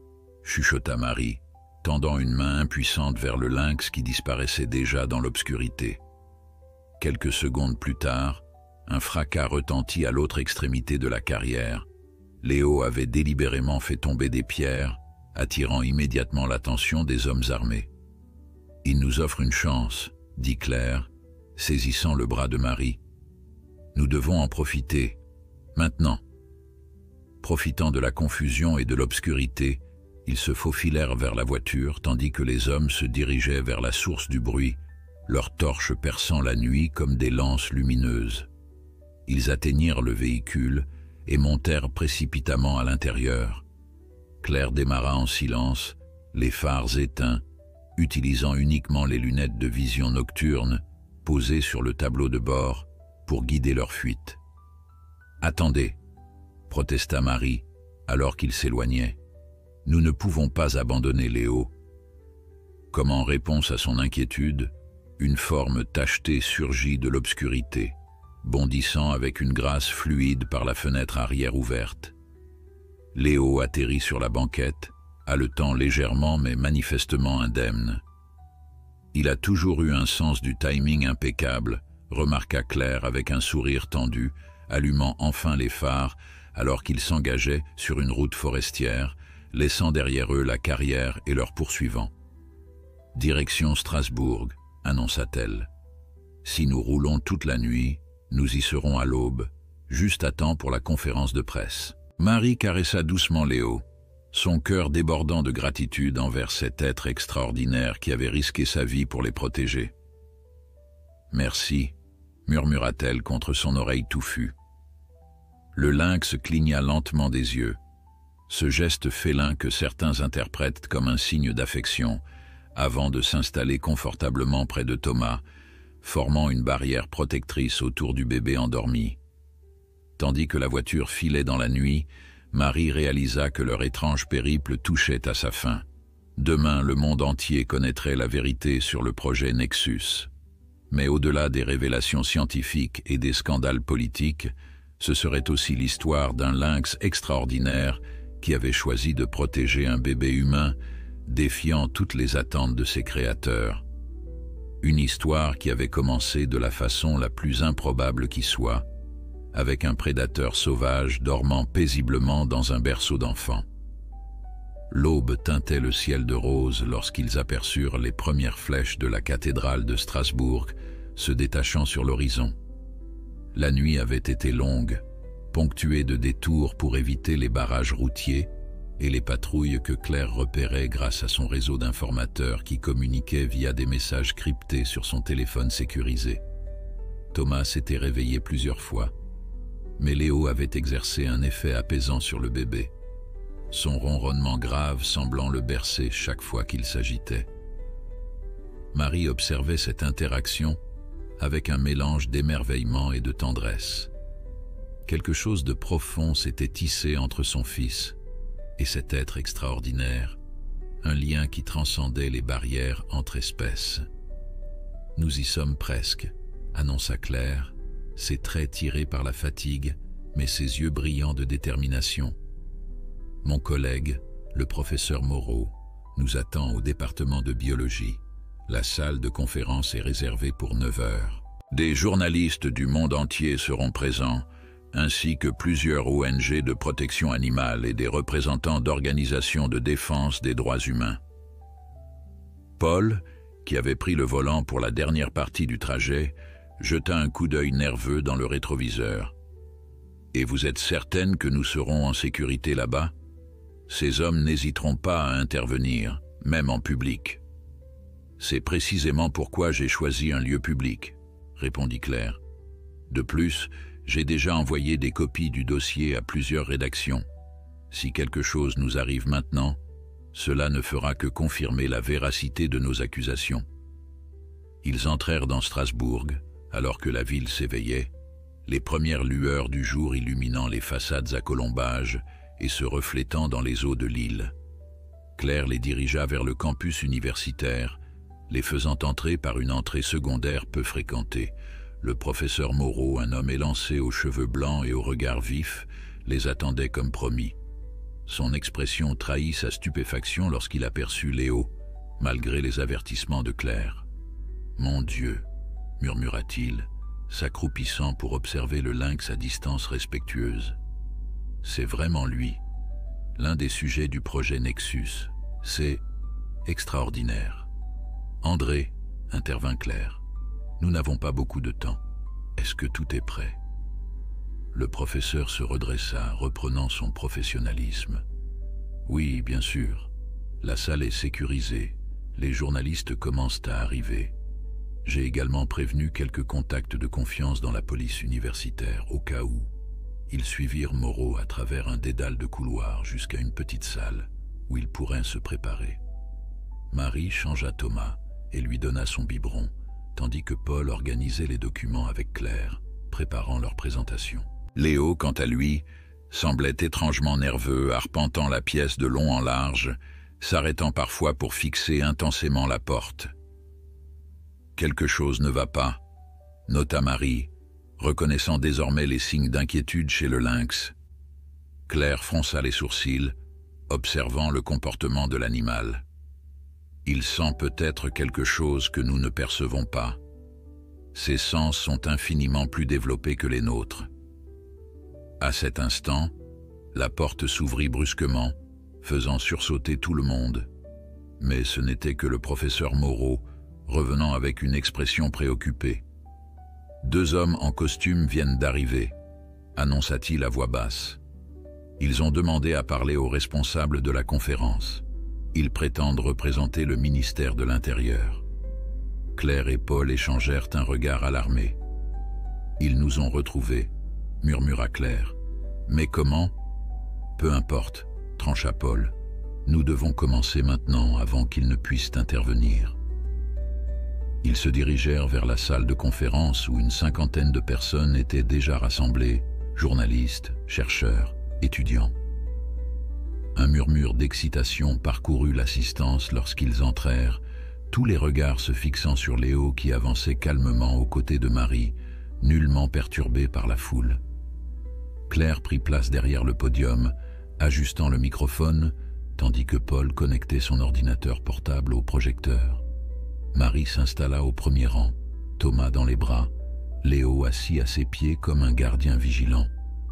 chuchota Marie, tendant une main impuissante vers le lynx qui disparaissait déjà dans l'obscurité. Quelques secondes plus tard, un fracas retentit à l'autre extrémité de la carrière. Léo avait délibérément fait tomber des pierres, attirant immédiatement l'attention des hommes armés. « Il nous offre une chance », dit Claire, saisissant le bras de Marie. « Nous devons en profiter, maintenant. » Profitant de la confusion et de l'obscurité, ils se faufilèrent vers la voiture tandis que les hommes se dirigeaient vers la source du bruit, leurs torches perçant la nuit comme des lances lumineuses. Ils atteignirent le véhicule et montèrent précipitamment à l'intérieur. Claire démarra en silence, les phares éteints, utilisant uniquement les lunettes de vision nocturne posées sur le tableau de bord pour guider leur fuite. « Attendez !» protesta Marie, alors qu'ils s'éloignaient. « Nous ne pouvons pas abandonner Léo. » Comme en réponse à son inquiétude, une forme tachetée surgit de l'obscurité, bondissant avec une grâce fluide par la fenêtre arrière ouverte. Léo atterrit sur la banquette, haletant légèrement mais manifestement indemne. « Il a toujours eu un sens du timing impeccable », remarqua Claire avec un sourire tendu, allumant enfin les phares alors qu'ils s'engageaient sur une route forestière, laissant derrière eux la carrière et leurs poursuivants. « Direction Strasbourg », annonça-t-elle. « Si nous roulons toute la nuit, nous y serons à l'aube, juste à temps pour la conférence de presse. » Marie caressa doucement Léo, son cœur débordant de gratitude envers cet être extraordinaire qui avait risqué sa vie pour les protéger. « Merci », murmura-t-elle contre son oreille touffue. Le lynx cligna lentement des yeux, ce geste félin que certains interprètent comme un signe d'affection, avant de s'installer confortablement près de Thomas, formant une barrière protectrice autour du bébé endormi. Tandis que la voiture filait dans la nuit, Marie réalisa que leur étrange périple touchait à sa fin. Demain, le monde entier connaîtrait la vérité sur le projet Nexus. Mais au-delà des révélations scientifiques et des scandales politiques, ce serait aussi l'histoire d'un lynx extraordinaire qui avait choisi de protéger un bébé humain, défiant toutes les attentes de ses créateurs. Une histoire qui avait commencé de la façon la plus improbable qui soit, avec un prédateur sauvage dormant paisiblement dans un berceau d'enfant. L'aube teintait le ciel de rose lorsqu'ils aperçurent les premières flèches de la cathédrale de Strasbourg se détachant sur l'horizon. La nuit avait été longue, ponctuée de détours pour éviter les barrages routiers et les patrouilles que Claire repérait grâce à son réseau d'informateurs qui communiquaient via des messages cryptés sur son téléphone sécurisé. Thomas s'était réveillé plusieurs fois, mais Léo avait exercé un effet apaisant sur le bébé, son ronronnement grave semblant le bercer chaque fois qu'il s'agitait. Marie observait cette interaction avec un mélange d'émerveillement et de tendresse. Quelque chose de profond s'était tissé entre son fils et cet être extraordinaire, un lien qui transcendait les barrières entre espèces. « Nous y sommes presque », annonça Claire, ses traits tirés par la fatigue, mais ses yeux brillants de détermination. « Mon collègue, le professeur Moreau, nous attend au département de biologie. La salle de conférence est réservée pour 9 heures. Des journalistes du monde entier seront présents, ainsi que plusieurs ONG de protection animale et des représentants d'organisations de défense des droits humains. » Paul, qui avait pris le volant pour la dernière partie du trajet, jeta un coup d'œil nerveux dans le rétroviseur. « Et vous êtes certaine que nous serons en sécurité là-bas ? Ces hommes n'hésiteront pas à intervenir, même en public. » « C'est précisément pourquoi j'ai choisi un lieu public, » répondit Claire. « De plus, j'ai déjà envoyé des copies du dossier à plusieurs rédactions. Si quelque chose nous arrive maintenant, cela ne fera que confirmer la véracité de nos accusations. » Ils entrèrent dans Strasbourg, alors que la ville s'éveillait, les premières lueurs du jour illuminant les façades à colombages et se reflétant dans les eaux de l'île. Claire les dirigea vers le campus universitaire, les faisant entrer par une entrée secondaire peu fréquentée. Le professeur Moreau, un homme élancé aux cheveux blancs et au regard vif, les attendait comme promis. Son expression trahit sa stupéfaction lorsqu'il aperçut Léo, malgré les avertissements de Claire. « Mon Dieu !» murmura-t-il, s'accroupissant pour observer le lynx à distance respectueuse. « C'est vraiment lui, l'un des sujets du projet Nexus. C'est extraordinaire. » « André, » intervint Claire, « nous n'avons pas beaucoup de temps. Est-ce que tout est prêt ?» Le professeur se redressa, reprenant son professionnalisme. « Oui, bien sûr. La salle est sécurisée. Les journalistes commencent à arriver. J'ai également prévenu quelques contacts de confiance dans la police universitaire, au cas où. » Ils suivirent Moreau à travers un dédale de couloirs jusqu'à une petite salle où ils pourraient se préparer. Marie changea Thomas et lui donna son biberon, tandis que Paul organisait les documents avec Claire, préparant leur présentation. Léo, quant à lui, semblait étrangement nerveux, arpentant la pièce de long en large, s'arrêtant parfois pour fixer intensément la porte. « Quelque chose ne va pas », nota Marie, reconnaissant désormais les signes d'inquiétude chez le lynx. Claire fronça les sourcils, observant le comportement de l'animal. Il sent peut-être quelque chose que nous ne percevons pas. Ses sens sont infiniment plus développés que les nôtres. À cet instant, la porte s'ouvrit brusquement, faisant sursauter tout le monde. Mais ce n'était que le professeur Moreau, revenant avec une expression préoccupée. « 2 hommes en costume viennent d'arriver », annonça-t-il à voix basse. « Ils ont demandé à parler aux responsables de la conférence. Ils prétendent représenter le ministère de l'Intérieur. » Claire et Paul échangèrent un regard alarmé. « Ils nous ont retrouvés », murmura Claire. « Mais comment ? » ?»« Peu importe, » trancha Paul. « Nous devons commencer maintenant avant qu'ils ne puissent intervenir. » Ils se dirigèrent vers la salle de conférence où une 50aine de personnes étaient déjà rassemblées, journalistes, chercheurs, étudiants. Un murmure d'excitation parcourut l'assistance lorsqu'ils entrèrent, tous les regards se fixant sur Léo qui avançait calmement aux côtés de Marie, nullement perturbé par la foule. Claire prit place derrière le podium, ajustant le microphone, tandis que Paul connectait son ordinateur portable au projecteur. Marie s'installa au premier rang, Thomas dans les bras, Léo assis à ses pieds comme un gardien vigilant.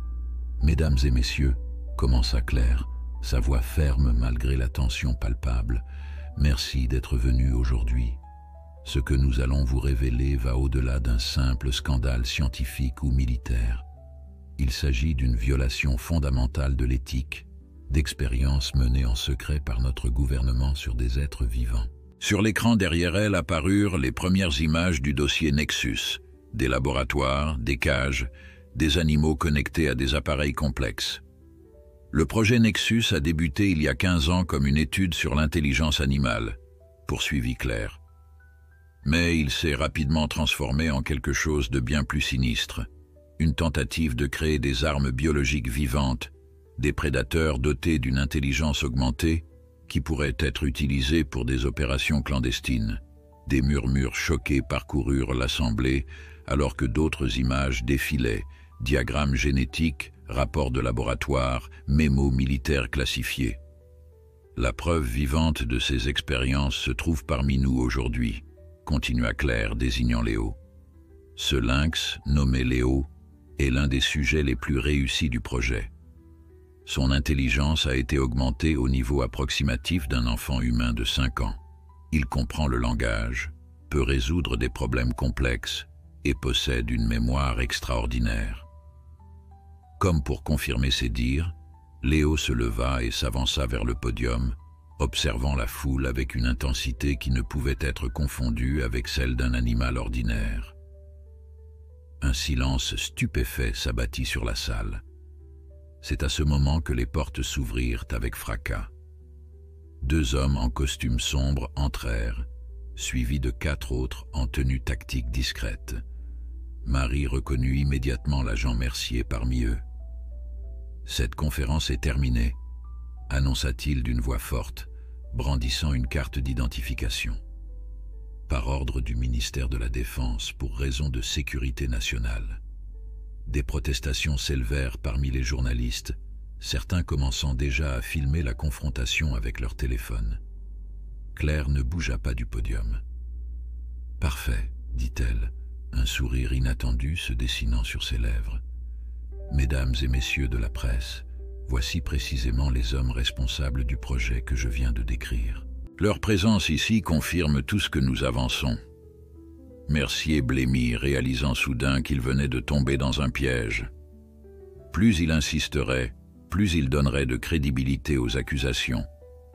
« Mesdames et messieurs, » commença Claire, sa voix ferme malgré la tension palpable, « merci d'être venus aujourd'hui. Ce que nous allons vous révéler va au-delà d'un simple scandale scientifique ou militaire. Il s'agit d'une violation fondamentale de l'éthique, d'expériences menées en secret par notre gouvernement sur des êtres vivants. » Sur l'écran derrière elle apparurent les premières images du dossier Nexus, des laboratoires, des cages, des animaux connectés à des appareils complexes. Le projet Nexus a débuté il y a 15 ans comme une étude sur l'intelligence animale, poursuivit Claire. Mais il s'est rapidement transformé en quelque chose de bien plus sinistre, une tentative de créer des armes biologiques vivantes, des prédateurs dotés d'une intelligence augmentée qui pourraient être utilisés pour des opérations clandestines. Des murmures choqués parcoururent l'assemblée alors que d'autres images défilaient, diagrammes génétiques, rapports de laboratoire, mémos militaires classifiés. La preuve vivante de ces expériences se trouve parmi nous aujourd'hui, continua Claire, désignant Léo. Ce lynx, nommé Léo, est l'un des sujets les plus réussis du projet. Son intelligence a été augmentée au niveau approximatif d'un enfant humain de 5 ans. Il comprend le langage, peut résoudre des problèmes complexes et possède une mémoire extraordinaire. Comme pour confirmer ses dires, Léo se leva et s'avança vers le podium, observant la foule avec une intensité qui ne pouvait être confondue avec celle d'un animal ordinaire. Un silence stupéfait s'abattit sur la salle. C'est à ce moment que les portes s'ouvrirent avec fracas. 2 hommes en costume sombre entrèrent, suivis de 4 autres en tenue tactique discrète. Marie reconnut immédiatement l'agent Mercier parmi eux. « Cette conférence est terminée », annonça-t-il d'une voix forte, brandissant une carte d'identification. Par ordre du ministère de la Défense pour raison de sécurité nationale. Des protestations s'élevèrent parmi les journalistes, certains commençant déjà à filmer la confrontation avec leur téléphone. Claire ne bougea pas du podium. « Parfait, dit-elle, un sourire inattendu se dessinant sur ses lèvres. « Mesdames et messieurs de la presse, voici précisément les hommes responsables du projet que je viens de décrire. Leur présence ici confirme tout ce que nous avançons. » Mercier blêmit, réalisant soudain qu'il venait de tomber dans un piège. Plus il insisterait, plus il donnerait de crédibilité aux accusations.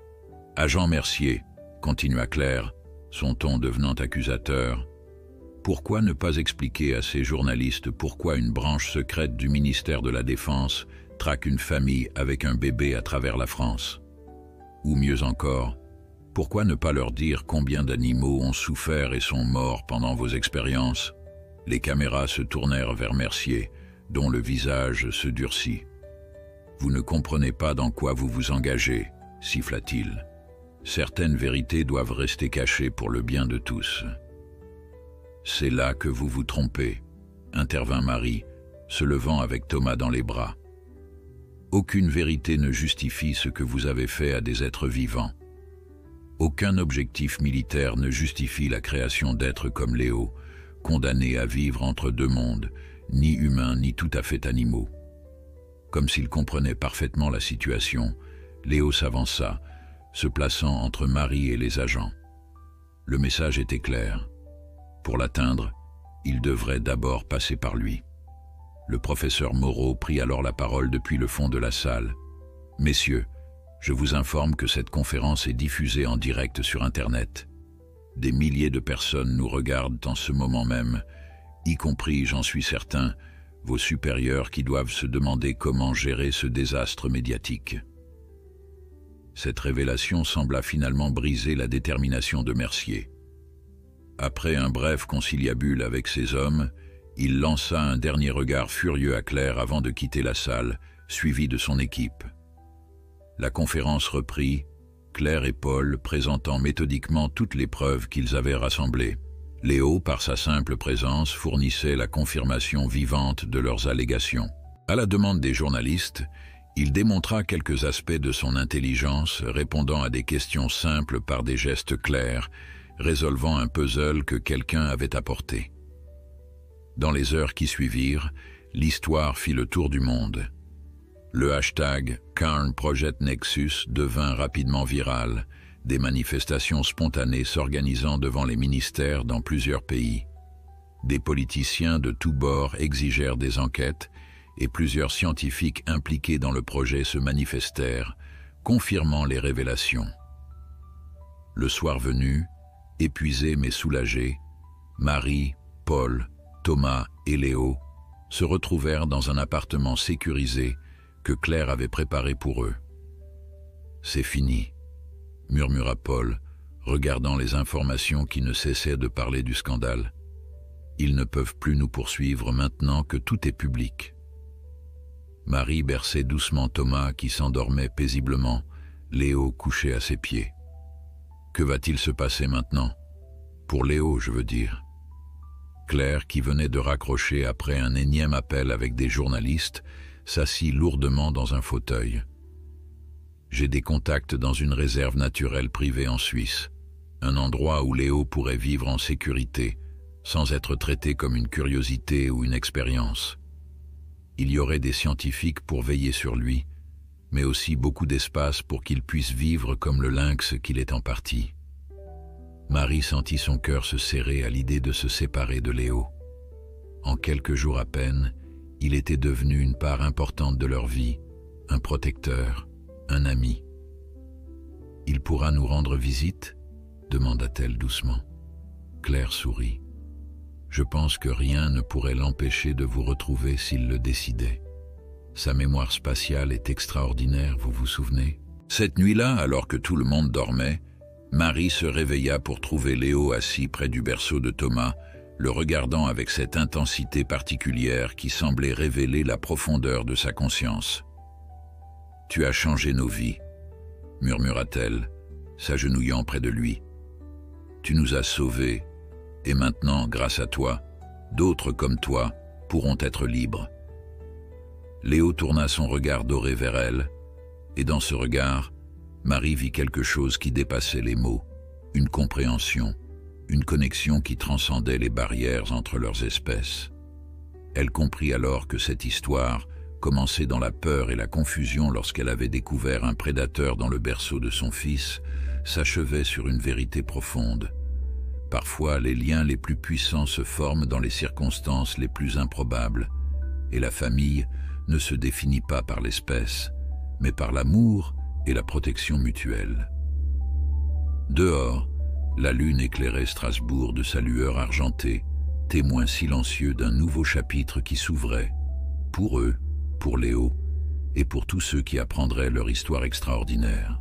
« Agent Mercier, » continua Claire, son ton devenant accusateur, « pourquoi ne pas expliquer à ces journalistes pourquoi une branche secrète du ministère de la Défense traque une famille avec un bébé à travers la France? Ou mieux encore, pourquoi ne pas leur dire combien d'animaux ont souffert et sont morts pendant vos expériences? » Les caméras se tournèrent vers Mercier, dont le visage se durcit. « Vous ne comprenez pas dans quoi vous vous engagez, » siffla-t-il. « Certaines vérités doivent rester cachées pour le bien de tous. » « C'est là que vous vous trompez, » intervint Marie, se levant avec Thomas dans les bras. « Aucune vérité ne justifie ce que vous avez fait à des êtres vivants. Aucun objectif militaire ne justifie la création d'êtres comme Léo, condamnés à vivre entre 2 mondes, ni humains ni tout à fait animaux. » Comme s'il comprenait parfaitement la situation, Léo s'avança, se plaçant entre Marie et les agents. Le message était clair. Pour l'atteindre, il devrait d'abord passer par lui. Le professeur Moreau prit alors la parole depuis le fond de la salle. « Messieurs, je vous informe que cette conférence est diffusée en direct sur Internet. Des milliers de personnes nous regardent en ce moment même, y compris, j'en suis certain, vos supérieurs qui doivent se demander comment gérer ce désastre médiatique. » Cette révélation sembla finalement briser la détermination de Mercier. Après un bref conciliabule avec ses hommes, il lança un dernier regard furieux à Claire avant de quitter la salle, suivi de son équipe. La conférence reprit, Claire et Paul présentant méthodiquement toutes les preuves qu'ils avaient rassemblées. Léo, par sa simple présence, fournissait la confirmation vivante de leurs allégations. À la demande des journalistes, il démontra quelques aspects de son intelligence, répondant à des questions simples par des gestes clairs, résolvant un puzzle que quelqu'un avait apporté. Dans les heures qui suivirent, l'histoire fit le tour du monde. Le hashtag #CarnProjectNexus devint rapidement viral, des manifestations spontanées s'organisant devant les ministères dans plusieurs pays. Des politiciens de tous bords exigèrent des enquêtes et plusieurs scientifiques impliqués dans le projet se manifestèrent, confirmant les révélations. Le soir venu, épuisés mais soulagés, Marie, Paul, Thomas et Léo se retrouvèrent dans un appartement sécurisé que Claire avait préparé pour eux. « C'est fini », murmura Paul, regardant les informations qui ne cessaient de parler du scandale. « Ils ne peuvent plus nous poursuivre maintenant que tout est public. » Marie berçait doucement Thomas qui s'endormait paisiblement, Léo couché à ses pieds. Que va-t-il se passer maintenant? Pour Léo, je veux dire. Claire, qui venait de raccrocher après un énième appel avec des journalistes, s'assit lourdement dans un fauteuil. J'ai des contacts dans une réserve naturelle privée en Suisse, un endroit où Léo pourrait vivre en sécurité, sans être traité comme une curiosité ou une expérience. Il y aurait des scientifiques pour veiller sur lui, mais aussi beaucoup d'espace pour qu'il puisse vivre comme le lynx qu'il est en partie. Marie sentit son cœur se serrer à l'idée de se séparer de Léo. En quelques jours à peine, il était devenu une part importante de leur vie, un protecteur, un ami. « Il pourra nous rendre visite ?» demanda-t-elle doucement. Claire sourit. « Je pense que rien ne pourrait l'empêcher de vous retrouver s'il le décidait. Sa mémoire spatiale est extraordinaire, vous vous souvenez ?» Cette nuit-là, alors que tout le monde dormait, Marie se réveilla pour trouver Léo assis près du berceau de Thomas, le regardant avec cette intensité particulière qui semblait révéler la profondeur de sa conscience. « Tu as changé nos vies, » murmura-t-elle, s'agenouillant près de lui. « Tu nous as sauvés, et maintenant, grâce à toi, d'autres comme toi pourront être libres. » Léo tourna son regard doré vers elle, et dans ce regard, Marie vit quelque chose qui dépassait les mots, une compréhension, une connexion qui transcendait les barrières entre leurs espèces. Elle comprit alors que cette histoire commençait dans la peur et la confusion lorsqu'elle avait découvert un prédateur dans le berceau de son fils, s'achevait sur une vérité profonde. Parfois, les liens les plus puissants se forment dans les circonstances les plus improbables, et la famille ne se définit pas par l'espèce, mais par l'amour et la protection mutuelle. Dehors, la lune éclairait Strasbourg de sa lueur argentée, témoin silencieux d'un nouveau chapitre qui s'ouvrait, pour eux, pour Léo, et pour tous ceux qui apprendraient leur histoire extraordinaire.